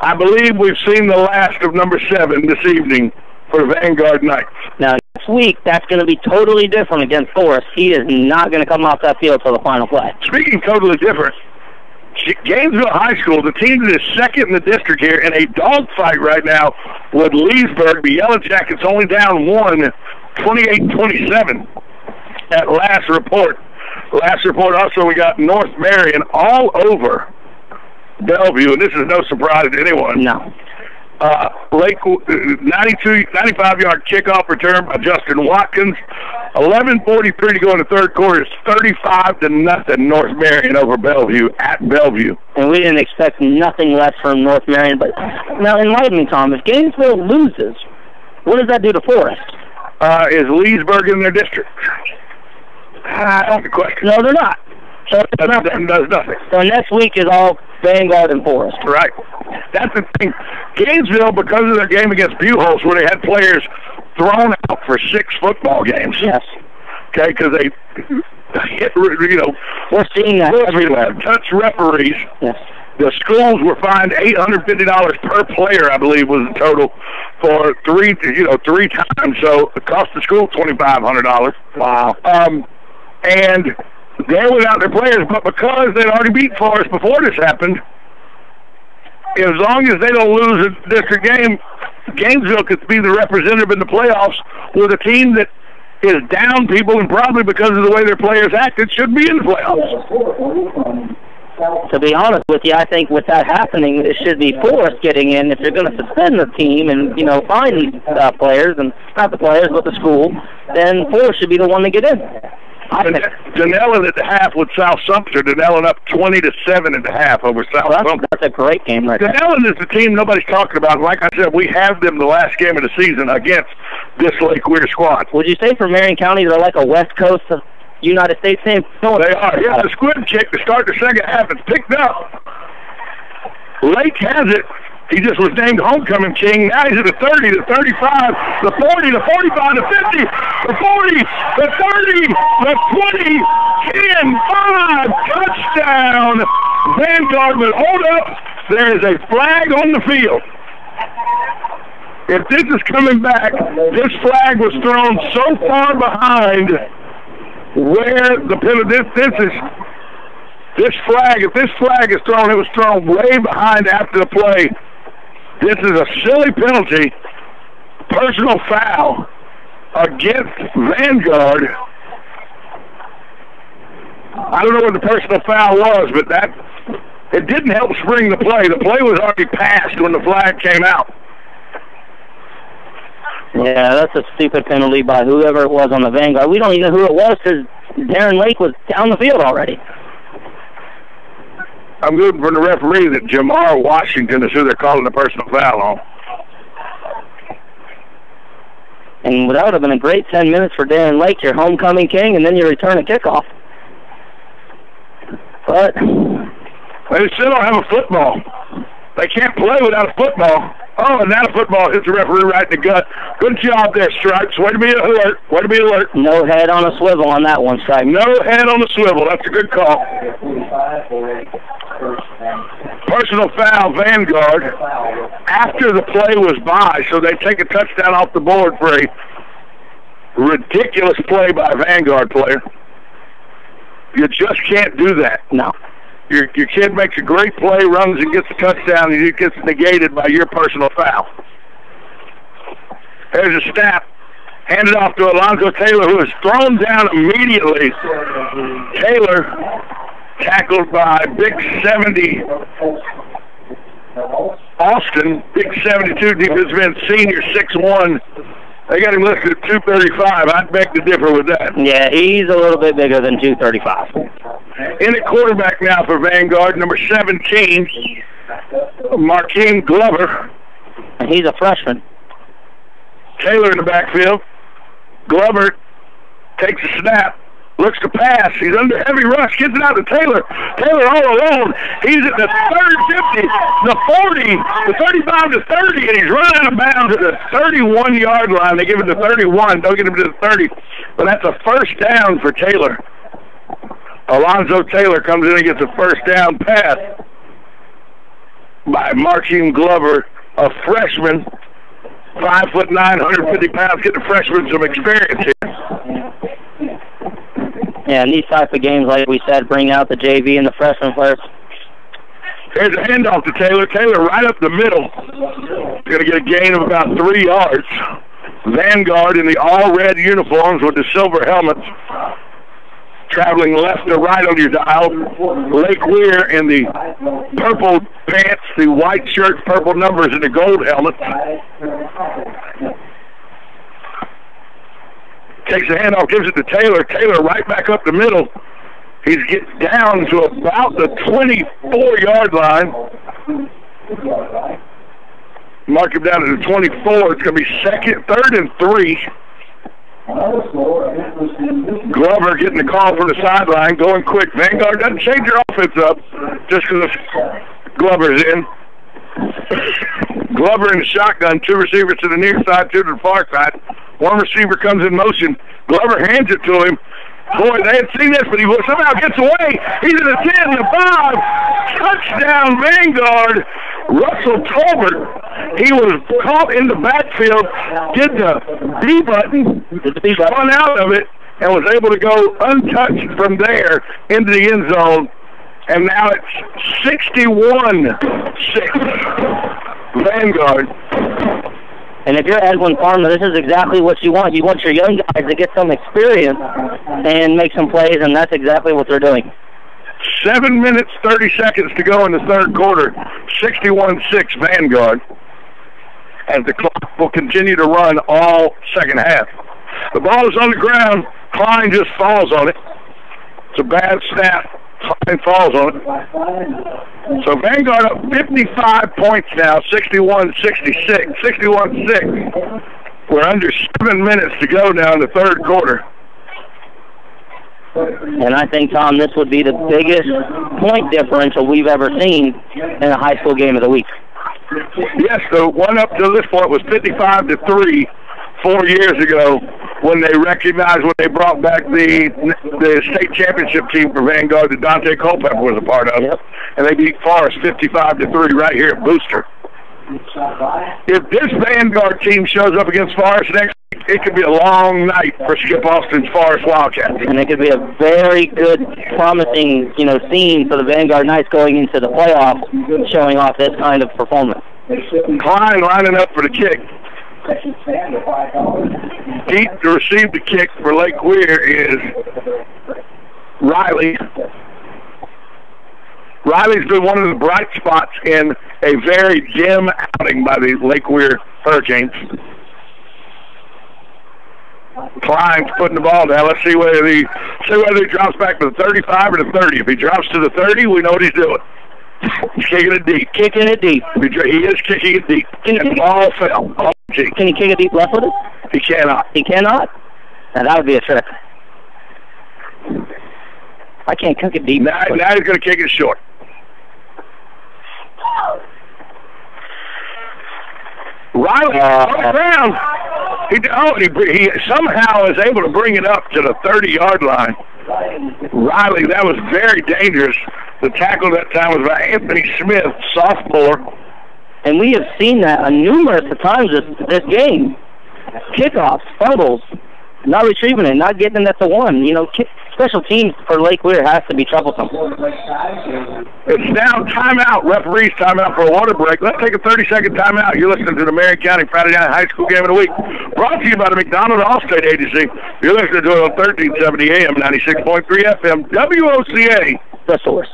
I believe we've seen the last of number 7 this evening for Vanguard Knights. Now, next week, that's going to be totally different against Forest. He is not going to come off that field for the final play. Speaking totally different, Gainesville High School, the team that is second in the district here, in a dogfight right now with Leesburg. The Yellow Jackets only down 1, 28-27 at last report. Also, we got North Marion all over Bellevue, and this is no surprise to anyone. No. Lake 95-yard kickoff return by Justin Watkins. 11:43 to go in the third quarter. It's 35-0 North Marion over Bellevue at Bellevue. And we didn't expect nothing less from North Marion. But now, enlighten me, Tom. If Gainesville loses, what does that do to Forest? Is Leesburg in their district? I don't question. No, they're not. So that does nothing. So next week is all Vanguard and Forest. Right. That's the thing. Gainesville, because of their game against Buchholz, where they had players thrown out for 6 football games. Yes. Okay, because they hit, we're seeing that everywhere. Touch referees. Yes. The schools were fined $850 per player, I believe, was the total for 3 times. So it cost the school $2,500. Wow. And they're without their players, but because they'd already beat Forest before this happened, as long as they don't lose a district game, Gainesville could be the representative in the playoffs with a team that is down people, and probably because of the way their players acted, should be in the playoffs. To be honest with you, I think with that happening, it should be Forest getting in. If they're going to suspend the team and, fine these players, and not the players, but the school, then Forest should be the one to get in. Denellen at the half with South Sumter. Denellen up 20-7 at the half over South Sumter. That's a great game right there. Denellen is the team nobody's talking about. Like I said, we have them the last game of the season against this Lake Weir squad. Would you say for Marion County they're like a West Coast of United States team? No, they are. Yeah, the squib kick to start the second half is picked up. Lake has it. He just was named homecoming king. Now he's at the 30, the 35, the 40, the 45, the 50, the 40, the 30, the 20, 10, 5, touchdown. Vanguard, but hold up. There is a flag on the field. If this is coming back, this flag was thrown so far behind where the penalty, this flag, if this flag is thrown, it was thrown way behind after the play. This is a silly penalty, personal foul against Vanguard. I don't know what the personal foul was, but it didn't help spring the play. The play was already passed when the flag came out. Yeah, that's a stupid penalty by whoever it was on the Vanguard. We don't even know who it was because Darren Lake was down the field already. I'm good for the referee that Jamar Washington is who they're calling the personal foul on. And that would have been a great 10 minutes for Darren Lake, your homecoming king, and then you return a kickoff. But they still don't have a football. They can't play without a football. Oh, and now the football hits the referee right in the gut. Good job there, Stripes. Way to be alert. Way to be alert. No head on a swivel on that one, Stripes. No head on a swivel. That's a good call. Personal foul, Vanguard. After the play was by, so they take a touchdown off the board for a ridiculous play by a Vanguard player. You just can't do that. No. Your kid makes a great play, runs and gets a touchdown, and it gets negated by your personal foul. There's a snap. Handed off to Alonzo Taylor, who is thrown down immediately. Taylor tackled by Big 70 Austin, Big 72 defensive end, senior 6'1", They got him listed at 235. I'd beg to differ with that. Yeah, he's a little bit bigger than 235. In at quarterback now for Vanguard, number 17, Marquine Glover. And he's a freshman. Taylor in the backfield. Glover takes a snap, looks to pass. He's under heavy rush, gets it out to Taylor. Taylor all alone. He's at the 30, 50, the 40, the 35 to 30, and he's run out of bounds at the 31-yard line. They give it to 31. Don't get him to the 30. But that's a first down for Taylor. Alonzo Taylor comes in and gets a first down pass by Marquine Glover, a freshman, 5'9", 150 pounds, getting a freshman some experience here. Yeah, and these type of games, like we said, bring out the JV and the freshman players. Here's a handoff to Taylor. Taylor right up the middle. Going to get a gain of about 3 yards. Vanguard in the all-red uniforms with the silver helmets, traveling left to right on your dial. Lake Weir in the purple pants, the white shirt, purple numbers, and the gold helmet. Takes the handoff, gives it to Taylor. Taylor right back up the middle. He's getting down to about the 24-yard line. Mark him down to the 24. It's going to be 3rd and 3. Glover getting the call from the sideline, going quick. Vanguard doesn't change their offense up just because Glover's in. Glover in the shotgun, 2 receivers to the near side, 2 to the far side. 1 receiver comes in motion. Glover hands it to him. Boy, they had seen this, but he somehow gets away. He's in the 10, the 5. Touchdown, Vanguard. Russell Tolbert. He was caught in the backfield, did the B button, spun out of it, and was able to go untouched from there into the end zone. And now it's 61-6. Vanguard. And if you're Edwin Farmer, this is exactly what you want. You want your young guys to get some experience and make some plays, and that's exactly what they're doing. 7 minutes, 30 seconds to go in the third quarter. 61-6 Vanguard. As the clock will continue to run all second half. The ball is on the ground. Klein just falls on it. It's a bad snap. Klein falls on it. So Vanguard up 55 points now, 61-66, 61-6. We're under 7 minutes to go now in the third quarter. And I think, Tom, this would be the biggest point differential we've ever seen in a high school game of the week. Yes, the one up to this point was 55-3 4 years ago when they recognized, when they brought back the state championship team for Vanguard that Dante Culpepper was a part of. Yep. And they beat Forest 55-3 right here at Booster. If this Vanguard team shows up against Forest next week, it could be a long night for Skip Austin's Forest Wildcats. And it could be a very good, promising, scene for the Vanguard Knights going into the playoffs, showing off this kind of performance. Klein lining up for the kick. Deep to receive the kick for Lake Weir is Riley. Riley's been one of the bright spots in a very dim outing by the Lake Weir Hurricanes. Klein's putting the ball down. Let's see whether he drops back to the 35 or the 30. If he drops to the 30, we know what he's doing. He's kicking it deep. Kicking it deep. He is kicking it deep. And the ball fell. Can he kick it deep left-footed? He cannot. He cannot? Now, that would be a trick. I can't kick it deep. Now he's going to kick it short. Riley on the ground. He somehow is able to bring it up to the 30-yard line. Riley, that was very dangerous. The tackle that time was by Anthony Smith, sophomore. And we have seen that numerous times this game. Kickoffs, fumbles, not retrieving it, not getting it at the 1. Special teams for Lake Weir has to be troublesome. It's now timeout. Referees timeout for a water break. Let's take a 30-second timeout. You're listening to the Marion County Friday Night High School Game of the Week. Brought to you by the McDonald Allstate Agency. You're listening to it on 1370 AM, 96.3 FM, WOCA. The Source.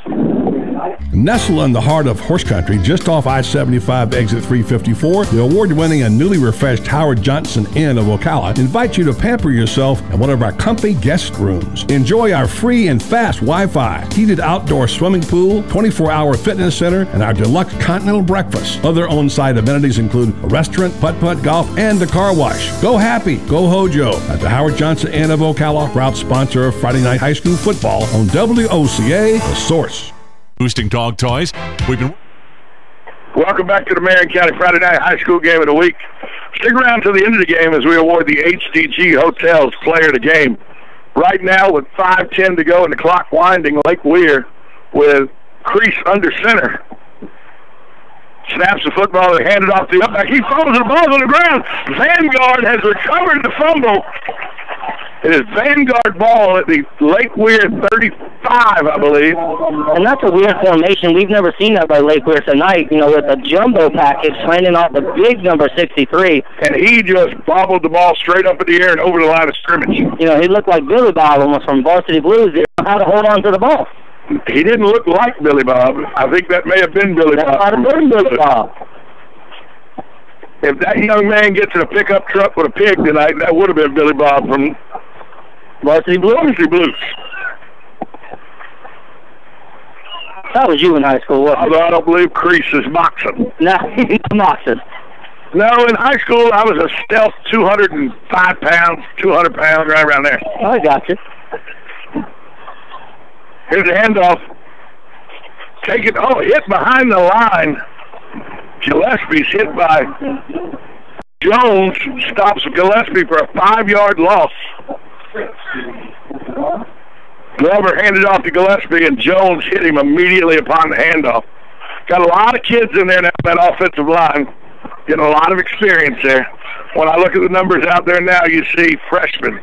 Nestled in the heart of horse country, just off I-75 exit 354, the award-winning and newly refreshed Howard Johnson Inn of Ocala invites you to pamper yourself in one of our comfy guest rooms. Enjoy our free and fast Wi-Fi, heated outdoor swimming pool, 24-hour fitness center, and our deluxe continental breakfast. Other on-site amenities include a restaurant, putt-putt golf, and a car wash. Go happy, go Hojo at the Howard Johnson Inn of Ocala, proud sponsor of Friday Night High School football on WOCA, The Source. Boosting dog toys. Welcome back to the Marion County Friday Night High School Game of the Week. Stick around to the end of the game as we award the HDG Hotels Player of the Game. Right now, with 5:10 to go and the clock winding, Lake Weir with Crease under center. Snaps the football and handed off to the upback. He fumbles the ball on the ground. Vanguard has recovered the fumble. It is Vanguard ball at the Lake Weir 35, I believe. And that's a weird formation. We've never seen that by Lake Weir tonight, you know, with a jumbo package handing off the big number 63. And he just bobbled the ball straight up in the air and over the line of scrimmage. You know, he looked like Billy Bob almost from Varsity Blues. He didn't know how to hold on to the ball. He didn't look like Billy Bob. I think that may have been Billy Bob. That might have been Billy Bob. If that young man gets in a pickup truck with a pig tonight, that would have been Billy Bob from Varsity Blues. Varsity Blues. That was you in high school, wasn't it? Although I don't believe Crease is boxing. No, he's boxing. No, in high school I was a stealth 205 pounds, 200 pounds, right around there. I got you. Here's the handoff. Take it. Oh, hit behind the line. Gillespie's hit by Jones. Stops Gillespie for a 5-yard loss. Glover handed off to Gillespie, and Jones hit him immediately upon the handoff. Got a lot of kids in there now, that offensive line. Getting a lot of experience there. When I look at the numbers out there now, you see freshman,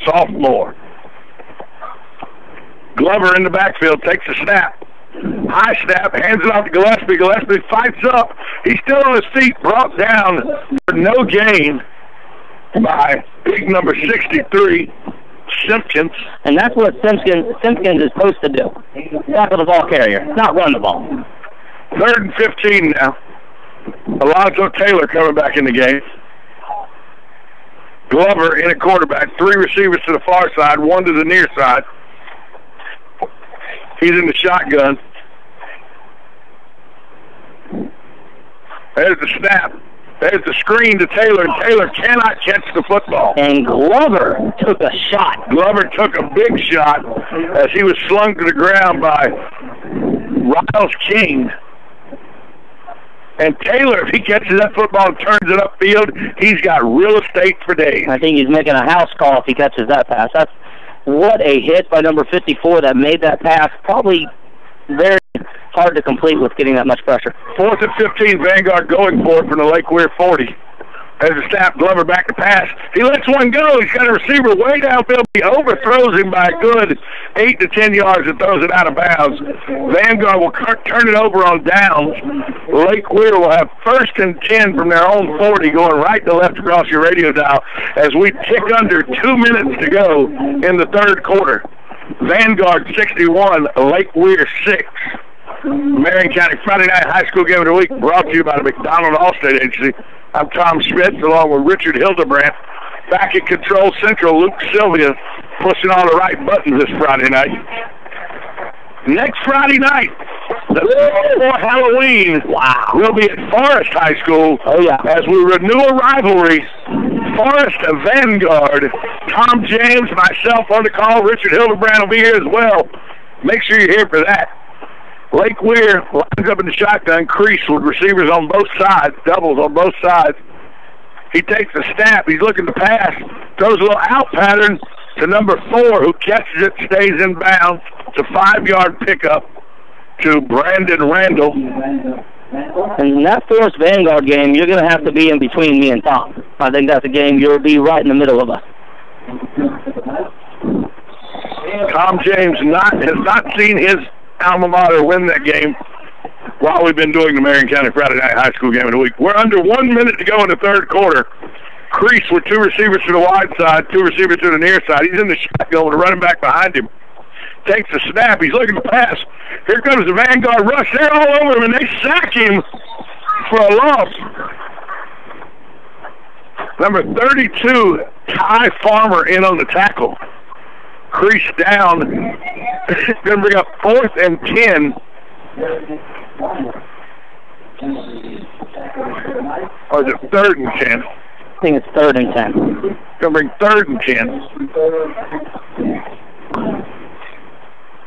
sophomore. Glover in the backfield takes a snap. High snap, hands it off to Gillespie. Gillespie fights up. He's still on his feet, brought down for no gain by big number 63, Simpkins. And that's what Simpkins is supposed to do. Tackle the ball carrier, not run the ball. 3rd and 15 now. Alonzo Taylor coming back in the game. Glover in a quarterback. 3 receivers to the far side, 1 to the near side. He's in the shotgun. There's the snap. There's the screen to Taylor, and Taylor cannot catch the football. And Glover took a shot. Glover took a big shot as he was slung to the ground by Riles King. And Taylor, if he catches that football and turns it upfield, he's got real estate for days. I think he's making a house call if he catches that pass. That's what a hit by number 54 that made that pass. Probably very hard to complete with getting that much pressure. 4th and 15, Vanguard going for it from the Lake Weir 40. There's a snap, Glover back to pass. He lets one go. He's got a receiver way downfield. He overthrows him by a good 8 to 10 yards and throws it out of bounds. Vanguard will turn it over on downs. Lake Weir will have 1st and 10 from their own 40 going right to left across your radio dial as we tick under 2 minutes to go in the 3rd quarter. Vanguard 61, Lake Weir 6. Marion County Friday Night High School Game of the Week brought to you by the McDonald Allstate Agency. I'm Tom Schmitz along with Richard Hildebrandt. Back at Control Central, Luke Sylvia pushing all the right buttons this Friday night. Next Friday night, the day before Halloween, we'll be at Forest High School as we renew a rivalry. Forest Vanguard. Tom James, myself on the call. Richard Hildebrandt will be here as well. Make sure you're here for that. Lake Weir lines up in the shotgun, crease with receivers on both sides, doubles on both sides. He takes a snap. He's looking to pass. Throws a little out pattern to number 4, who catches it, stays in bounds. It's a 5-yard pickup to Brandon Randall. And in that Forest Vanguard game, you're going to have to be in between me and Tom. I think that's a game you'll be right in the middle of us. Tom James has not seen his alma mater win that game while we've been doing the Marion County Friday Night High School Game of the Week. We're under 1 minute to go in the 3rd quarter. Crease with 2 receivers to the wide side, 2 receivers to the near side. He's in the shotgun with a running back behind him. takes the snap. He's looking to pass. Here comes the Vanguard rush. They're all over him, and they sack him for a loss. Number 32, Ty Farmer, in on the tackle. Crease down. Going to bring up 4th and 10. Or is it 3rd and 10? I think it's 3rd and 10. Going to bring 3rd and 10.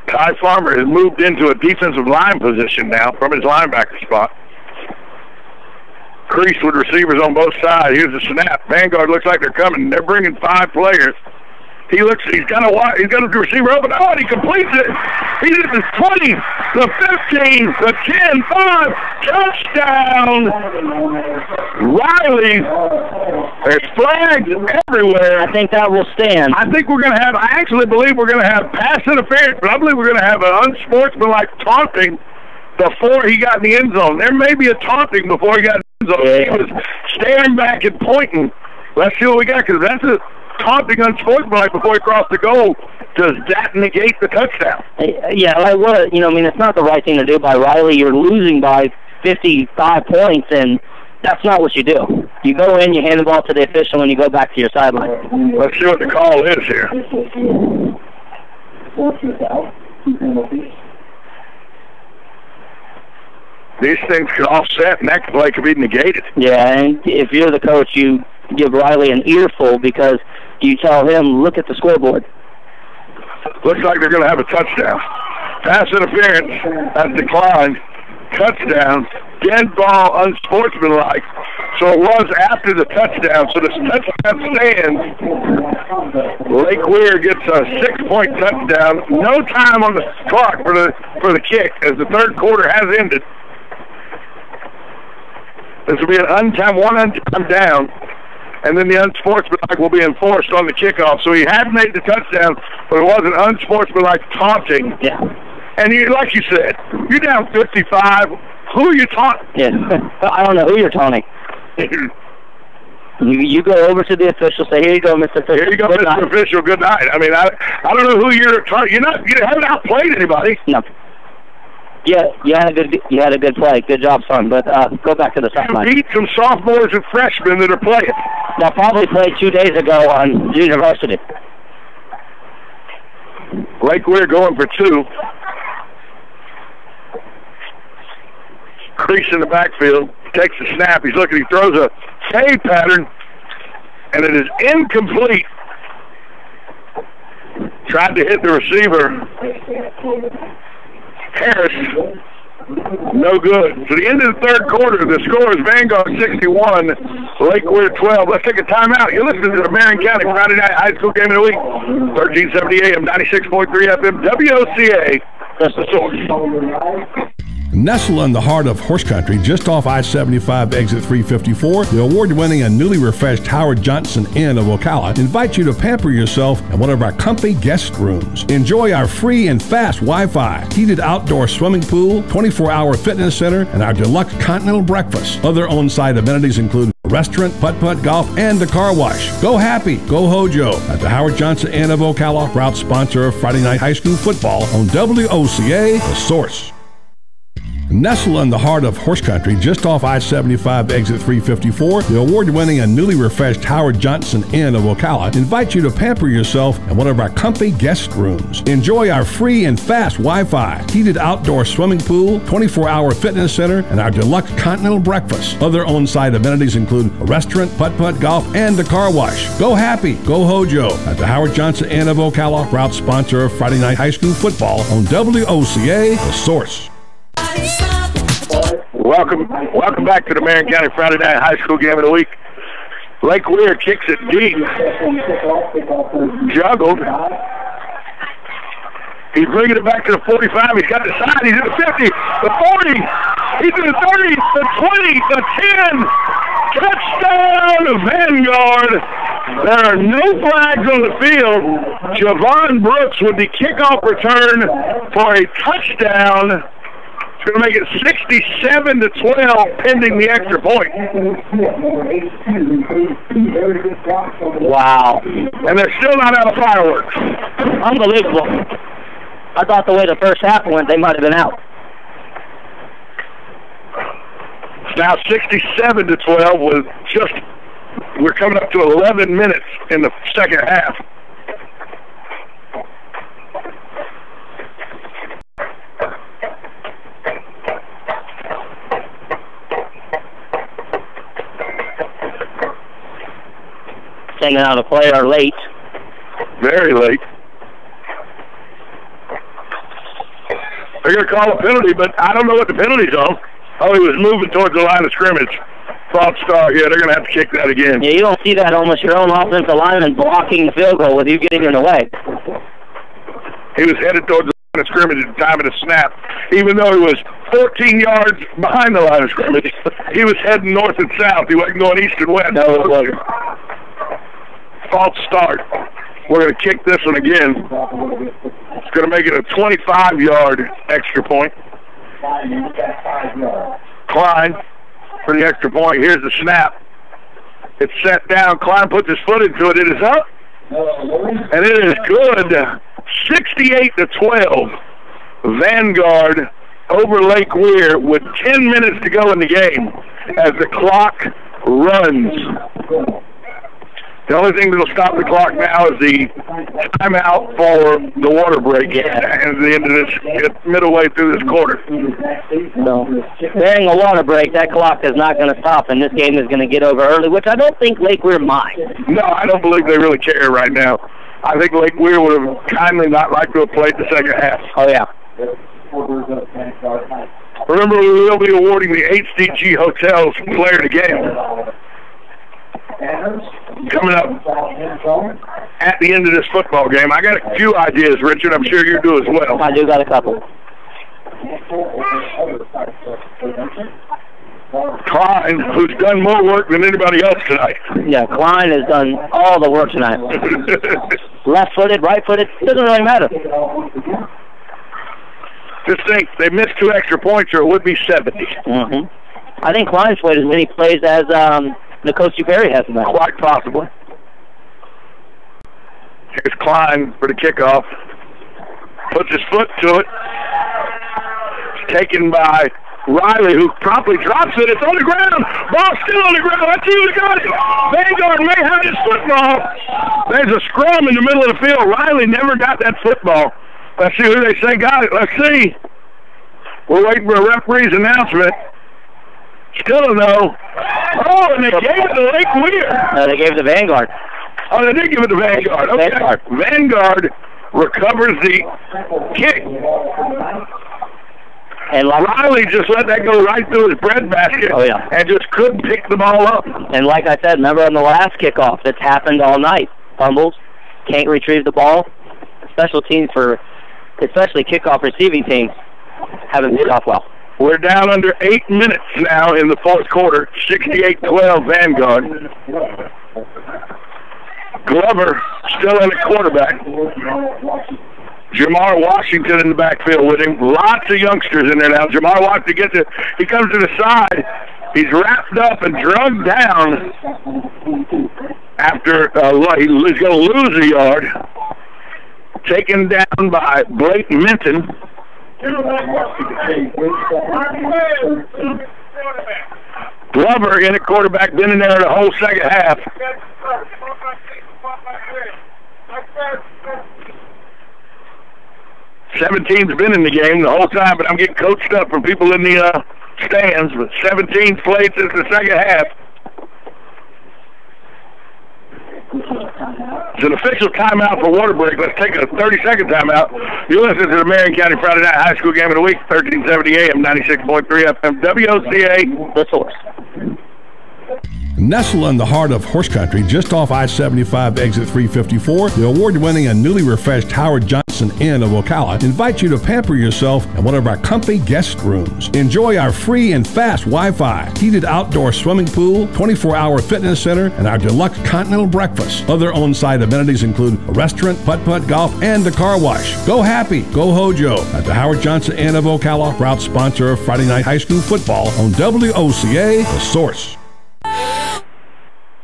Ty Farmer has moved into a defensive line position now from his linebacker spot. Crease with receivers on both sides. Here's the snap. Vanguard looks like they're coming. They're bringing 5 players. He looks. He's got a receiver open. Oh, and he completes it. He's at the 20, the 15, the 10, 5. Touchdown. Riley. There's flags everywhere. I think that will stand. I think we're going to have. I actually believe we're going to have pass interference, but I believe we're going to have an unsportsmanlike taunting before he got in the end zone. There may be a taunting before he got in the end zone. Yeah. He was staring back and pointing. Let's see what we got, because that's a taunting unsportsmanlike before he crossed the goal. Does that negate the touchdown? Yeah, like what? I mean, it's not the right thing to do by Riley. You're losing by 55 points, and that's not what you do. You go in, you hand the ball to the official, and you go back to your sideline. Let's see what the call is here. These things could offset, and that play could be negated. Yeah, and if you're the coach, you give Riley an earful because you tell him, look at the scoreboard. Looks like they're going to have a touchdown. Pass interference has declined. Touchdown. Dead ball, unsportsmanlike. So it was after the touchdown. So the touchdown stands. Lake Weir gets a 6-point touchdown. No time on the clock for the kick as the third quarter has ended. This will be one untimed down, and then the unsportsmanlike will be enforced on the kickoff. So he had made the touchdown, but it was an unsportsmanlike taunting. Yeah. And like you said, you're down 55. Who are you taunting? Yeah. I don't know who you're taunting. You go over to the official, say, here you go, Mr. Official. Here you go, Mr. Official. Good night. I mean, I don't know who you're taunting. You haven't outplayed anybody. No. Yeah, you had a good play. Good job, son. But go back to the sideline. You beat some sophomores and freshmen that are playing. That probably played 2 days ago on junior varsity. Lake Weir going for 2. Crease in the backfield. Takes the snap. He's looking. He throws a fade pattern, and it is incomplete. Tried to hit the receiver. Harris, no good. So the end of the third quarter, the score is Vanguard 61, Lake Weir 12. Let's take a timeout. You're listening to the Marion County Friday Night High School Game of the Week, 1370 AM, 96.3 FM, WOCA, the Source. Nestled in the heart of horse country, just off I-75 exit 354, the award-winning and newly refreshed Howard Johnson Inn of Ocala invites you to pamper yourself in one of our comfy guest rooms. Enjoy our free and fast Wi-Fi, heated outdoor swimming pool, 24-hour fitness center, and our deluxe continental breakfast. Other on-site amenities include a restaurant, putt-putt golf, and a car wash. Go happy, go Hojo at the Howard Johnson Inn of Ocala, proud sponsor of Friday Night High School football on WOCA, The Source. Nestled in the heart of horse country, just off I-75 exit 354, the award-winning and newly refreshed Howard Johnson Inn of Ocala invites you to pamper yourself in one of our comfy guest rooms. Enjoy our free and fast Wi-Fi, heated outdoor swimming pool, 24-hour fitness center, and our deluxe continental breakfast. Other on-site amenities include a restaurant, putt-putt golf, and a car wash. Go happy, go Hojo at the Howard Johnson Inn of Ocala, proud sponsor of Friday Night High School football on WOCA, The Source. Welcome back to the Marion County Friday Night High School Game of the Week. Lake Weir kicks it deep. Juggled. He's bringing it back to the 45. He's got the side. He's at the 50, the 40. He's at the 30, the 20, the 10. Touchdown, Vanguard. There are no flags on the field. Javon Brooks with the kickoff return for a touchdown. Going to make it 67-12, pending the extra point. Wow. And they're still not out of fireworks. Unbelievable. I thought the way the first half went, they might have been out. It's now 67-12 with we're coming up to 11 minutes in the second half. Sending out a player late. Very late. They're going to call a penalty, but I don't know what the penalty's on. Oh, he was moving towards the line of scrimmage. False start. Yeah, they're going to have to kick that again. Yeah, you don't see that almost your own offensive lineman blocking the field goal with you getting in the way. He was headed towards the line of scrimmage at the time of the snap. Even though he was 14 yards behind the line of scrimmage, he was heading north and south. He wasn't going east and west. No, it wasn't. False start. We're going to kick this one again. It's going to make it a 25-yard extra point. Klein for the extra point. Here's the snap. It's set down. Klein puts his foot into it. It is up. And it is good. 68-12. Vanguard over Lake Weir with 10 minutes to go in the game as the clock runs. The only thing that will stop the clock now is the timeout for the water break at the end of this, middle way through this quarter. So, during a water break, that clock is not going to stop, and this game is going to get over early, which I don't think Lake Weir minds. No, I don't believe they really care right now. I think Lake Weir would have kindly not liked to have played the second half. Oh, yeah. Remember, we will be awarding the HDG Hotels Player of the Game coming up at the end of this football game. I got a few ideas, Richard. I'm sure you do as well. I do got a couple. Klein, who's done more work than anybody else tonight. Yeah, Klein has done all the work tonight. Left-footed, right-footed, doesn't really matter. Just think, they missed 2 extra points or it would be 70. Mm-hmm. I think Klein's played as many plays as Nicosia Perry has tonight. Quite possibly. Here's Klein for the kickoff. Puts his foot to it. It's taken by Riley, who promptly drops it. It's on the ground. Ball still on the ground. Let's see who's got it. Vanguard may have his football. There's a scrum in the middle of the field. Riley never got that football. Let's see who they say got it. Let's see. We're waiting for a referee's announcement. Still a no. Oh, and they gave it to Lake Weir. No, they gave it to Vanguard. Oh, they did give it to Vanguard. Okay. Vanguard recovers the kick. And Riley just let that go right through his breadbasket. Oh, yeah. And just couldn't pick the ball up. And like I said, remember on the last kickoff, it's happened all night. Fumbles, can't retrieve the ball. Special teams for, especially kickoff receiving teams, haven't picked off well. We're down under 8 minutes now in the fourth quarter. 68-12 Vanguard. Glover still in the quarterback. Jamar Washington in the backfield with him. Lots of youngsters in there now. Jamar Washington gets it. He comes to the side. He's wrapped up and drugged down after he's going to lose a yard. Taken down by Blake Minton. Glover in at quarterback, been in there the whole second half. 17's been in the game the whole time, but I'm getting coached up from people in the stands. But 17's played since the second half. It's an official timeout for water break. Let's take a 30-second timeout. You're listening to the Marion County Friday Night High School Game of the Week, 1370 AM, 96.3 FM, WOCA. The Source. Nestled in the heart of horse country, just off I-75 exit 354, the award-winning and newly refreshed Howard Johnson Inn of Ocala invites you to pamper yourself in one of our comfy guest rooms. Enjoy our free and fast Wi-Fi, heated outdoor swimming pool, 24-hour fitness center, and our deluxe continental breakfast. Other on-site amenities include a restaurant, putt-putt golf, and a car wash. Go happy, go Hojo at the Howard Johnson Inn of Ocala, proud sponsor of Friday Night High School football on WOCA, The Source.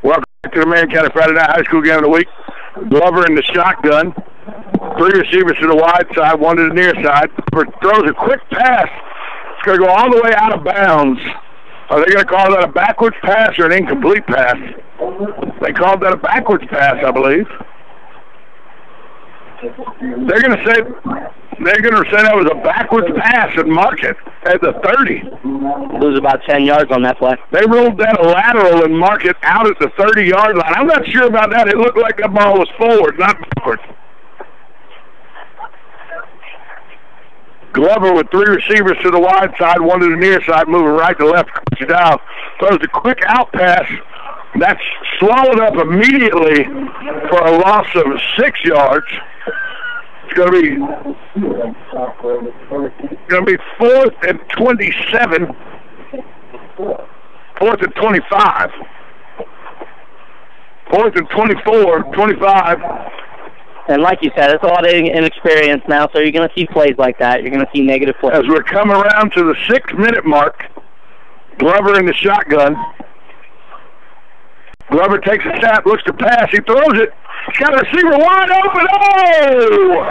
Welcome to the Marion County Friday Night High School Game of the Week. Glover in the shotgun. Three receivers to the wide side, one to the near side. Throws a quick pass. It's going to go all the way out of bounds. Are they going to call that a backwards pass or an incomplete pass? They called that a backwards pass, I believe. They're going to say that was a backwards pass and mark it at the 30. Lose about 10 yards on that play. They ruled that a lateral and mark it out at the 30-yard line. I'm not sure about that. It looked like that ball was forward, not backwards. Glover with three receivers to the wide side, one to the near side, moving right to left. Down. Throws a quick out pass. That's swallowed up immediately for a loss of 6 yards. It's going to be 4th and 27. 4th and 25. 4th and 24, 25. And like you said, it's a lot of inexperience now, so you're going to see plays like that. You're going to see negative plays. As we're coming around to the 6-minute mark, Glover in the shotgun. Glover takes a snap, looks to pass. He throws it. He's got a receiver wide open. Oh!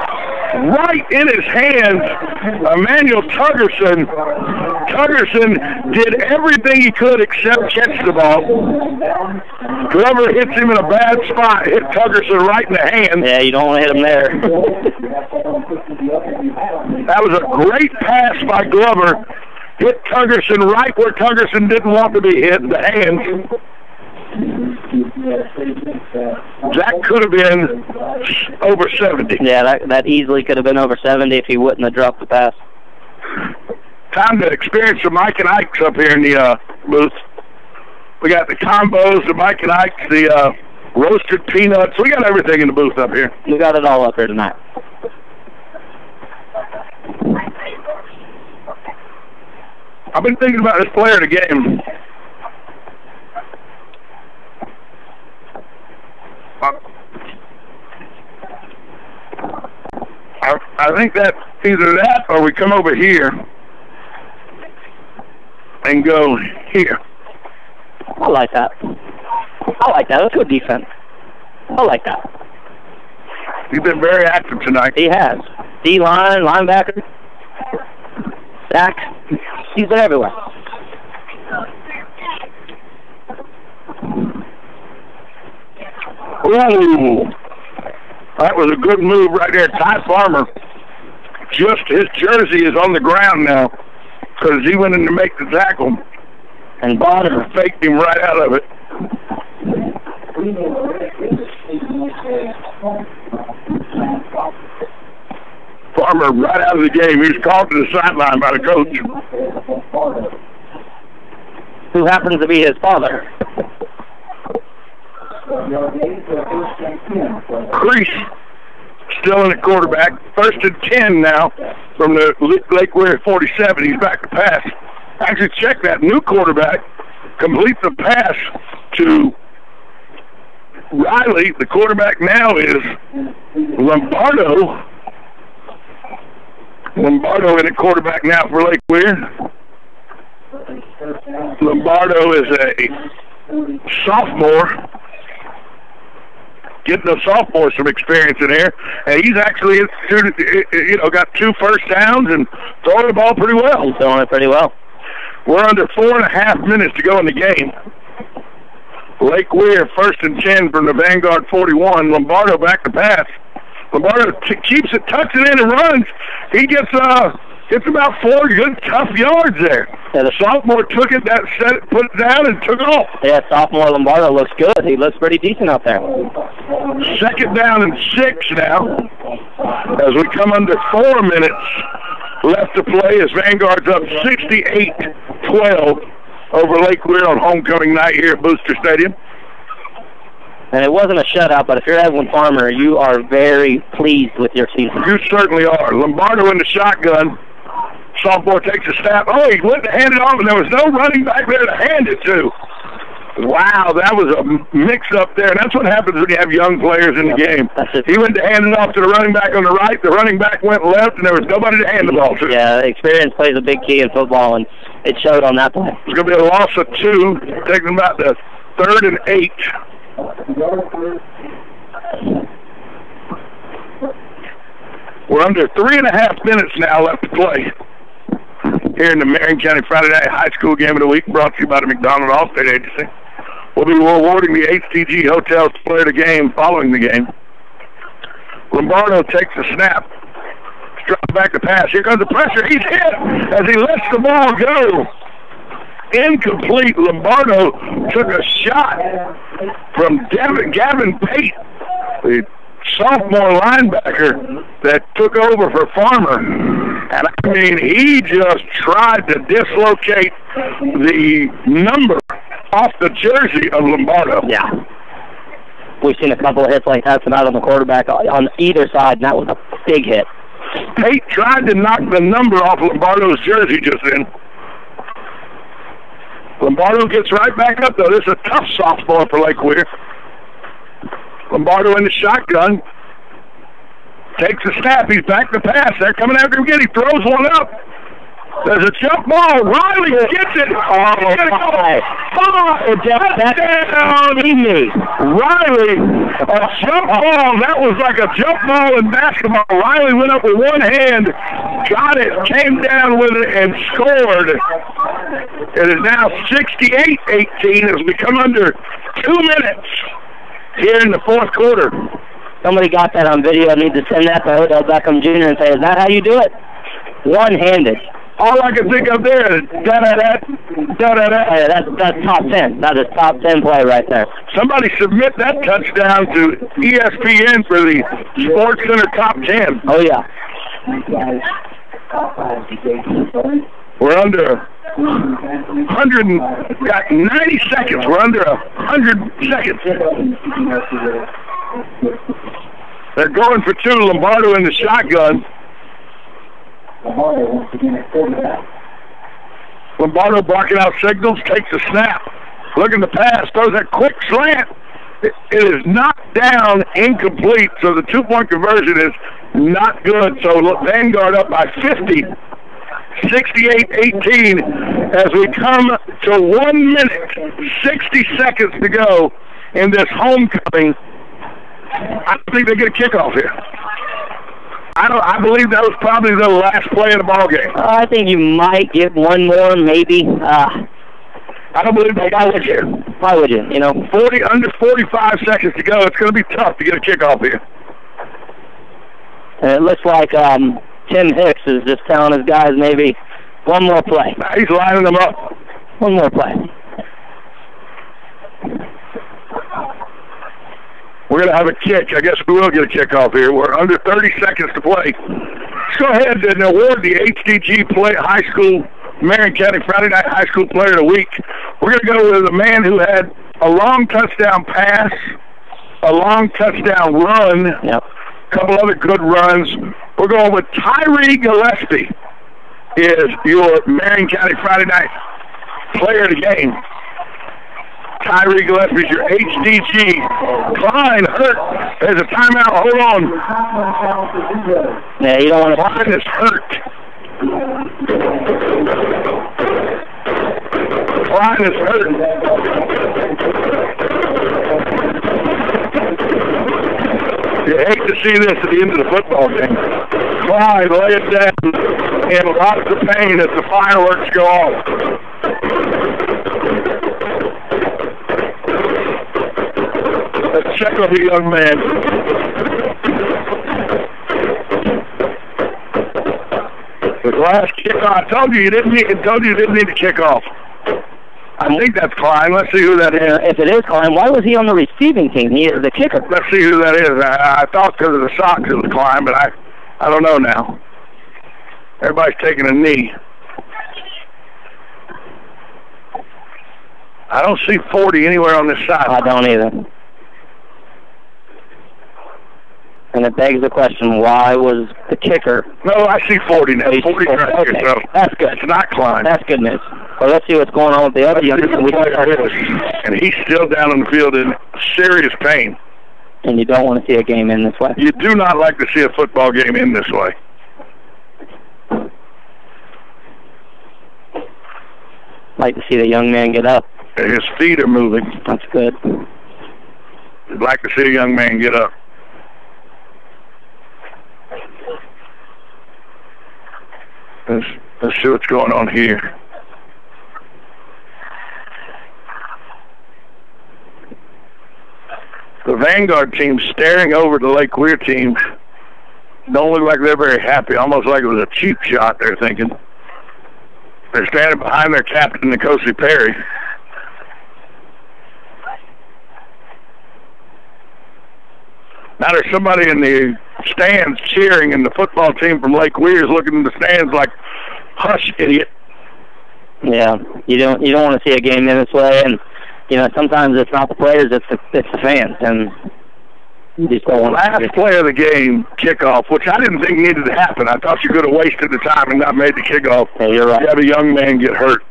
Right in his hands. Emmanuel Tuggerson. Tuggerson did everything he could except catch the ball. Glover hits him in a bad spot. Hit Tuggerson right in the hand. Yeah, you don't want to hit him there. That was a great pass by Glover. Hit Tuggerson right where Tuggerson didn't want to be hit, the hands. That could have been over 70. Yeah, that easily could have been over 70 if he wouldn't have dropped the pass. Time to experience the Mike and Ike's up here in the booth. We got the combos, the Mike and Ike's, the roasted peanuts. We got everything in the booth up here. We got it all up here tonight. I've been thinking about this player in the game. I think that either that or we come over here and go here. I like that. That's good defense. I like that. He's been very active tonight. He has. D-line, linebacker, back. He's been everywhere. Ooh. That was a good move right there. Ty Farmer, just his jersey is on the ground now because he went in to make the tackle. And Bonner faked him right out of it. Farmer right out of the game. He was called to the sideline by the coach. Who happens to be his father. Crease still in the quarterback. 1st and 10 now from the Lake Weir 47. He's back to pass. Actually, check that. New quarterback completes the pass to Riley. The quarterback now is Lombardo. Lombardo in the quarterback now for Lake Weir. Lombardo is a sophomore. Getting the sophomore some experience in there, and he's actually instituted, got 2 first downs and throwing the ball pretty well. He's throwing it pretty well. We're under 4.5 minutes to go in the game. Lake Weir 1st and 10 from the Vanguard 41. Lombardo back to pass. Lombardo keeps it, tucks it in, and runs. He gets about 4 good tough yards there. Yeah, the sophomore took it, put it down, and took off. Yeah, sophomore Lombardo looks good. He looks pretty decent out there. 2nd down and 6 now. As we come under 4 minutes left to play, as Vanguard's up 68-12 over Lake Weir on homecoming night here at Booster Stadium. And it wasn't a shutout, but if you're Edwin Farmer, you are very pleased with your season. You certainly are. Lombardo in the shotgun. Sophomore takes a snap. Oh, he went to hand it off, and there was no running back there to hand it to. Wow, that was a mix-up there, and that's what happens when you have young players in the game. He went to hand it off to the running back on the right. The running back went left, and there was nobody to hand the ball to. Yeah, experience plays a big key in football, and it showed on that play. It's going to be a loss of 2, taking about the 3rd and 8. We're under 3.5 minutes now left to play here in the Marion County Friday Night High School Game of the Week, brought to you by the McDonald Allstate Agency. We'll be awarding the HTG Hotels Player of the Game following the game. Lombardo takes the snap. Drops back the pass. Here comes the pressure. He's hit as he lets the ball go. Incomplete. Lombardo took a shot from Gavin Pate, the sophomore linebacker that took over for Farmer. And I mean, he just tried to dislocate the number off the jersey of Lombardo. Yeah. We've seen a couple of hits like that tonight on the quarterback on either side, and that was a big hit. Pate tried to knock the number off Lombardo's jersey just then. Lombardo gets right back up, though. This is a tough softball for Lake Weir. Lombardo in the shotgun. Takes a snap. He's back to pass. They're coming after him again. He throws one up. There's a jump ball. Riley gets it. Oh, down. Riley, a jump ball. That was like a jump ball in basketball. Riley went up with one hand, got it, came down with it, and scored. It is now 68-18 as we come under 2 minutes here in the fourth quarter. Somebody got that on video. I need to send that to Odell Beckham Jr. and say, is that how you do it? One-handed. All I can think of there is da-da-da, da-da-da. Yeah, that's top 10. That is top 10 play right there. Somebody submit that touchdown to ESPN for the Sports Center top 10. Oh, yeah. We're under 100, got 90 seconds. We're under 100 seconds. They're going for two. Lombardo in the shotgun. Lombardo blocking out signals, takes a snap. Looking to pass, throws that quick slant. It is knocked down, incomplete, so the two-point conversion is not good. So Vanguard up by 50, 68-18, as we come to 1 minute, 60 seconds to go in this homecoming. I think they get a kickoff here. I believe that was probably the last play of the ball game. I think you might get one more, maybe. I don't believe they got it here. Why would you? You know, under 45 seconds to go. It's going to be tough to get a kickoff here. And it looks like Tim Hicks is just telling his guys maybe one more play. He's lining them up. One more play. We're going to have a kick. I guess we will get a kickoff here. We're under 30 seconds to play. Let's go ahead and award the HDG High School, Marion County Friday Night High School Player of the Week. We're going to go with a man who had a long touchdown pass, a long touchdown run, a couple other good runs. We're going with Tyree Gillespie is your Marion County Friday Night Player of the Game. Tyree Gillespie's your HDG. Klein hurt. There's a timeout. Hold on. Yeah, you don't want to. Klein is hurt. Klein is hurt. You hate to see this at the end of the football game. Klein laid down in lots of pain as the fireworks go off. Let's check on the young man. The last kickoff. I told you you didn't need to kick off. I think that's Klein. Let's see who that is. If it is Klein, why was he on the receiving team? He is the kicker. Let's see who that is. I thought because of the socks it was Klein, but I don't know now. Everybody's taking a knee. I don't see 40 anywhere on this side. I don't either. And it begs the question, why was the kicker? No, I see 40 now. 40 right here, so that's good. It's not Klein. That's good news. Well, let's see what's going on with the other young man. And he's still down on the field in serious pain. And you don't want to see a game in this way. You do not like to see a football game in this way. Like to see the young man get up. His feet are moving. That's good. You'd like to see a young man get up. Let's see what's going on here. The Vanguard team staring over the Lake Weir team. Don't look like they're very happy, almost like it was a cheap shot, they're thinking. They're standing behind their captain, Nicosi Perry. Now there's somebody in the stands cheering, and the football team from Lake Weir is looking in the stands like, hush, idiot. Yeah, you don't want to see a game in this way, and sometimes it's not the players, it's the fans, and you just don't want last play of the game, kickoff, which I didn't think needed to happen. I thought you could have wasted the time and not made the kickoff. Yeah, you're right. You had a young man get hurt.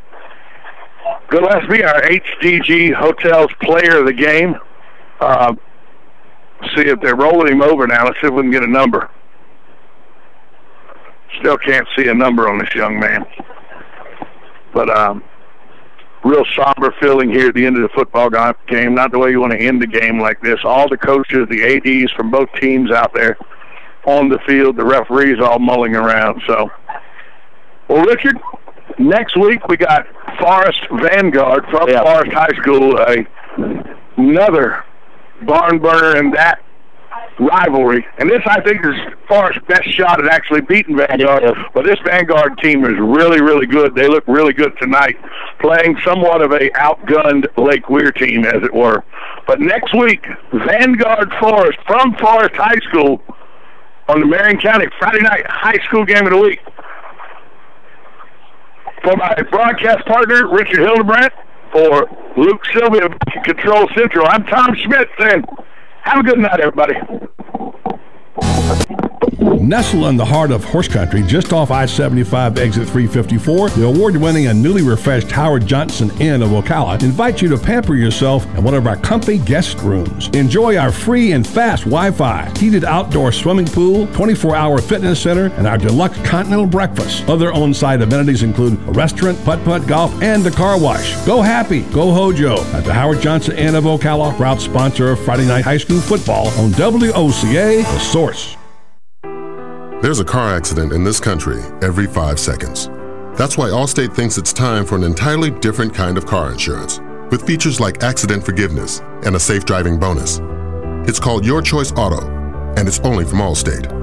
Good last be our HDG Hotels player of the game. See if they're rolling him over now. Let's see if we can get a number. Still can't see a number on this young man. But real somber feeling here at the end of the football game. Not the way you want to end the game like this. All the coaches, the ADs from both teams out there on the field, the referees all mulling around. So, well, Richard, next week we got Forest Vanguard from Forest High School, another barn burner in that rivalry. And this, I think, is Forest's best shot at actually beating Vanguard. But this Vanguard team is really, really good. They look really good tonight, playing somewhat of a outgunned Lake Weir team, as it were. But next week, Vanguard Forest from Forest High School on the Marion County Friday night high school game of the week. For my broadcast partner, Richard Hildebrandt, for Luke Sylvia, Control Central, I'm Tom Schmidt saying, have a good night, everybody. Nestled in the heart of horse country, just off I-75 exit 354, the award-winning and newly refreshed Howard Johnson Inn of Ocala invites you to pamper yourself in one of our comfy guest rooms. Enjoy our free and fast Wi-Fi, heated outdoor swimming pool, 24-hour fitness center, and our deluxe continental breakfast. Other on-site amenities include a restaurant, putt-putt golf, and a car wash. Go happy, go Hojo at the Howard Johnson Inn of Ocala, proud sponsor of Friday Night High School football on WOCA, The Source. There's a car accident in this country every 5 seconds. That's why Allstate thinks it's time for an entirely different kind of car insurance, with features like accident forgiveness and a safe driving bonus. It's called Your Choice Auto, and it's only from Allstate.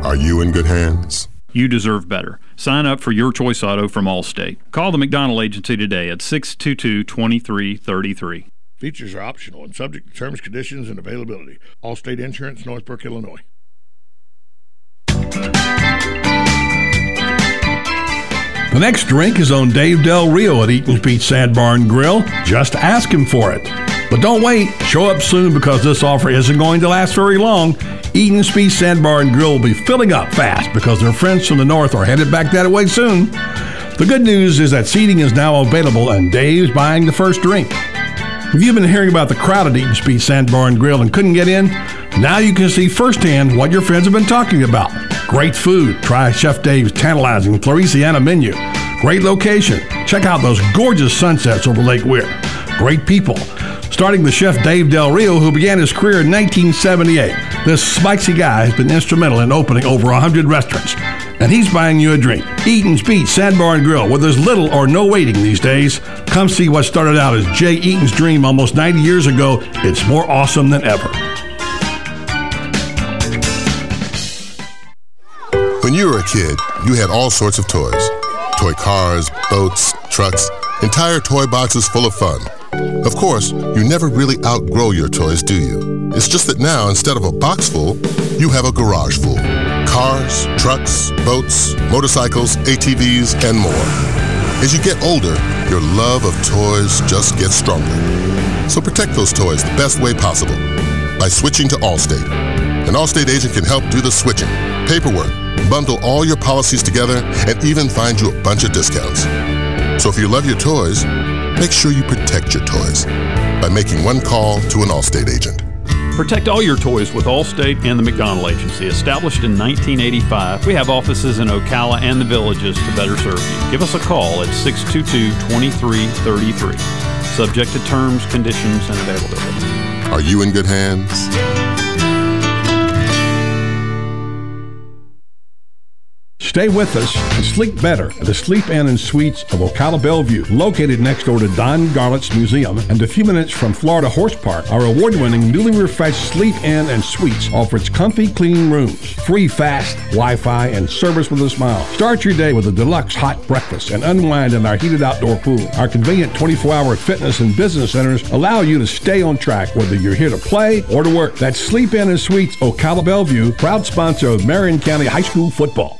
Are you in good hands? You deserve better. Sign up for Your Choice Auto from Allstate. Call the McDonald Agency today at 622-2333. Features are optional and subject to terms, conditions, and availability. Allstate Insurance, Northbrook, Illinois. The next drink is on Dave Del Rio at Eaton's Beach Sand Barn Grill. Just ask him for it. But don't wait. Show up soon because this offer isn't going to last very long. Eaton's Beach Sand Barn Grill will be filling up fast because their friends from the north are headed back that way soon. The good news is that seating is now available and Dave's buying the first drink. If you've been hearing about the crowd at Eaton's Beach Sand Barn Grill and couldn't get in, now you can see firsthand what your friends have been talking about. Great food. Try Chef Dave's tantalizing Floresiana menu. Great location. Check out those gorgeous sunsets over Lake Weir. Great people. Starting with Chef Dave Del Rio, who began his career in 1978. This spicy guy has been instrumental in opening over 100 restaurants. And he's buying you a drink. Eaton's Beach Sand Barn Grill, where there's little or no waiting these days. Come see what started out as Jay Eaton's dream almost 90 years ago. It's more awesome than ever. When you were a kid, you had all sorts of toys. Toy cars, boats, trucks, entire toy boxes full of fun. Of course, you never really outgrow your toys, do you? It's just that now, instead of a box full, you have a garage full. Cars, trucks, boats, motorcycles, ATVs, and more. As you get older, your love of toys just gets stronger. So protect those toys the best way possible by switching to Allstate. An Allstate agent can help do the switching, paperwork, bundle all your policies together, and even find you a bunch of discounts. So if you love your toys, make sure you protect your toys by making one call to an Allstate agent. Protect all your toys with Allstate and the McDonald Agency. Established in 1985, we have offices in Ocala and the Villages to better serve you. Give us a call at 622-2333. Subject to terms, conditions, and availability. Are you in good hands? Stay with us and sleep better at the Sleep Inn and Suites of Ocala Bellevue, located next door to Don Garlett's Museum and a few minutes from Florida Horse Park. Our award-winning, newly refreshed Sleep Inn and Suites offers comfy, clean rooms, free fast Wi-Fi, and service with a smile. Start your day with a deluxe hot breakfast and unwind in our heated outdoor pool. Our convenient 24-hour fitness and business centers allow you to stay on track whether you're here to play or to work. That's Sleep Inn and Suites Ocala Bellevue, proud sponsor of Marion County High School football.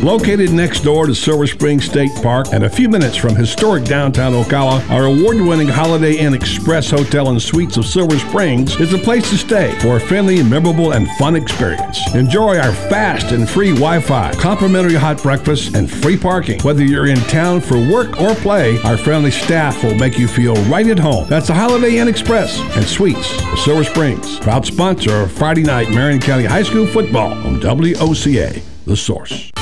Located next door to Silver Spring State Park and a few minutes from historic downtown Ocala, our award-winning Holiday Inn Express Hotel and Suites of Silver Springs is the place to stay for a friendly, memorable, and fun experience. Enjoy our fast and free Wi-Fi, complimentary hot breakfast, and free parking. Whether you're in town for work or play, our friendly staff will make you feel right at home. That's the Holiday Inn Express and Suites of Silver Springs, proud sponsor of Friday night Marion County High School football on WOCA, The Source.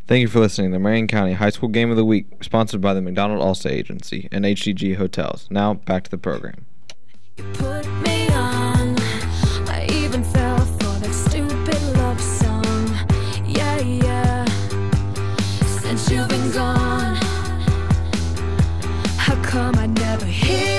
Thank you for listening to the Marion County High School Game of the Week, sponsored by the McDonald Allstate Agency and HDG Hotels. Now, back to the program. Put me on. I even fell for that stupid love song. Yeah, yeah. Since you've been gone, how come I never hear